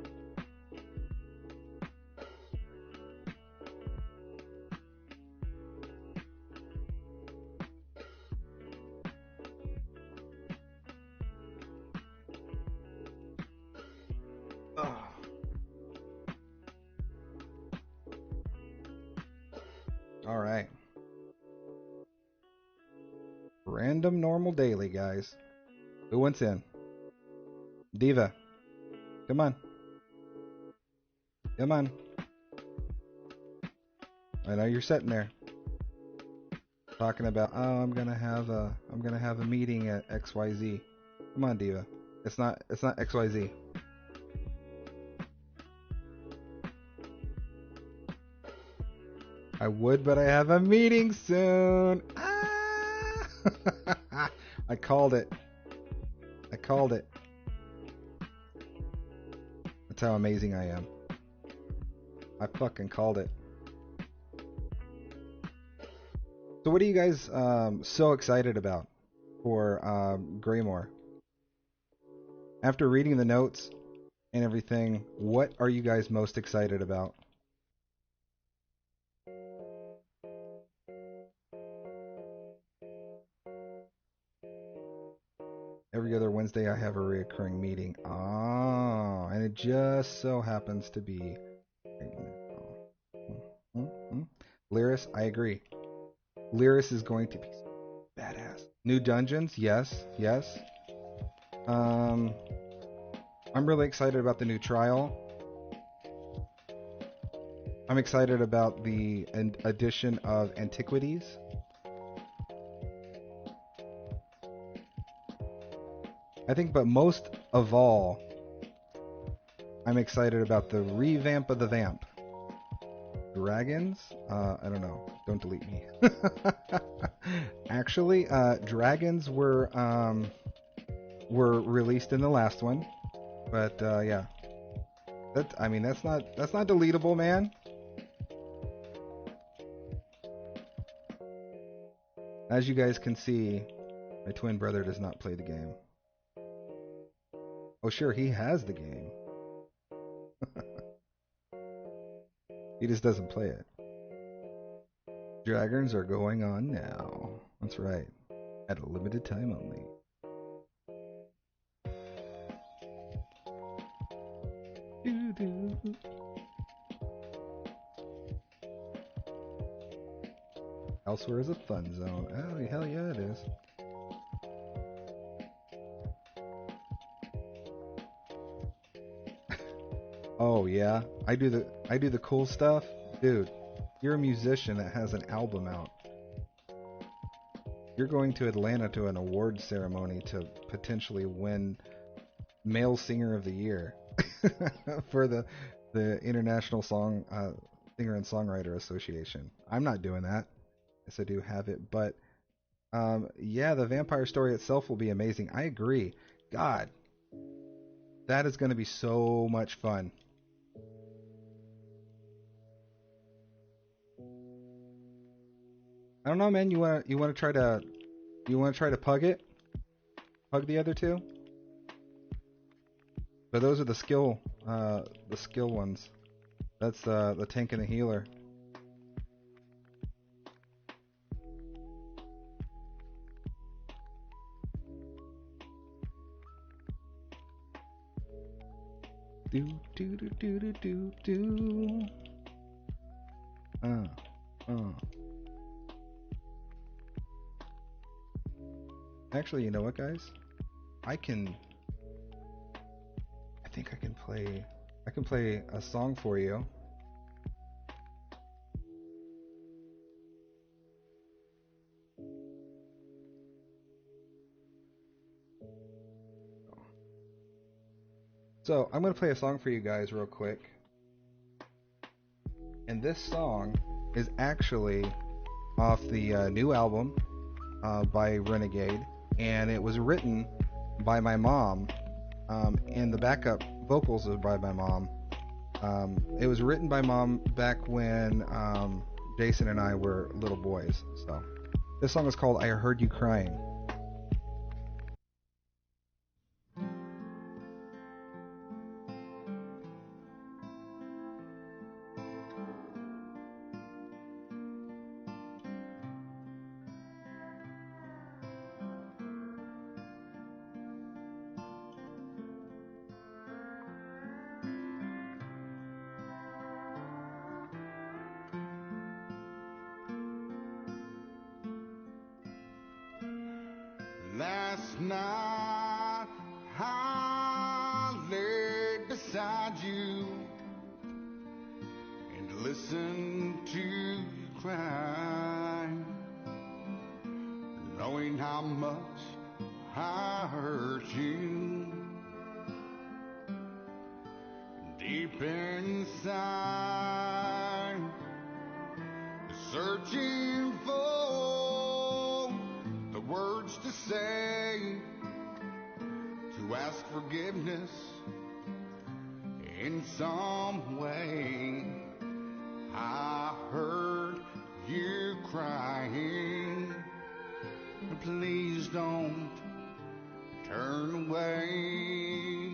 Speaker 2: Oh. All right. Random normal daily, guys. Who wants in? Diva. Come on. Come on. I know you're sitting there talking about, oh, I'm gonna have a meeting at XYZ. Come on, Diva. It's not XYZ. I would, but I have a meeting soon. Ah! I called it. That's how amazing I am. I fucking called it. So what are you guys so excited about for Greymoor? After reading the notes and everything, what are you guys most excited about? Every other Wednesday I have a recurring meeting. Oh, and it just so happens to be... Lyris, I agree. Lyris is going to be badass. New dungeons, yes. I'm really excited about the new trial. I'm excited about the addition of antiquities. I think, but most of all, I'm excited about the revamp of the vamp. Dragons? I don't know. Don't delete me. Actually, dragons were released in the last one, but yeah. That's not deletable, man. As you guys can see, my twin brother does not play the game. Oh, sure, he has the game. He just doesn't play it. Dragons are going on now. That's right. At a limited time only. Elsewhere is a fun zone. Oh, hell yeah, it is. Oh yeah, I do the cool stuff, dude. You're a musician that has an album out. You're going to Atlanta to an award ceremony to potentially win Male Singer of the Year for the International Singer and Songwriter Association. I'm not doing that. Yes, I do have it, but yeah, the vampire story itself will be amazing. I agree. God, that is going to be so much fun. I don't know, man. You want to try to pug it? Pug the other two? But those are the skill ones. That's the tank and the healer. Do do do do do do do. Actually, you know what, guys? I think I can play a song for you. So, I'm going to play a song for you guys real quick. And this song is actually off the new album by Renegade. And it was written by my mom. And the backup vocals are by my mom. It was written by Mom back when Jason and I were little boys. So, this song is called I Heard You Crying.
Speaker 3: Last night I laid beside you and listened to you cry, knowing how much I hurt you. Deep inside, searching for the words to say, to ask forgiveness in some way. I heard you crying, please don't turn away.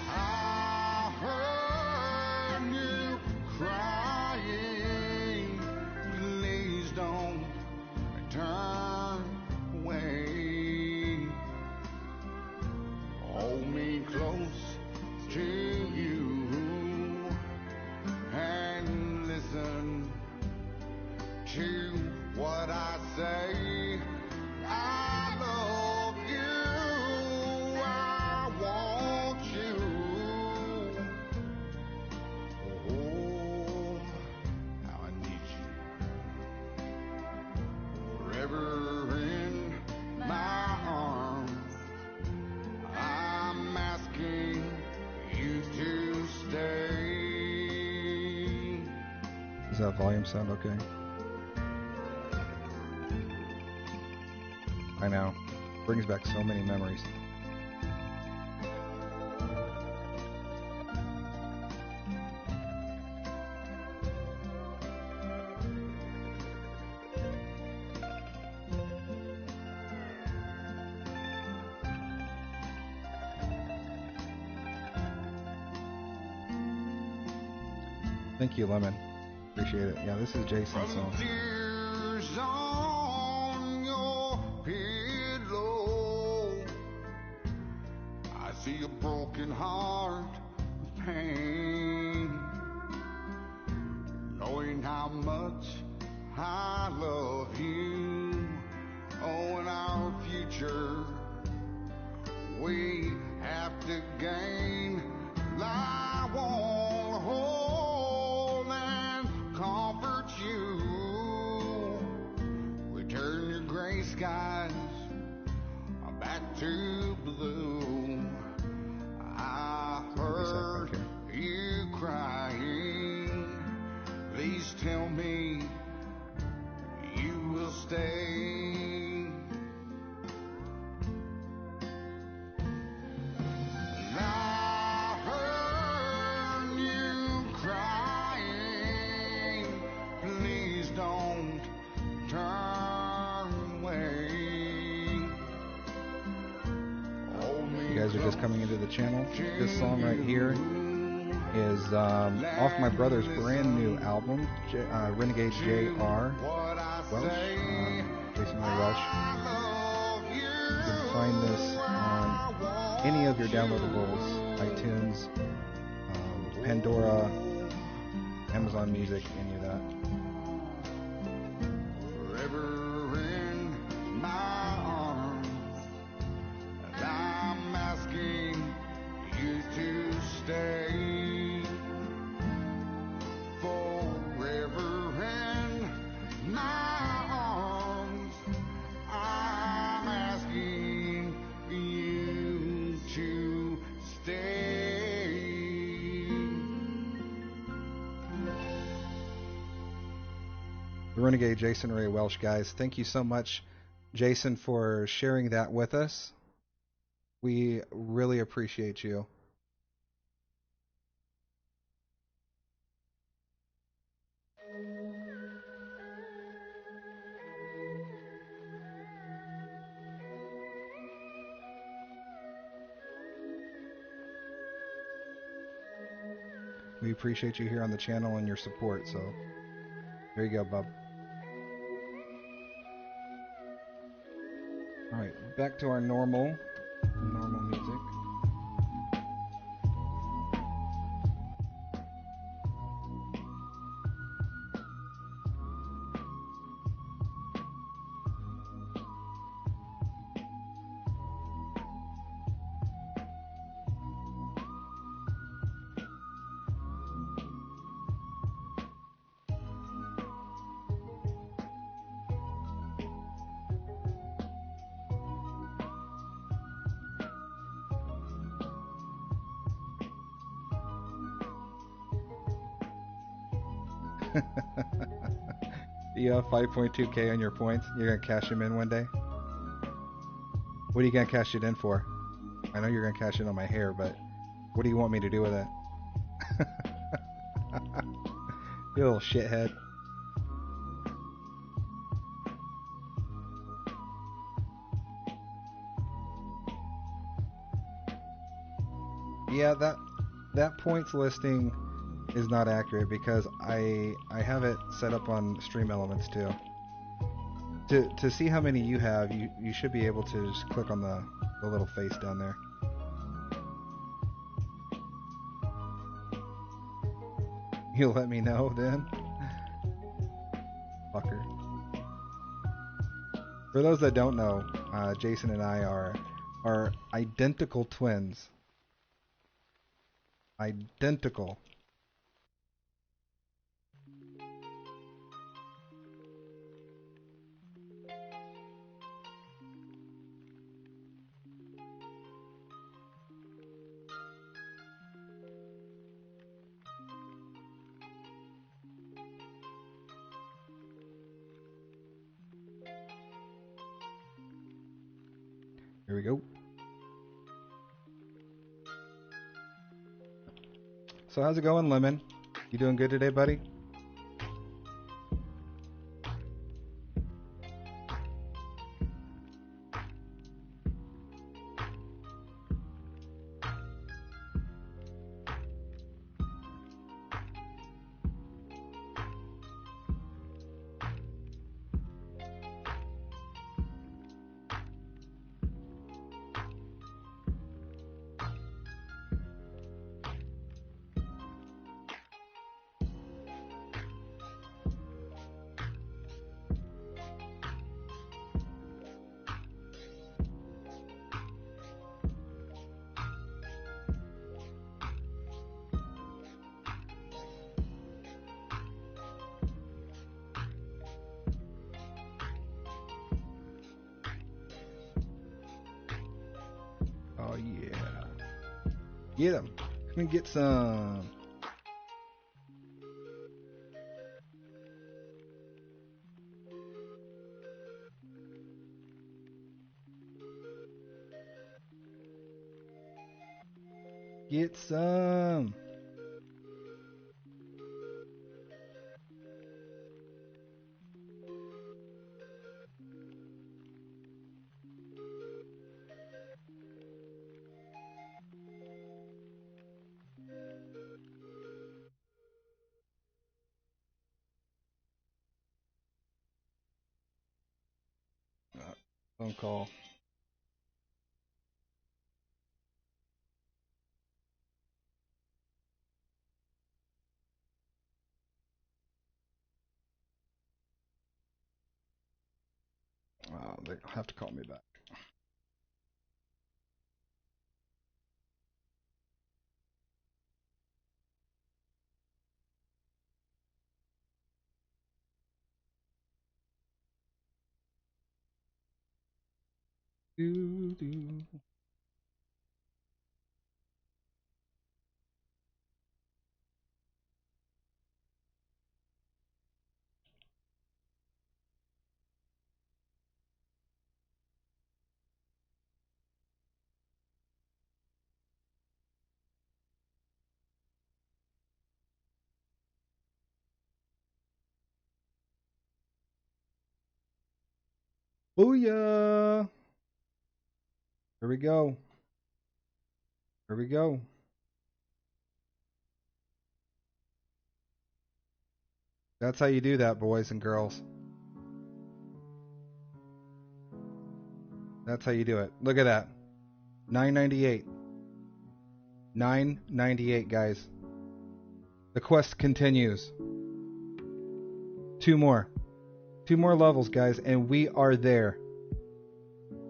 Speaker 3: I heard you crying, please don't turn away. Hold me close to you and listen to what I say. I love you, I want you. Oh, how I need you. Forever in my arms, I'm asking you to stay.
Speaker 2: Does that volume sound okay? I know. Brings back so many memories. Thank you, Lemon. Appreciate it. Yeah, this is Jason's song.
Speaker 3: From tears on your pillow, I see a broken heart with pain, knowing how much I love you. Oh, and our future we have to gain. I won't hold and comfort to blue. I heard you crying. Please tell me you will stay. I heard you crying. Please don't turn away.
Speaker 2: You guys are just coming into the channel. This song right here is off my brother's brand new album, Renegade J.R. Welsh, Jason Ray Welsh. You can find this on any of your downloadables, iTunes, Pandora, Amazon Music, any of that.
Speaker 3: Forever in my arms, and I'm asking you to stay. Forever in my arms, I'm asking you to stay.
Speaker 2: The Renegade Jason Ray Welsh, guys. Thank you so much, Jason, for sharing that with us. We really appreciate you. We appreciate you here on the channel and your support, so there you go, bub. Alright, back to our normal music. You have 5.2k on your points. You're gonna cash them in one day. What are you gonna cash it in for? I know you're gonna cash it on my hair, but what do you want me to do with it? You little shithead. Yeah, that points listing is not accurate because I have it set up on Stream Elements too. To see how many you have, you should be able to just click on the little face down there. You'll let me know then? Fucker. For those that don't know, Jason and I are identical twins. Identical. Here we go. So how's it going, Lemon? You doing good today, buddy? Get him. Let me get some. Get some. Phone call. They'll have to call me back. Do. Booyah! Here we go. Here we go. That's how you do that, boys and girls. That's how you do it. Look at that. $9.98. $9.98, guys. The quest continues. Two more. Two more levels, guys, and we are there.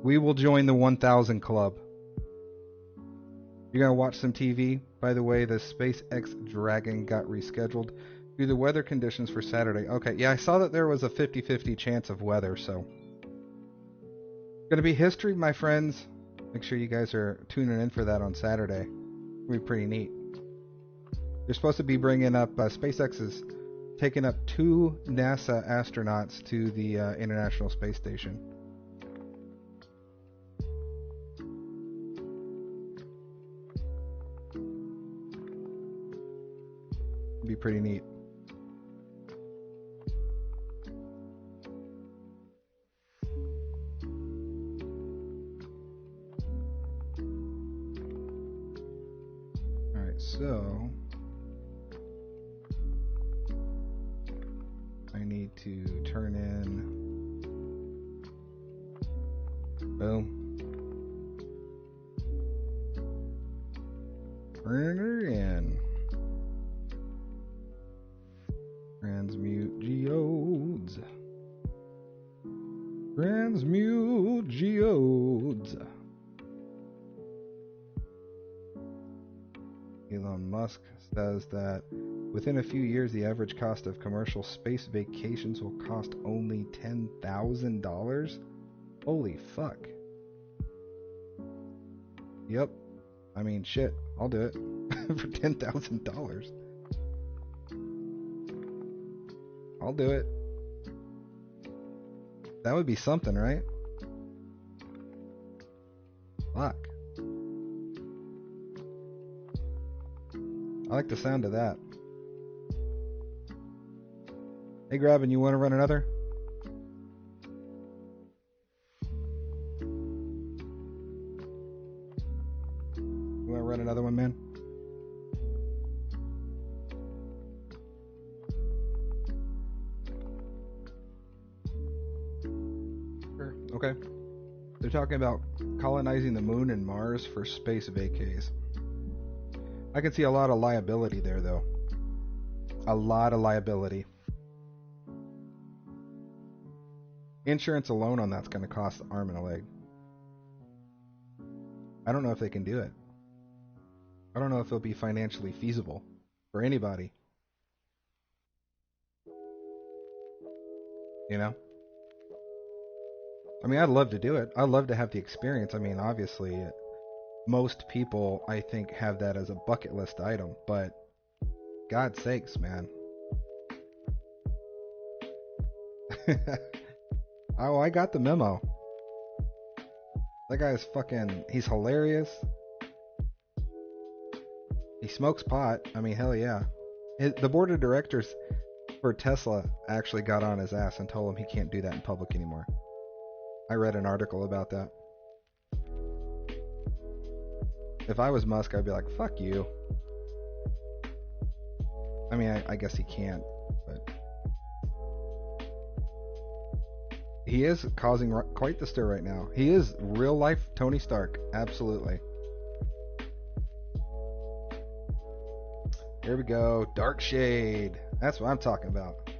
Speaker 2: We will join the 1,000 club. You're going to watch some TV? By the way, the SpaceX Dragon got rescheduled due to weather conditions for Saturday. Okay, yeah, I saw that there was a 50-50 chance of weather, so. Going to be history, my friends. Make sure you guys are tuning in for that on Saturday. It'll be pretty neat. They're supposed to be bringing up, SpaceX is taking up 2 NASA astronauts to the International Space Station. It'll be pretty neat. Alright, so I need to turn in. Boom. Turn her in. Transmute geodes. Transmute geodes. Elon Musk says that within a few years, the average cost of commercial space vacations will cost only $10,000. Holy fuck. Yep. I mean, shit. I'll do it for $10,000. I'll do it. That would be something, right? Fuck. I like the sound of that. Hey, Grabbin, you want to run another? You want to run another one, man? Sure. Okay. They're talking about colonizing the moon and Mars for space vacays. I can see a lot of liability there, though. A lot of liability. Insurance alone on that's going to cost an arm and a leg. I don't know if they can do it. I don't know if it'll be financially feasible for anybody. You know? I mean, I'd love to do it. I'd love to have the experience. I mean, obviously, most people, I think, have that as a bucket list item, but God's sakes, man. Oh, I got the memo. That guy is fucking, he's hilarious. He smokes pot. I mean, hell yeah. The board of directors for Tesla actually got on his ass and told him he can't do that in public anymore. I read an article about that. If I was Musk, I'd be like, fuck you. I mean, I guess he can't, but he is causing quite the stir right now. He is real life Tony Stark, absolutely. Here we go, Dark Shade. That's what I'm talking about.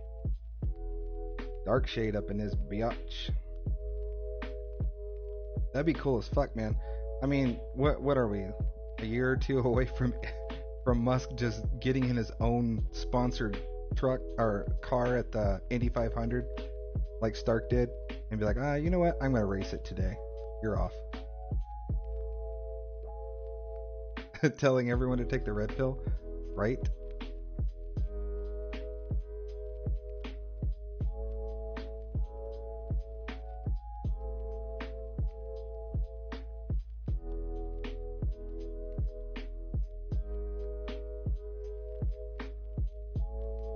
Speaker 2: Dark Shade up in his biatch. That'd be cool as fuck, man. I mean, what are we? A year or two away from Musk just getting in his own sponsored truck or car at the Indy 500, like Stark did, and be like, you know what? I'm gonna race it today. You're off. Telling everyone to take the red pill, right?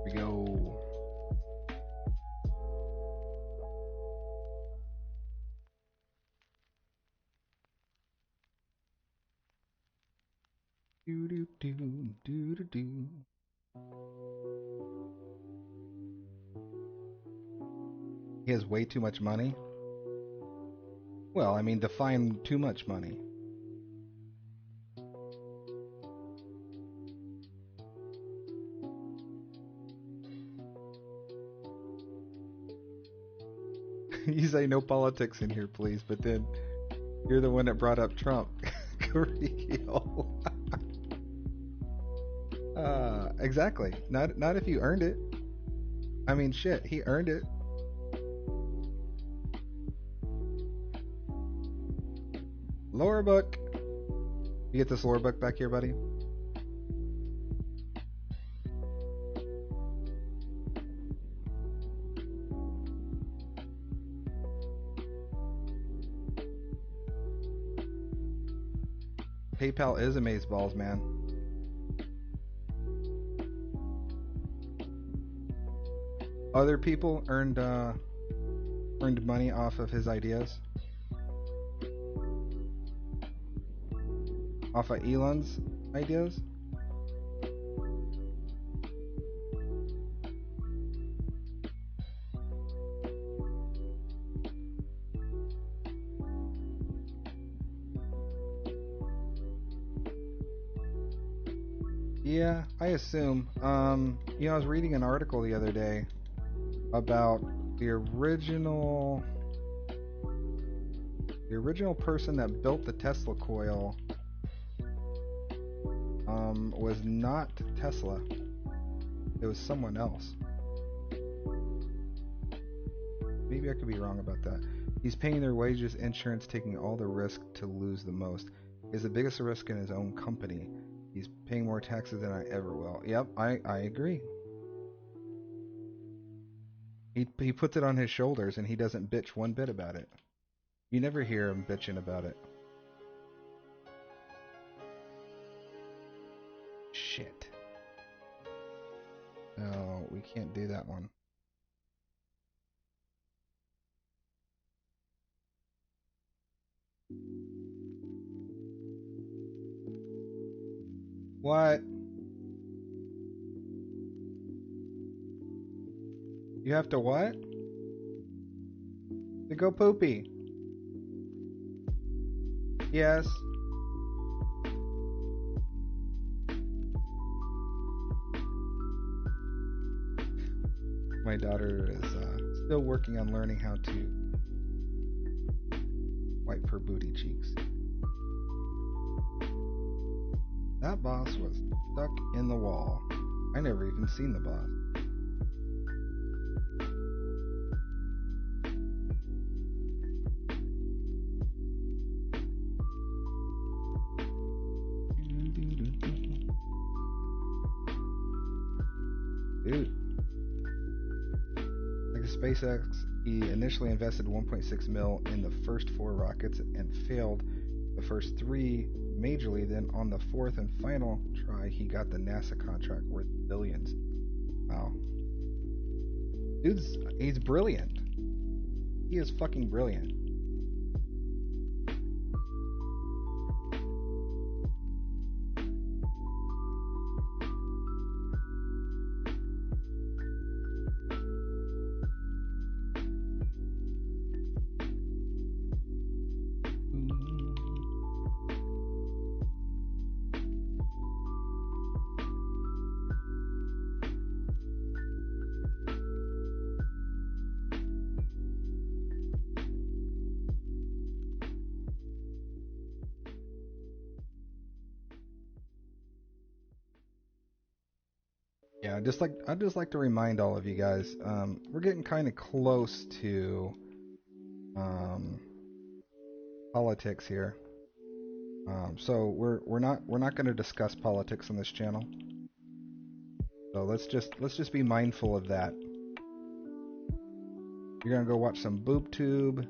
Speaker 2: Here we go. Do do do do do do. He has way too much money. Well, I mean, define too much money. You say no politics in here, please, but then you're the one that brought up Trump. Exactly. Not if you earned it. I mean, shit, he earned it. Lore book. You get this lore book back here, buddy? PayPal is amazeballs, man. Other people earned money off of his ideas. Off of Elon's ideas. Yeah, I assume. You know, I was reading an article the other day about the original person that built the Tesla coil was not Tesla. It was someone else. Maybe I could be wrong about that. He's paying their wages, insurance, taking all the risk to lose the most. He's the biggest risk in his own company. He's paying more taxes than I ever will. Yep, I agree. He puts it on his shoulders and he doesn't bitch one bit about it. You never hear him bitching about it. Shit. No, we can't do that one. What? You have to what? To go poopy. Yes. My daughter is still working on learning how to wipe her booty cheeks. That boss was stuck in the wall. I never even seen the boss. SpaceX, he initially invested 1.6 mil in the first 4 rockets and failed the first 3 majorly. Then on the 4th and final try, he got the NASA contract worth billions. Wow. He's brilliant. He is fucking brilliant. Yeah, I'd just like to remind all of you guys, we're getting kind of close to politics here. So we're not going to discuss politics on this channel. So let's just be mindful of that. You're gonna go watch some boob tube,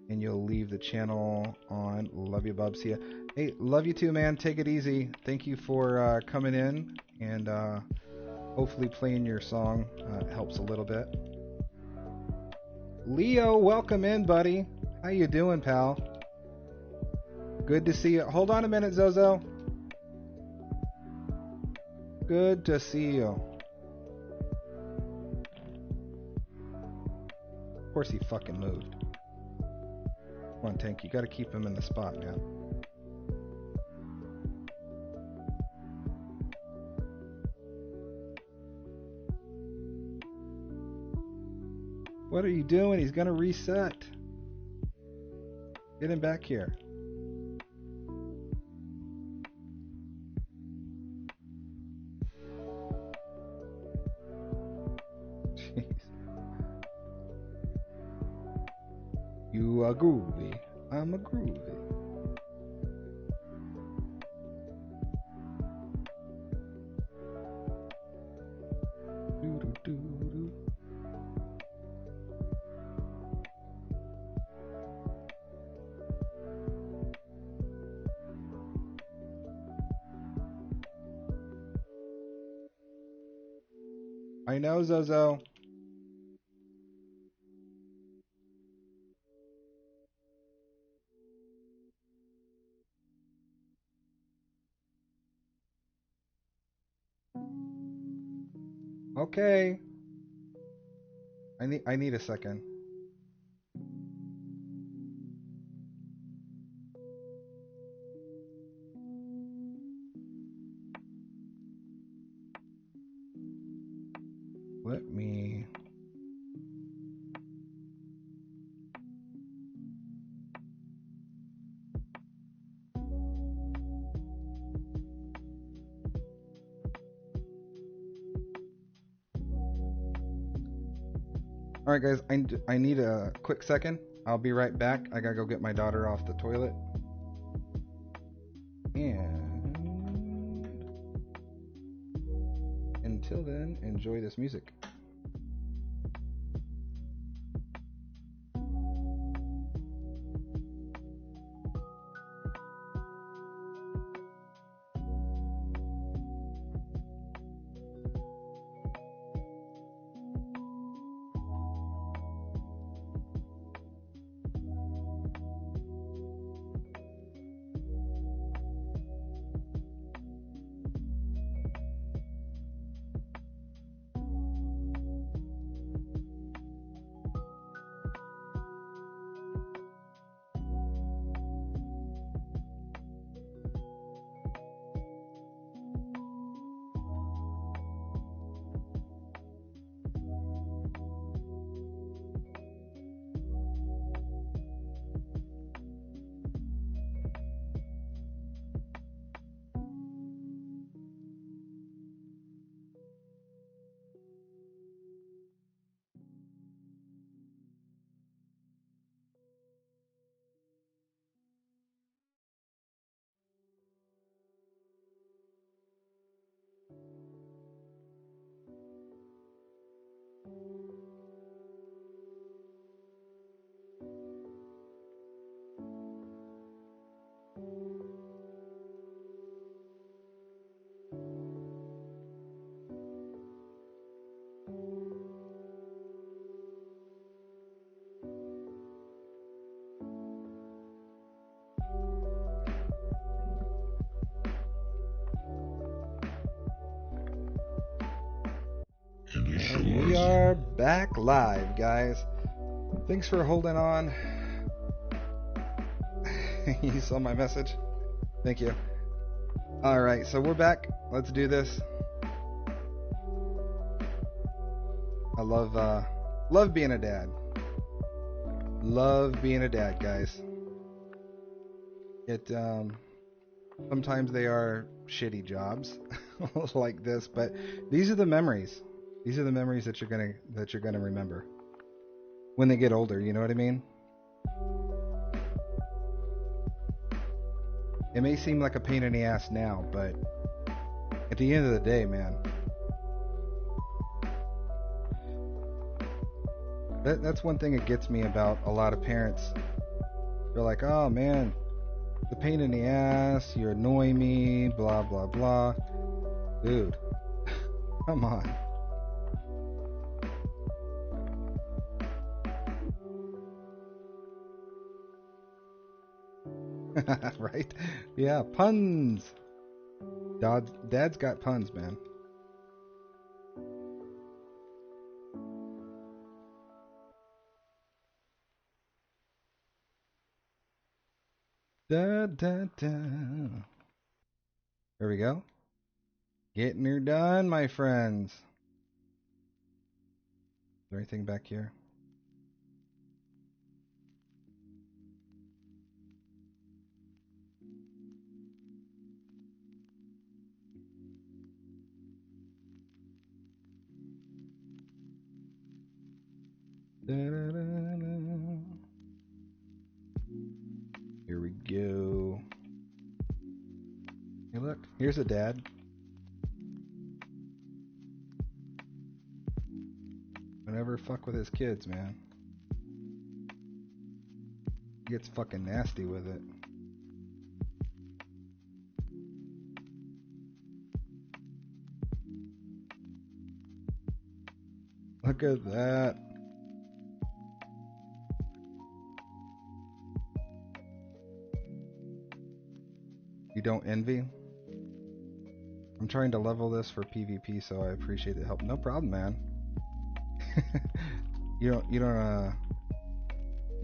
Speaker 2: and you'll leave the channel on. Love you, bub. See ya. Hey, love you too, man. Take it easy. Thank you for coming in, and hopefully playing your song helps a little bit. Leo, welcome in, buddy. How you doing, pal? Good to see you. Hold on a minute, Zozo. Good to see you. Of course he fucking moved. Come on, Tank. You gotta keep him in the spot, man. What are you doing? He's gonna reset. Get him back here. Jeez. You are groovy. I'm a groovy. Do-do-do-do. I know, Zozo. Okay. I need a second. Let me... Alright guys, I need a quick second. I'll be right back. I gotta go get my daughter off the toilet. And until then, enjoy this music. are back live, guys. Thanks for holding on. You saw my message? Thank you. Alright, so we're back. Let's do this. I love being a dad. Love being a dad, guys. Sometimes they are shitty jobs like this, but these are the memories. These are the memories that you're gonna remember when they get older, you know what I mean? It may seem like a pain in the ass now, but at the end of the day, man, that's one thing that gets me about a lot of parents. They're like, oh man, the pain in the ass, you annoy me, blah blah blah. Dude, come on. Right? Yeah, puns. Dad's got puns, man. Da da da. There we go. Getting her done, my friends. Is there anything back here? Da, da, da, da. Here we go. Hey, look, here's a dad. Don't ever fuck with his kids, man. He gets fucking nasty with it. Look at that. You don't envy? I'm trying to level this for PvP, so I appreciate the help. No problem, man. You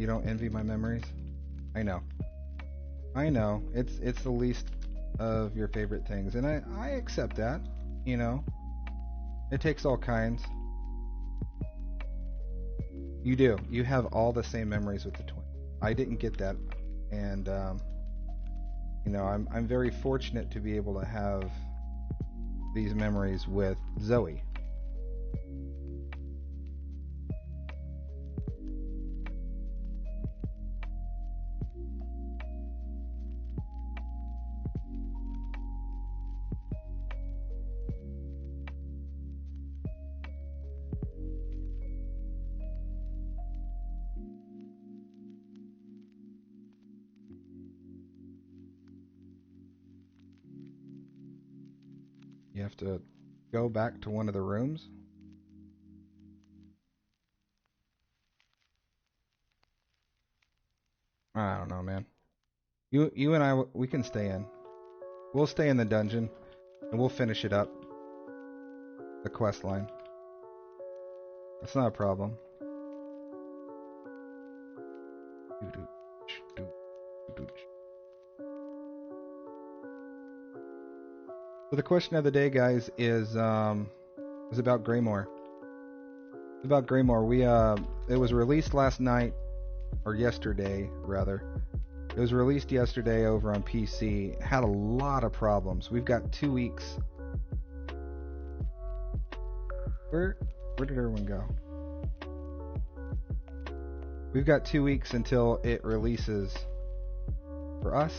Speaker 2: don't envy my memories? I know. It's the least of your favorite things, and I accept that, you know. It takes all kinds. You do. You have all the same memories with the twin. I didn't get that, and you know, I'm very fortunate to be able to have these memories with Zoe. You have to go back to one of the rooms. I don't know, man. You and I, we can stay in. We'll stay in the dungeon, and we'll finish it up. The quest line. That's not a problem. So the question of the day, guys, is about Greymoor. It's about Greymoor. It was released last night, or yesterday, rather. It was released yesterday over on PC. It had a lot of problems. We've got 2 weeks. Where did everyone go? We've got 2 weeks until it releases for us.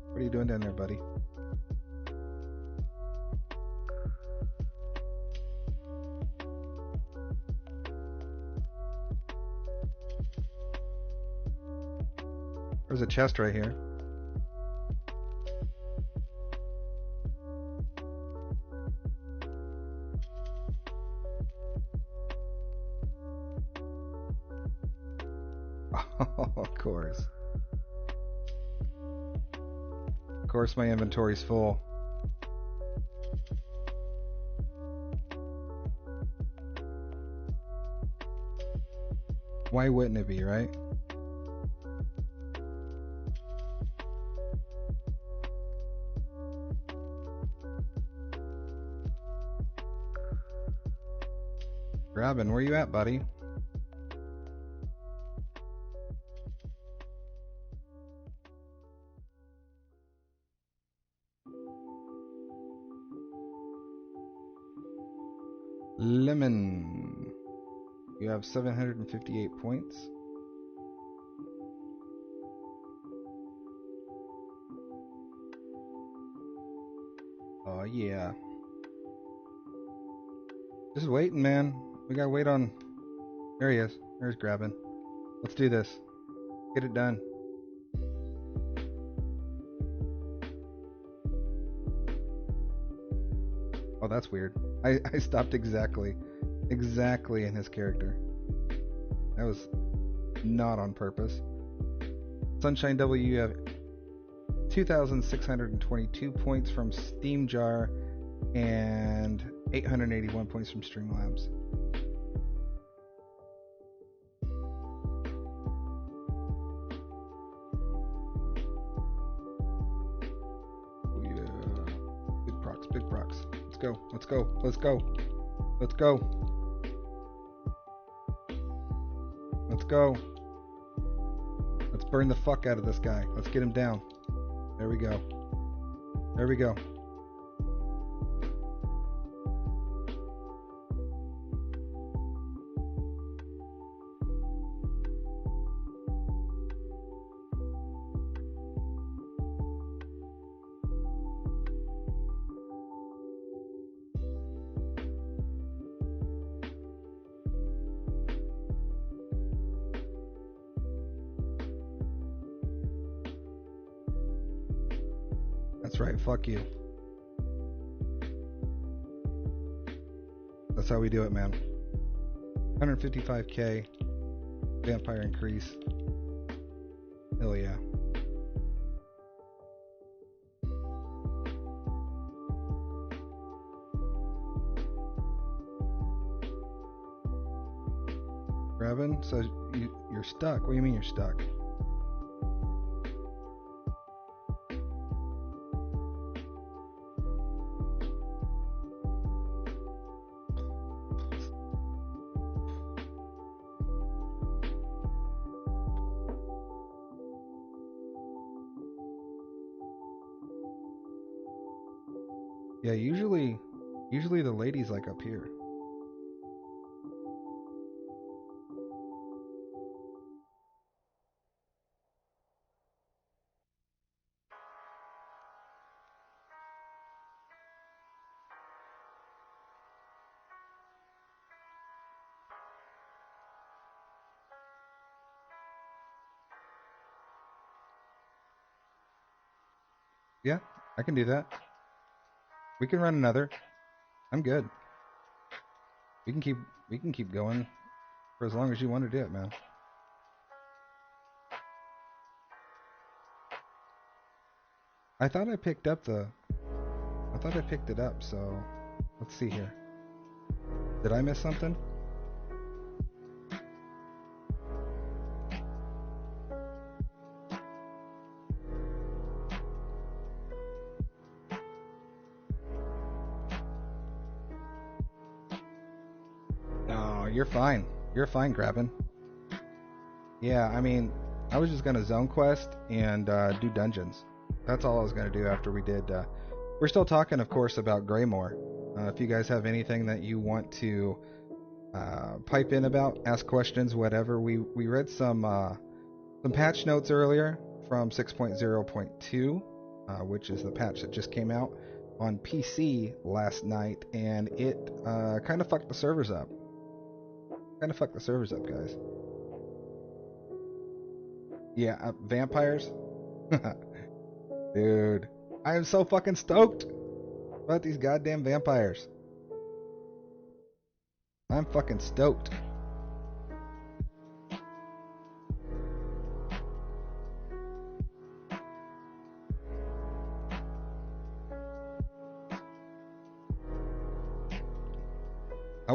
Speaker 2: What are you doing down there, buddy? There's a chest right here. Oh, of course. course my inventory's full. Why wouldn't it be, right? Grabbing, where you at, buddy? Lemon. You have 758 points. Oh yeah. Just waiting, man. We gotta wait on... There he is. There's grabbing. Let's do this. Get it done. Oh, that's weird. I stopped exactly in his character. That was not on purpose. Sunshine W, you have 2,622 points from Steam Jar and 881 points from Streamlabs. Oh yeah. Big procs. Let's go. Let's go. Let's go. Let's go. Let's go. Let's burn the fuck out of this guy. Let's get him down. There we go. There we go. That's right, fuck you. That's how we do it, man. 155k vampire increase. Hell yeah. Grabbing? So you're stuck. What do you mean you're stuck? Yeah, usually the lady's like up here. Yeah, I can do that. We can run another. I'm good. We can keep going for as long as you want to do it, man. I thought I picked it up, so let's see here. Did I miss something? You're fine. You're fine, grabbing. Yeah, I mean, I was just gonna zone quest and do dungeons. That's all I was gonna do after we did. We're still talking, of course, about Greymoor. If you guys have anything that you want to pipe in about, ask questions, whatever. We read some patch notes earlier from 6.0.2, which is the patch that just came out on PC last night, and it kind of fucked the servers up. Guys. Yeah, vampires? Dude, I am so fucking stoked about these goddamn vampires. I'm fucking stoked.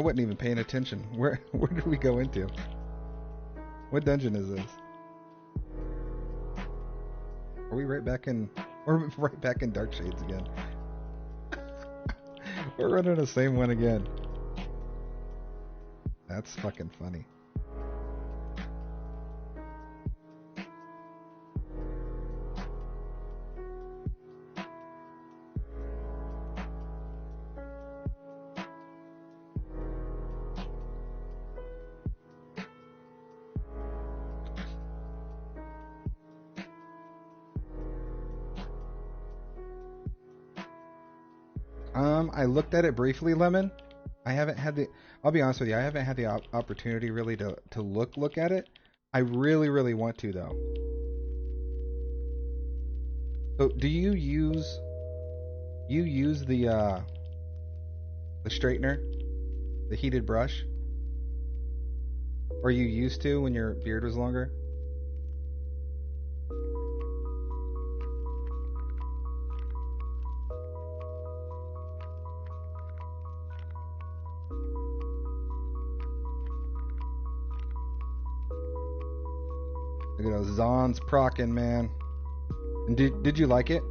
Speaker 2: wasn't even paying attention. Where did we go into? What dungeon is this? Are we right back in? We're right back in Dark Shades again. We're running the same one again. That's fucking funny. I looked at it briefly, Lemon. I haven't had the. I'll be honest with you. I haven't had the opportunity really to look at it. I really want to though. So, do you use the straightener, the heated brush, or you used to when your beard was longer? Look at those Zons procking, man. And did you like it?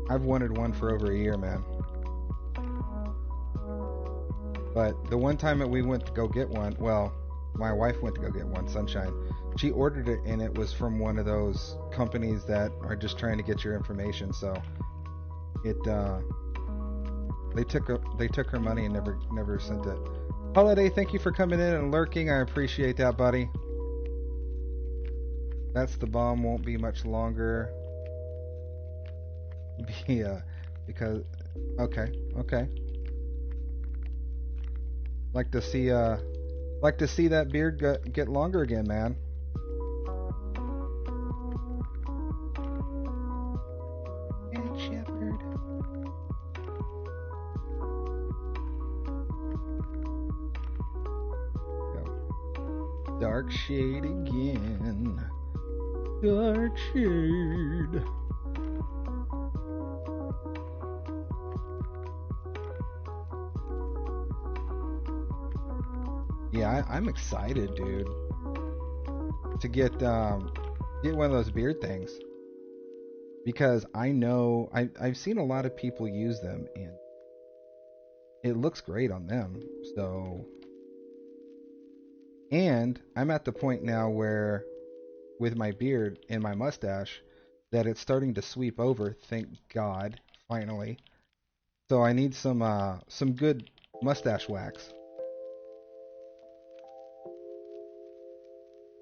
Speaker 2: I've wanted one for over a year, man. But the one time that we went to go get one, well, my wife went to go get one, Sunshine. She ordered it, and it was from one of those companies that are just trying to get your information. So it they took her money and never sent it. Holiday, thank you for coming in and lurking. I appreciate that, buddy. That's the bomb. Won't be much longer. Because okay. Like to see that beard get longer again, man. Good shepherd. Go. Dark shade again. Dark shade. Yeah, I'm excited, dude, to get one of those beard things, because I know I've seen a lot of people use them and it looks great on them. So, and I'm at the point now where with my beard and my mustache that it's starting to sweep over, thank God, finally. So I need some good mustache wax.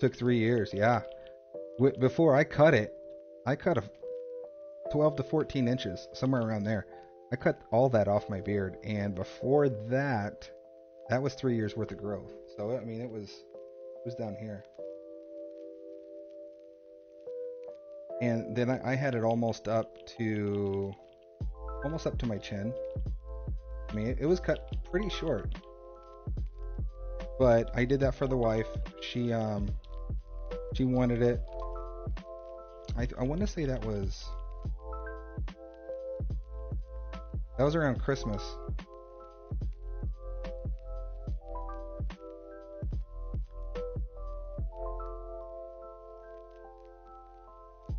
Speaker 2: Took 3 years, yeah. Before I cut it, I cut 12 to 14 inches, somewhere around there. I cut all that off my beard, and before that was 3 years worth of growth. So I mean, it was down here, and then I had it almost up to my chin. I mean, it was cut pretty short, but I did that for the wife. She wanted it. I want to say that was around Christmas.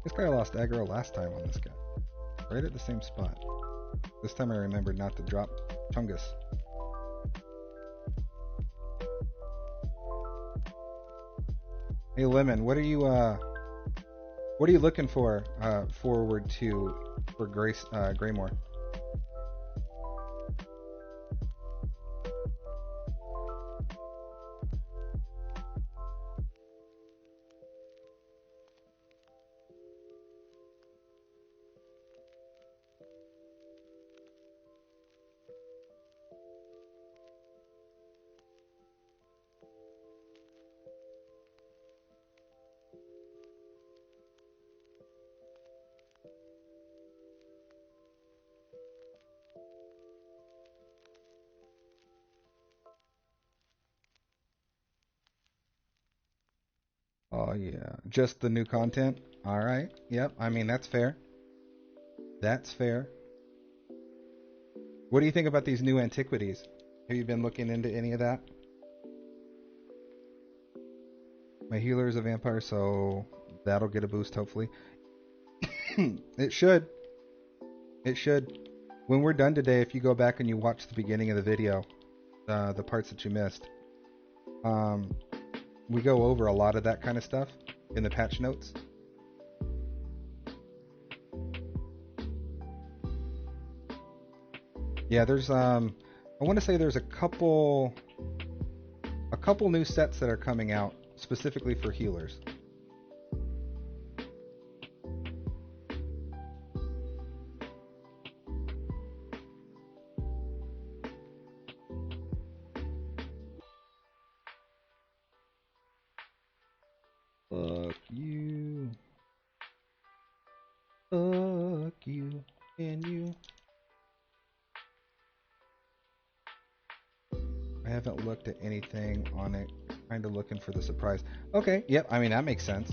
Speaker 2: This guy lost aggro last time on this guy. Right at the same spot. This time I remembered not to drop Chungus. Hey Lemon, what are you looking for forward to for Greymoor? Oh yeah, just the new content. All right. Yep. I mean, that's fair. That's fair. What do you think about these new antiquities? Have you been looking into any of that? My healer is a vampire, so that'll get a boost, hopefully. It should. It should. When we're done today, if you go back and you watch the beginning of the video, the parts that you missed, we go over a lot of that kind of stuff in the patch notes. Yeah, there's I want to say there's a couple new sets that are coming out specifically for healers. Fuck you. Fuck you. Can you? I haven't looked at anything on it. Kind of looking for the surprise. Okay, yep, I mean that makes sense.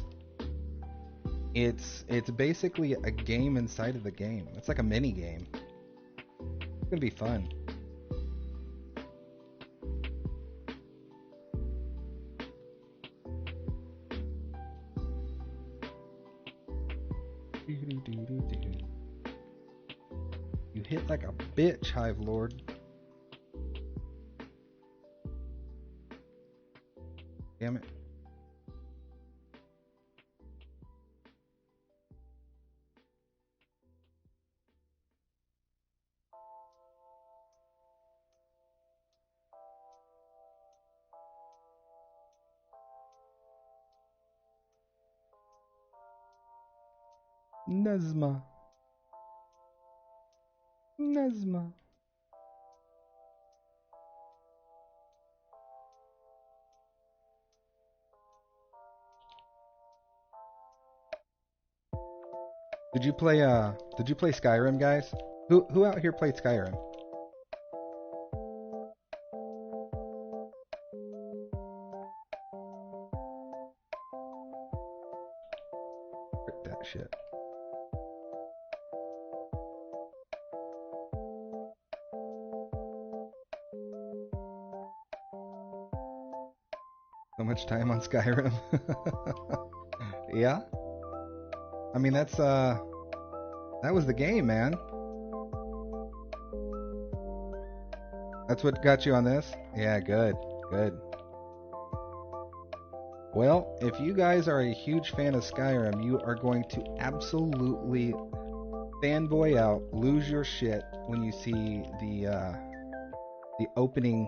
Speaker 2: It's basically a game inside of the game. It's like a mini game. It's gonna be fun. You hit like a bitch, Hive Lord. Damn it. Nazma. Nazma. Did you play Skyrim, guys? Who out here played Skyrim? Frick that shit. So much time on Skyrim. Yeah? I mean that was the game, man. That's what got you on this? Yeah, good. Good. Well, if you guys are a huge fan of Skyrim, you are going to absolutely fanboy out, lose your shit when you see the opening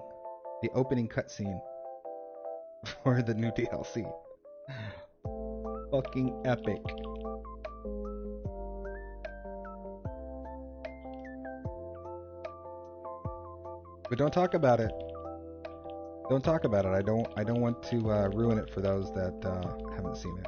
Speaker 2: cutscene for the new DLC. Fucking epic. But don't talk about it. Don't talk about it. I don't want to ruin it for those that haven't seen it.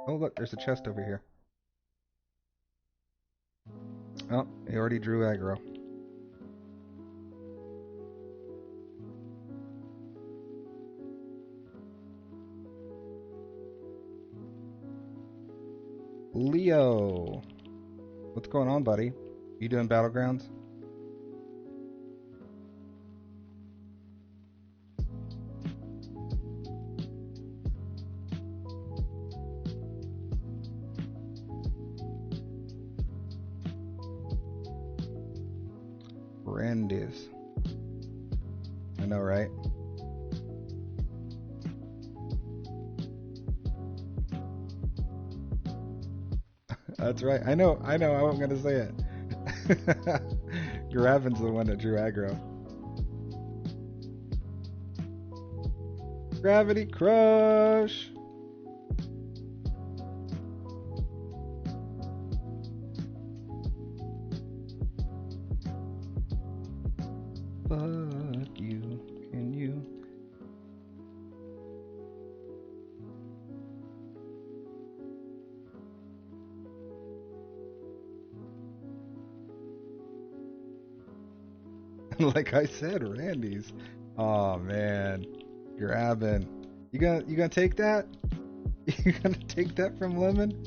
Speaker 2: Oh look, there's a chest over here. Oh, he already drew aggro. Leo, what's going on, buddy? You doing Battlegrounds? Brandis. I know, right? That's right. I know. I wasn't gonna say it. Gravin's the one that drew aggro. Gravity Crush. Fuck you. Can you? Like I said, Randy's. Oh man, grabbing. You gonna take that? You gonna take that from Lemon?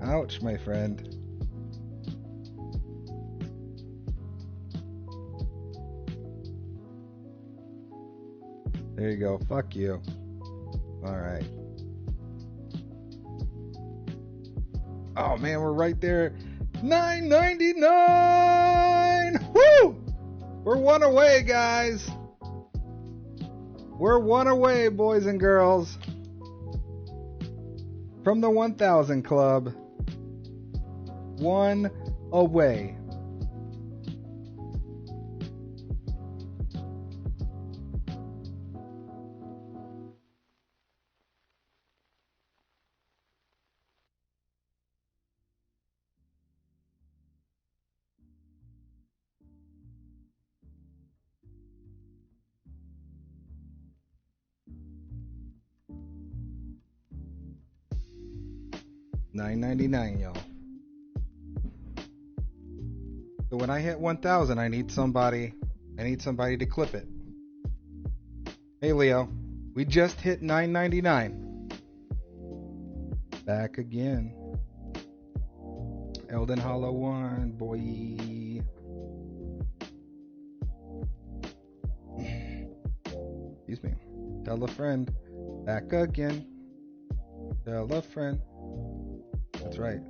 Speaker 2: Ouch, my friend. There you go. Fuck you. All right. Oh man, we're right there. $9.99. Woo! We're one away, guys. We're one away, boys and girls, from the 1,000 club. One away. $9.99, y'all. So when I hit 1,000, I need somebody to clip it. Hey Leo, we just hit $9.99. Back again. Elden Hollow 1, boy. Excuse me. Tell a friend. Back again. Tell a friend. That's right.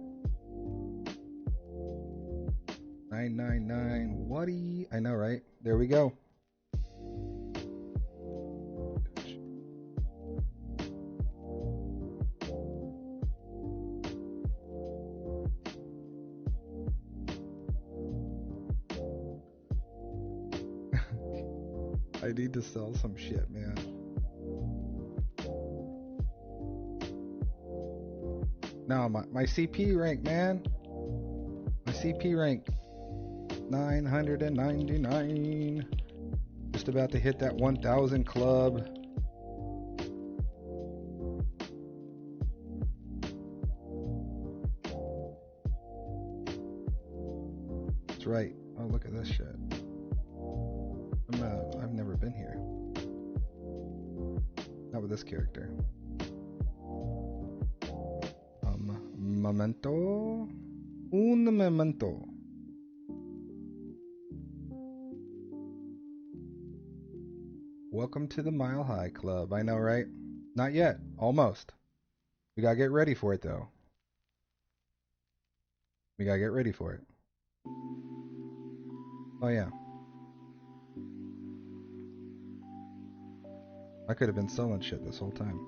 Speaker 2: 999. Whatty? I know, right? There we go. I need to sell some shit, man. No, my CP rank, man. My CP rank. 999. Just about to hit that 1,000 club. That's right. Oh, look at this shit. I've never been here. Not with this character. Memento. Un memento. Welcome to the Mile High Club. I know, right? Not yet. Almost. We gotta get ready for it, though. We gotta get ready for it. Oh, yeah. I could have been selling shit this whole time.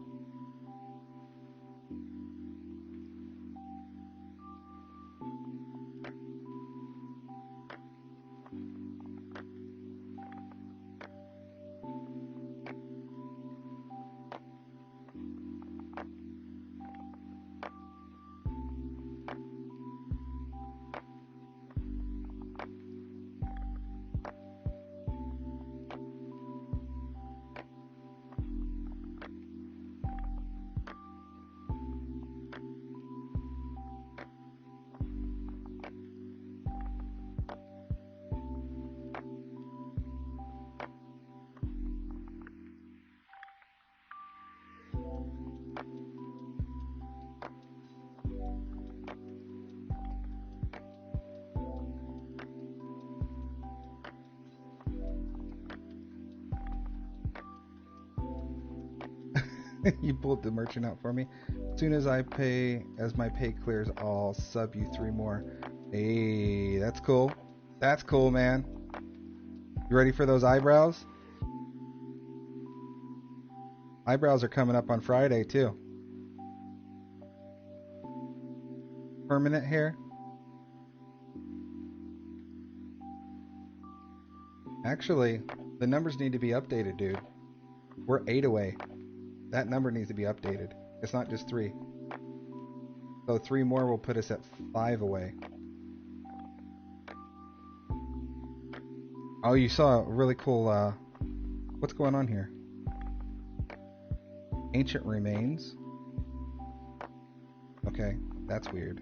Speaker 2: You pulled the merchant out for me. As soon as my pay clears, I'll sub you 3 more. Hey, that's cool. That's cool, man. You ready for those eyebrows? Eyebrows are coming up on Friday, too. Permanent hair. Actually, the numbers need to be updated, dude. We're 8 away. That number needs to be updated. It's not just 3. So 3 more will put us at 5 away. Oh, you saw a really cool, what's going on here? Ancient remains. Okay, that's weird.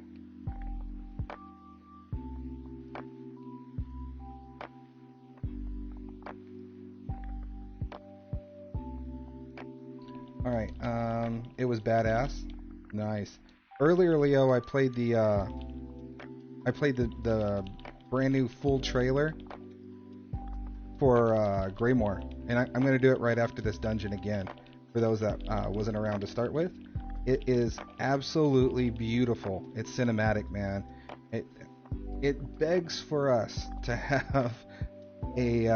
Speaker 2: All right. It was badass. Nice. Earlier, Leo, I played the brand new full trailer for Greymoor, and I'm going to do it right after this dungeon again. For those that wasn't around to start with, it is absolutely beautiful. It's cinematic, man. It begs for us to have a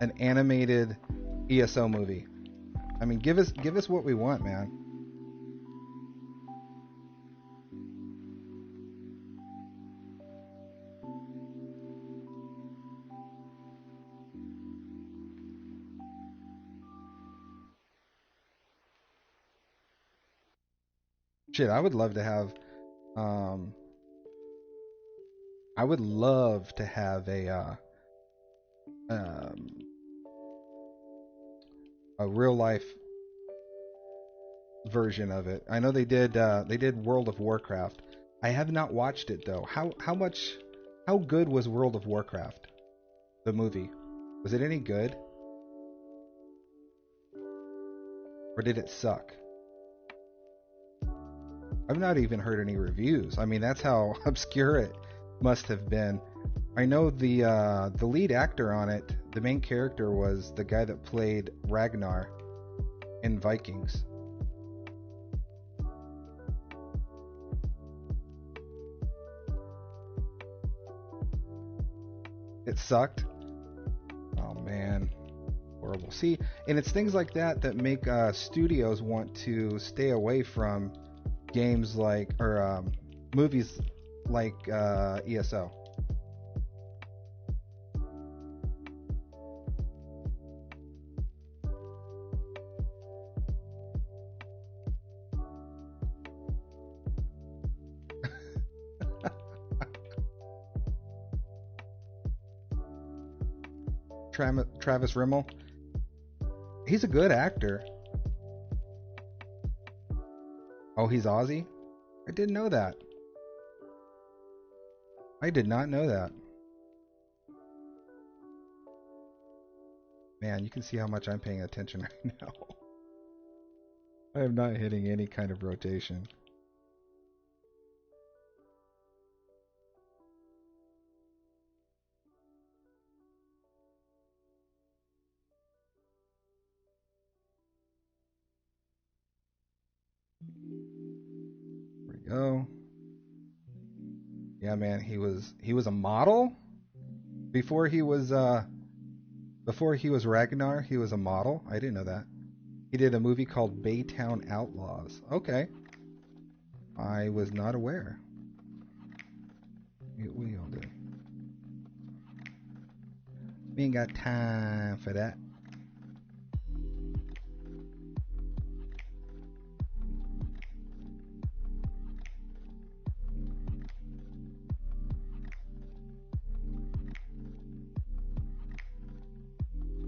Speaker 2: an animated ESO movie. I mean, give us what we want, man. Shit, I would love to have a real life version of it. I know they did World of Warcraft. I have not watched it though. How good was World of Warcraft? The movie. Was it any good? Or did it suck? I've not even heard any reviews. I mean, that's how obscure it must have been. I know the lead actor on it, the main character, was the guy that played Ragnar in Vikings. It sucked. Oh man, horrible. See, and it's things like that that make studios want to stay away from games like, or movies like ESO. Travis Rimmel, he's a good actor. Oh, he's Aussie? I didn't know that. I did not know that. Man, you can see how much I'm paying attention right now. I am not hitting any kind of rotation. There we go. Yeah, man, he was a model before he was Ragnar. He was a model. I didn't know that. He did a movie called Baytown Outlaws. Okay, I was not aware. We all do. We ain't got time for that.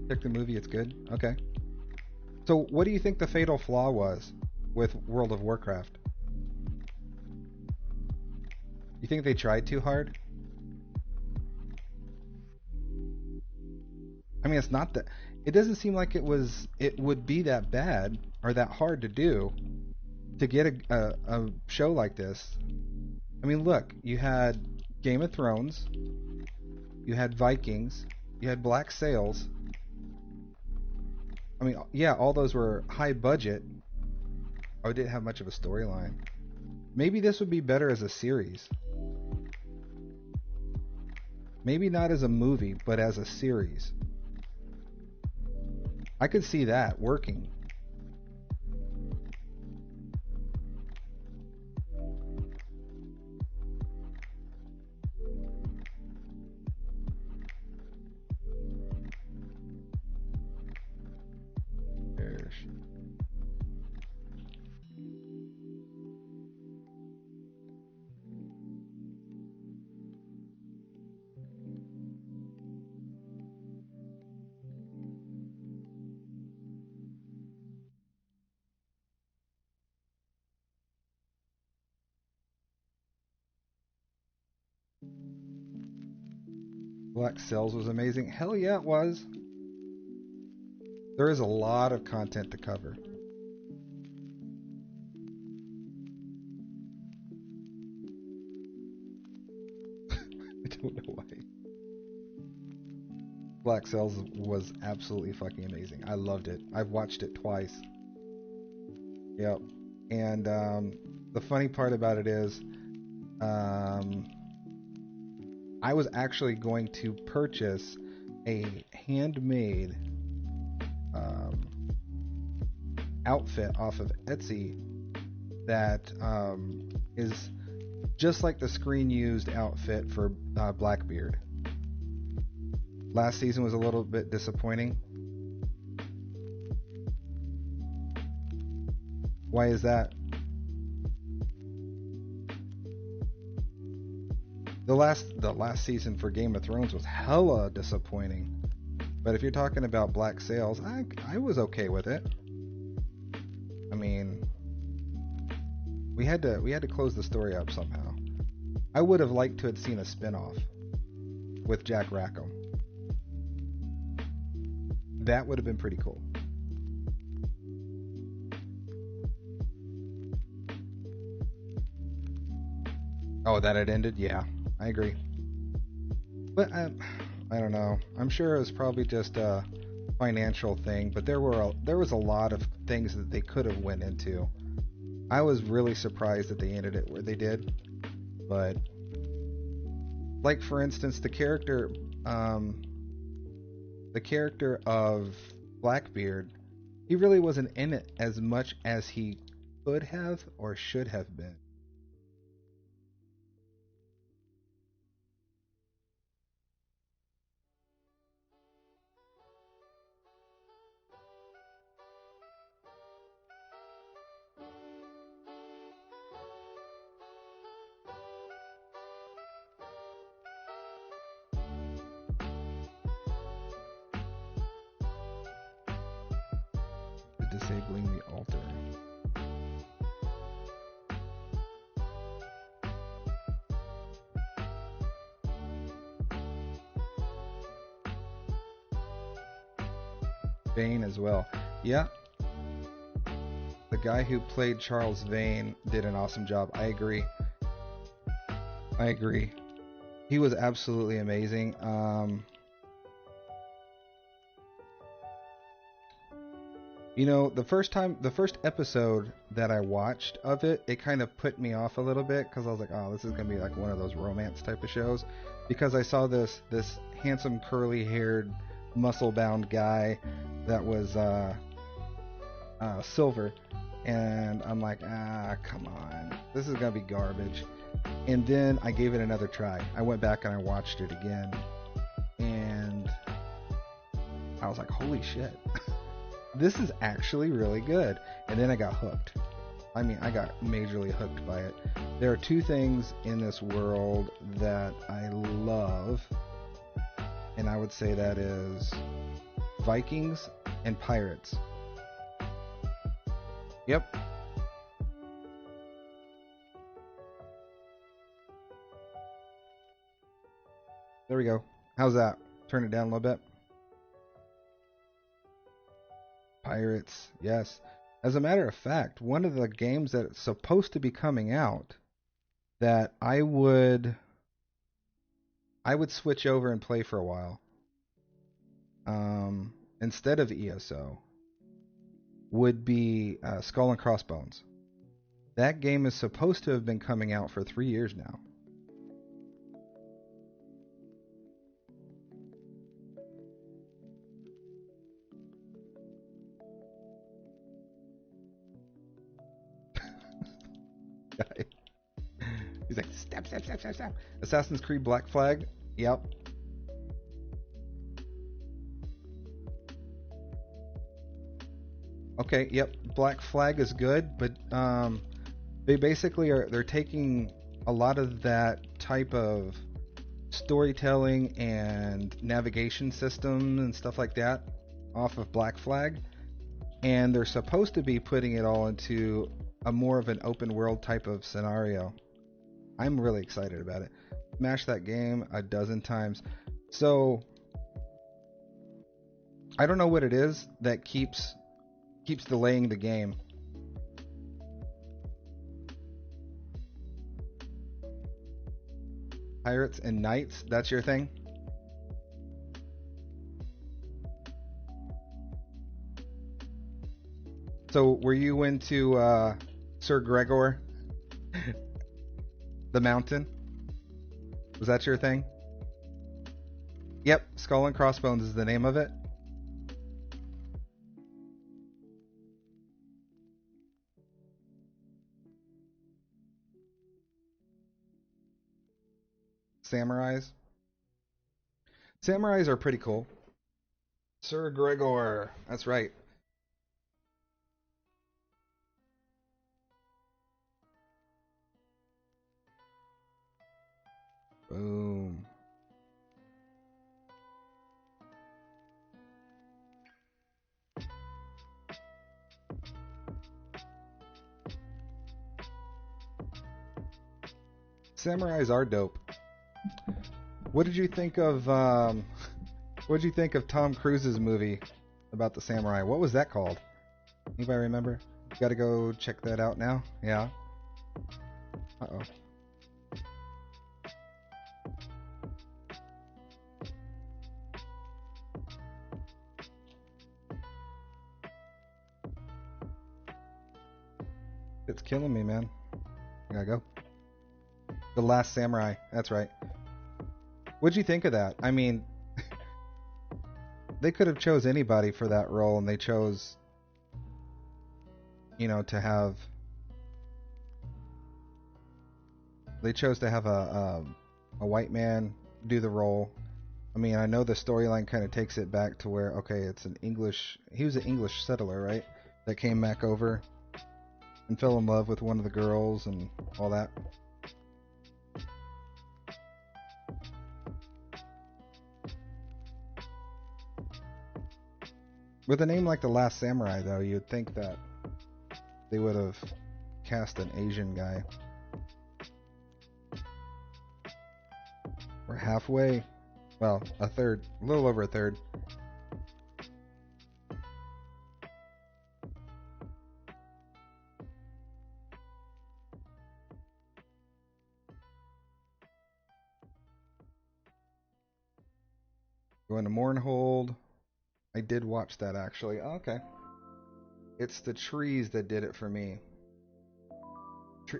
Speaker 2: Check the movie, it's good. Okay. So what do you think the fatal flaw was with World of Warcraft? You think they tried too hard? I mean, it's not that. It doesn't seem like it would be that bad or that hard to do to get a show like this. I mean, look, you had Game of Thrones, you had Vikings, you had Black Sails. I mean, yeah, all those were high budget. Oh, it didn't have much of a storyline. Maybe this would be better as a series. Maybe not as a movie, but as a series. I could see that working. There she. Black Sails was amazing. Hell yeah, it was. There is a lot of content to cover. I don't know why. Black Sails was absolutely fucking amazing. I loved it. I've watched it twice. Yep. And the funny part about it is, I was actually going to purchase a handmade outfit off of Etsy that is just like the screen used outfit for Blackbeard. Last season was a little bit disappointing. Why is that? The last season for Game of Thrones was hella disappointing. But if you're talking about Black Sails, I was okay with it. I mean, we had to close the story up somehow. I would have liked to have seen a spin-off with Jack Rackham. That would have been pretty cool. Oh, that had ended? Yeah, I agree. But I don't know. I'm sure it was probably just a financial thing, but there was a lot of things that they could have went into. I was really surprised that they ended it where they did. But like, for instance, the character of Blackbeard, he really wasn't in it as much as he could have or should have been. Disabling the altar. Vane as well. Yeah. The guy who played Charles Vane did an awesome job. I agree. He was absolutely amazing. You know, the first episode that I watched of it, it kind of put me off a little bit because I was like, oh, this is going to be like one of those romance type of shows. Because I saw this handsome, curly-haired, muscle-bound guy that was Silver. And I'm like, come on. This is going to be garbage. And then I gave it another try. I went back and I watched it again. And I was like, holy shit. This is actually really good. And then I got hooked. I mean, I got majorly hooked by it. There are two things in this world that I love, and I would say that is Vikings and pirates. Yep. There we go. How's that? Turn it down a little bit. Pirates, yes. As a matter of fact, one of the games that's supposed to be coming out that I would switch over and play for a while, instead of ESO, would be Skull and Crossbones. That game is supposed to have been coming out for 3 years now. He's like, step. Assassin's Creed Black Flag. Yep. Okay, yep. Black Flag is good, but they basically they're taking a lot of that type of storytelling and navigation system and stuff like that off of Black Flag, and they're supposed to be putting it all into a more of an open world type of scenario. I'm really excited about it. Smashed that game a dozen times. So I don't know what it is that keeps delaying the game. Pirates and knights, that's your thing? So were you into Sir Gregor the Mountain? Was that your thing? Yep, Skull and Crossbones is the name of it. Samurais. Samurais are pretty cool. Sir Gregor, that's right. Boom. Samurais are dope. What did you think of what did you think of Tom Cruise's movie about the samurai? What was that called? Anybody remember? Got to go check that out now. Yeah. Uh-oh. It's killing me, man. I gotta go. The Last Samurai. That's right. What'd you think of that? I mean, they could have chose anybody for that role, and they chose, you know, to have. They chose to have a white man do the role. I mean, I know the storyline kind of takes it back to where, okay, it's an English. He was an English settler, right? That came back over and fell in love with one of the girls and all that. With a name like The Last Samurai, though, you'd think that they would have cast an Asian guy. We're halfway. Well, a third. A little over a third. Going to Mournhold. I did watch that, actually. Oh, okay. It's the trees that did it for me.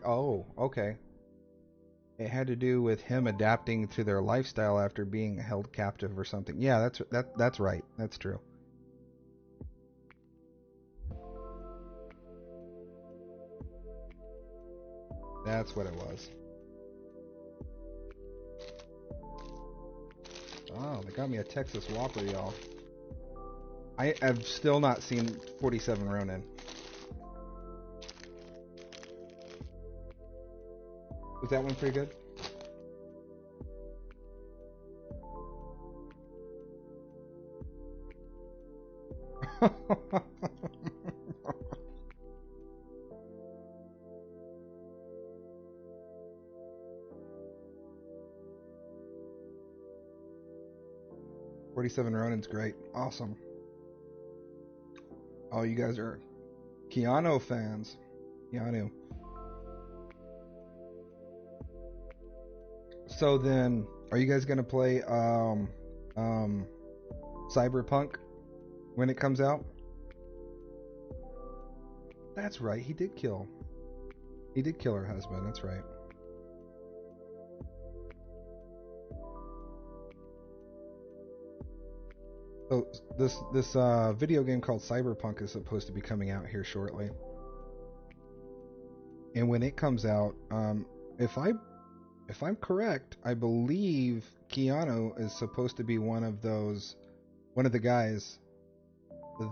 Speaker 2: Oh, okay. It had to do with him adapting to their lifestyle after being held captive or something. Yeah, that's right. That's true. That's what it was. Oh, they got me a Texas Whopper, y'all. I have still not seen 47 Ronin. Was that one pretty good? Ronin's great. Awesome. Oh, you guys are Keanu fans. Keanu. So then, are you guys gonna play Cyberpunk when it comes out? That's right. He did kill her husband. That's right. So this video game called Cyberpunk is supposed to be coming out here shortly. And when it comes out, if I'm correct, I believe Keanu is supposed to be one of the guys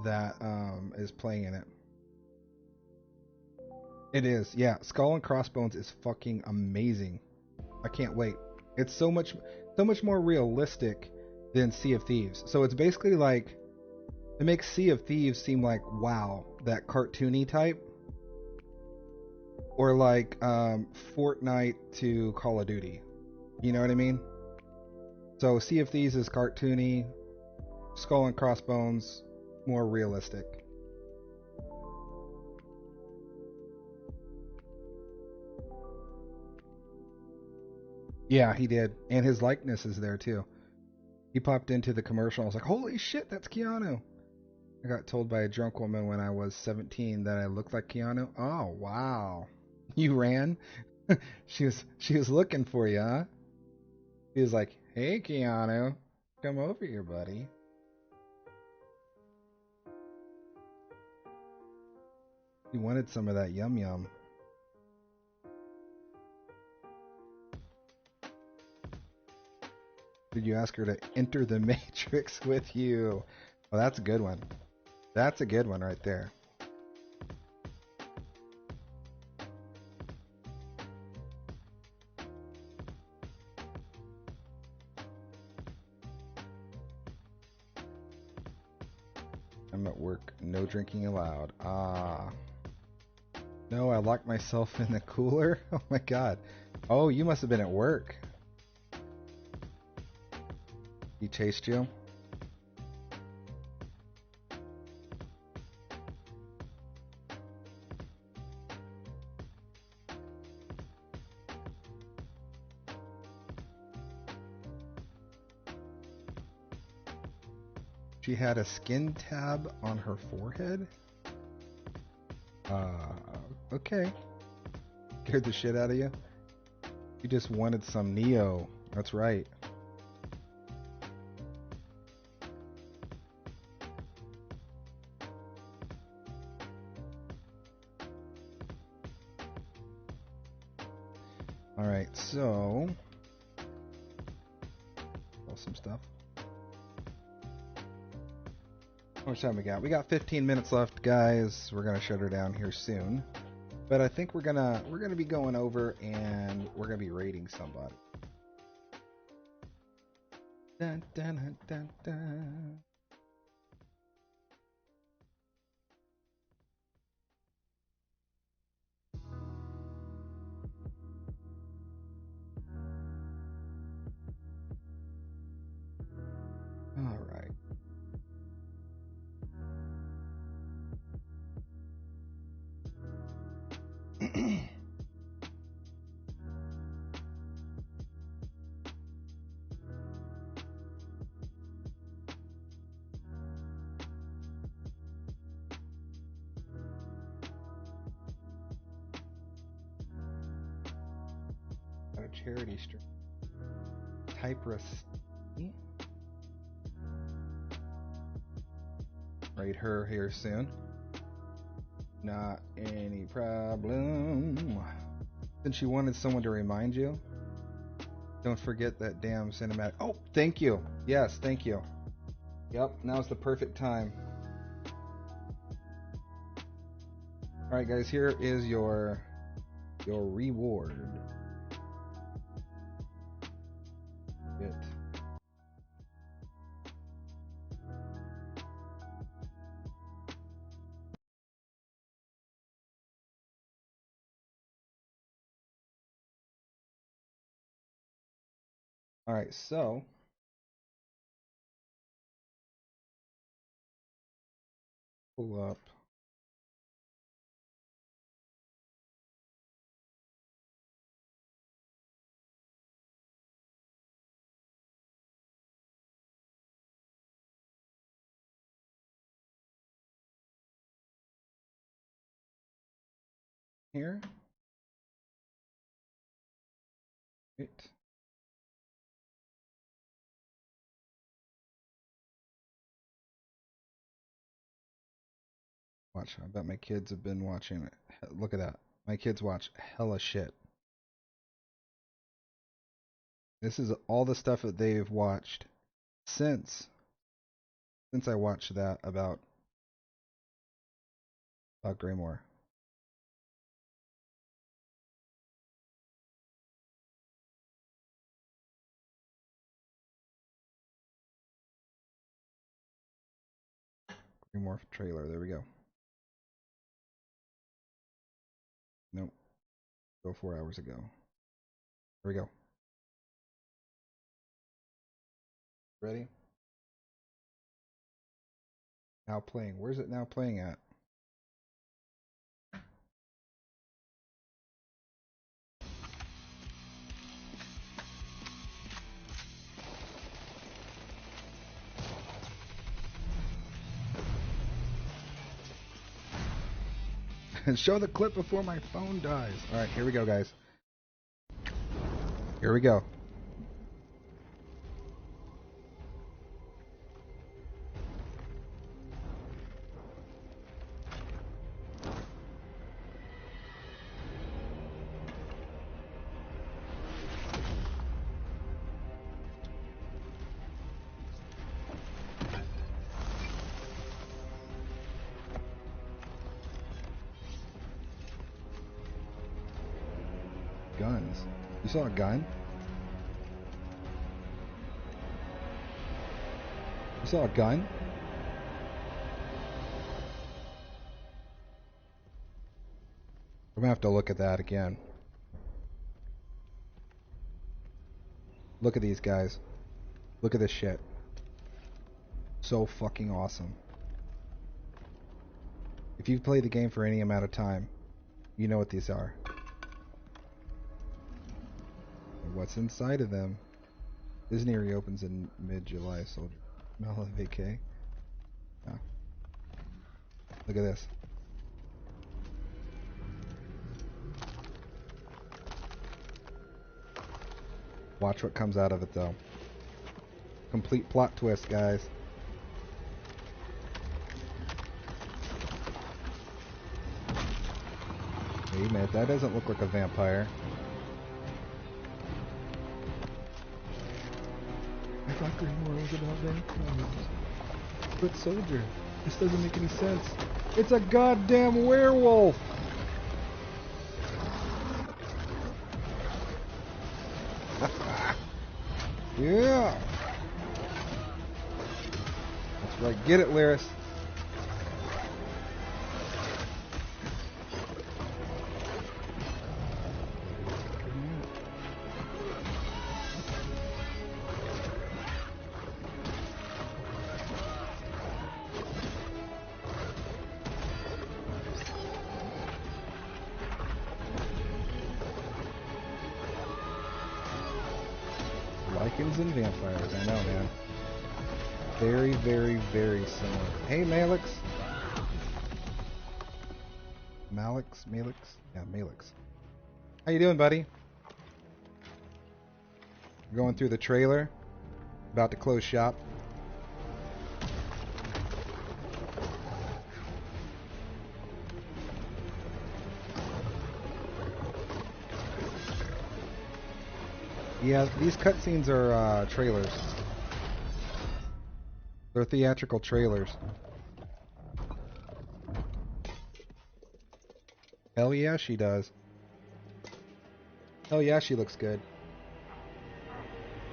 Speaker 2: that is playing in it. It is, yeah. Skull and Crossbones is fucking amazing. I can't wait. It's so much more realistic than Sea of Thieves. So it's basically like, it makes Sea of Thieves seem like, wow, that cartoony type. Or like Fortnite to Call of Duty. You know what I mean? So Sea of Thieves is cartoony. Skull and Crossbones, more realistic. Yeah, he did. And his likeness is there too. He popped into the commercial. I was like, holy shit, that's Keanu. I got told by a drunk woman when I was 17 that I looked like Keanu. Oh, wow. You ran? she was looking for you, huh? He was like, hey, Keanu, come over here, buddy. He wanted some of that yum yum. Did you ask her to enter the Matrix with you? Well, that's a good one. That's a good one right there. I'm at work. No drinking allowed. Ah. No, I locked myself in the cooler. Oh my god. Oh, you must have been at work. He chased you? She had a skin tab on her forehead? Okay. Scared the shit out of you? You just wanted some Neo. That's right. Alright, so... some stuff. How much time we got? We got 15 minutes left, guys. We're gonna shut her down here soon. But I think we're gonna be going over and we're gonna be raiding somebody. Dun, dun, dun, dun, dun. All right. Got a charity stream. Typrus. Raid her here soon. Not any problem. Since you wanted someone to remind you, don't forget that damn cinematic. Oh, thank you. Yes, thank you. Yep, now's the perfect time. Alright guys, here is your reward. It. Alright, so pull up. Here. It. Watch, I bet my kids have been watching it. Look at that. My kids watch hella shit. This is all the stuff that they've watched since I watched that about Greymoor. Greymoor trailer. There we go. Nope. Go 4 hours ago. There we go. Ready? Now playing. Where's it now playing at? Show the clip before my phone dies. Alright, here we go, guys. Here we go. Guns. You saw a gun? You saw a gun? I'm gonna have to look at that again. Look at these guys. Look at this shit. So fucking awesome. If you've played the game for any amount of time, you know what these are. And what's inside of them? Disney reopens in mid-July, Soldier. Mel vacay. Oh. Look at this. Watch what comes out of it, though. Complete plot twist, guys. Wait a minute, that doesn't look like a vampire. I thought Greymoor was about vampires. But Soldier, this doesn't make any sense. It's a goddamn werewolf! Yeah! That's right, get it, Lyris. Lycans and vampires, I know, man. Very, very, very similar. Hey, Malix. Malix? Yeah, Malix. How you doing, buddy? We're going through the trailer. About to close shop. Yeah, these cutscenes are trailers. They're theatrical trailers. Hell yeah, she does. Hell yeah, she looks good.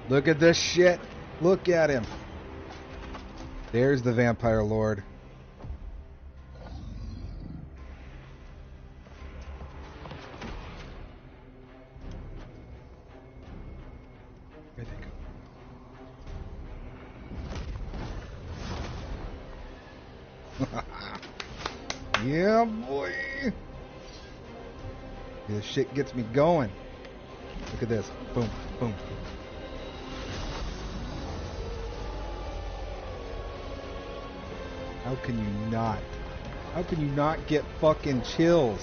Speaker 2: Look at this shit. Look at him. There's the Vampire Lord. Where'd they go? Yeah, boy. This shit gets me going. Look at this. Boom, boom. How can you not? How can you not get fucking chills?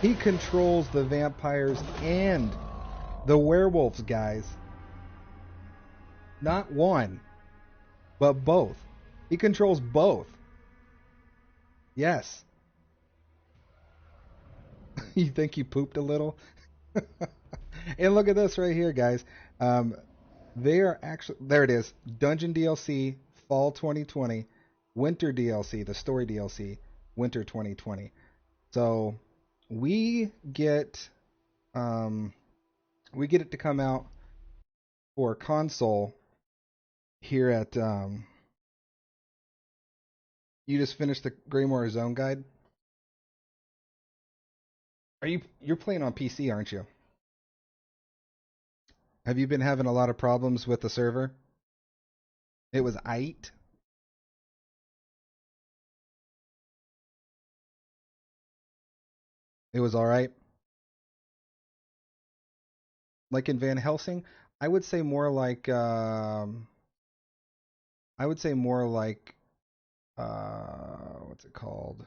Speaker 2: He controls the vampires and the werewolves, guys. Not one, but both. He controls both. Yes. You think he pooped a little? And look at this right here, guys. They are actually, there it is. Dungeon DLC, Fall 2020. Winter DLC, the story DLC, Winter 2020. So we get it to come out for console here at you just finished the Greymoor Zone guide? You're playing on PC, aren't you? Have you been having a lot of problems with the server? It was aight. It was all right. Like in Van Helsing, I would say more like I would say more like what's it called?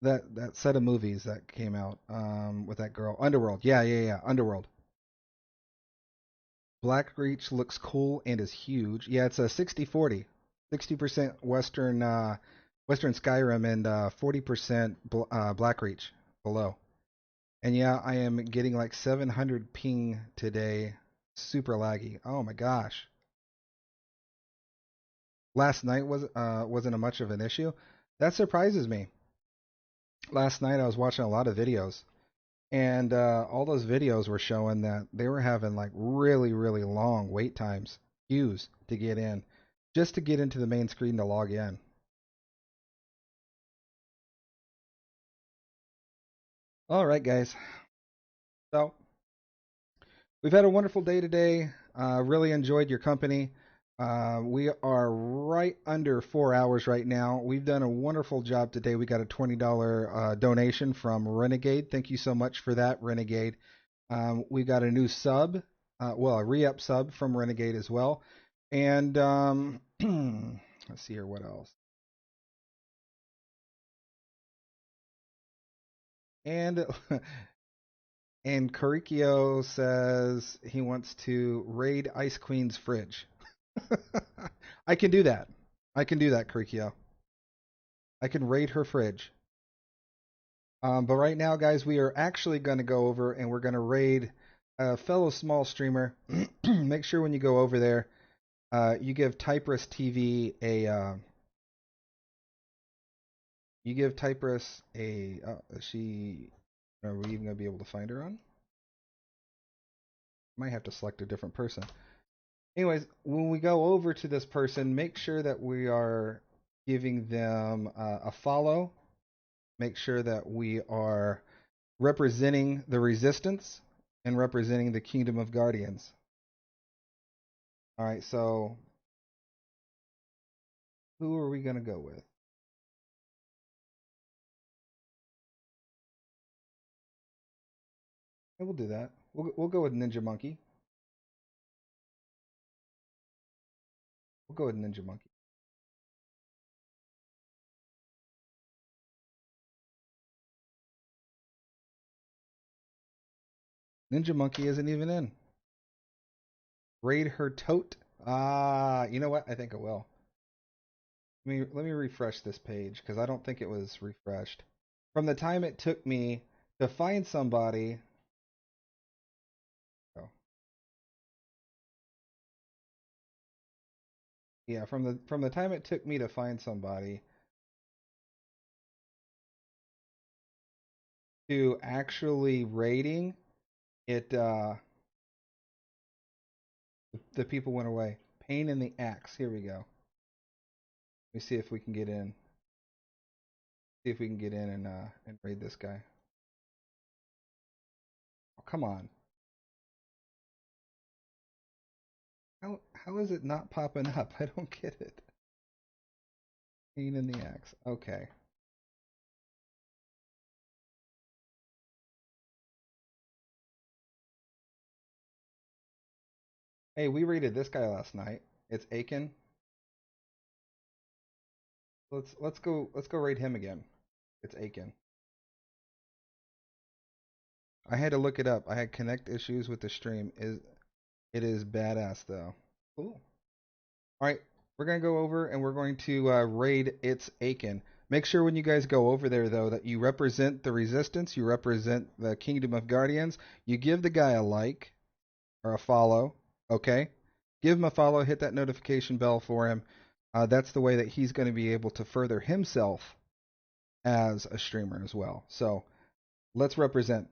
Speaker 2: That set of movies that came out with that girl, Underworld. Yeah, yeah, yeah, Underworld. Blackreach looks cool and is huge. Yeah, it's a 60-40. 60% Western Skyrim and 40% Blackreach below. And yeah, I am getting like 700 ping today. Super laggy. Oh my gosh. Last night wasn't a much of an issue. That surprises me. Last night I was watching a lot of videos, and all those videos were showing that they were having like really, really long wait times, queues to get in, just to get into the main screen to log in. All right, guys. So we've had a wonderful day today. Really enjoyed your company. We are right under 4 hours right now. We've done a wonderful job today. We got a $20 donation from Renegade. Thank you so much for that, Renegade. We got a new sub, well, a re-up sub from Renegade as well. And let's see here, what else? And and Karikio says he wants to raid Ice Queen's fridge. I can do that. I can do that, Karikio. I can raid her fridge. But right now, guys, we are actually going to go over and we're going to raid a fellow small streamer. Make sure when you go over there, you give Typress TV a. You give Typress a. She. Are we even going to be able to find her on? Might have to select a different person. Anyways, when we go over to this person, make sure that we are giving them a follow. Make sure that we are representing the resistance and representing the kingdom of guardians. All right, so who are we going to go with? And we'll do that. We'll go with Ninja Monkey. We'll go with Ninja Monkey. Ninja Monkey isn't even in. Raid her tote. You know what? I think I will. Let me refresh this page because I don't think it was refreshed. From the time it took me to find somebody. Oh. Yeah, from the time it took me to find somebody to actually raiding it, the people went away. Pain in the axe. Here we go. Let me see if we can get in. See if we can get in and raid this guy. Oh, come on. How is it not popping up? I don't get it. Pain in the axe. Okay. Hey, we raided this guy last night. It's Aiken. Let's go raid him again. It's Aiken. I had to look it up. I had connect issues with the stream. It is badass though. Cool. All right, we're gonna go over and we're going to raid It's Aiken. Make sure when you guys go over there though that you represent the resistance, you represent the Kingdom of Guardians. You give the guy a like or a follow, okay? Give him a follow, hit that notification bell for him. That's the way that he's going to be able to further himself as a streamer as well. So let's represent.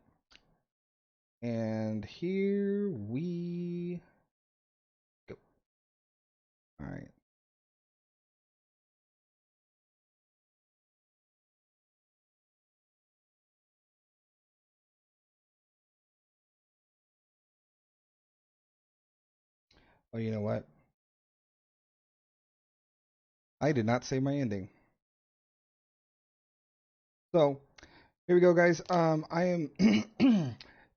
Speaker 2: And here we go. All right. Oh, you know what? I did not say my ending. So, here we go, guys. I am.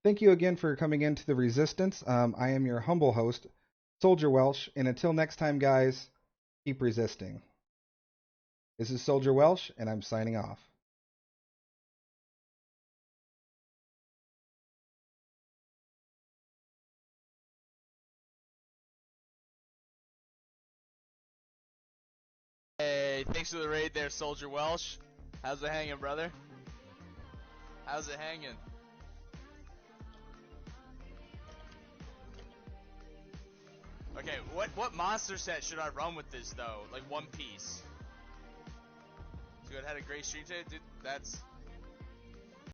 Speaker 2: Thank you again for coming into the Resistance. I am your humble host, Soldier Welsh, and until next time, guys, keep resisting. This is Soldier Welsh, and I'm signing off.
Speaker 4: Hey, thanks for the raid there, Soldier Welsh. How's it hanging, brother? How's it hanging? Okay, what monster set should I run with this though? Like One Piece. So you had a great stream today, dude. That's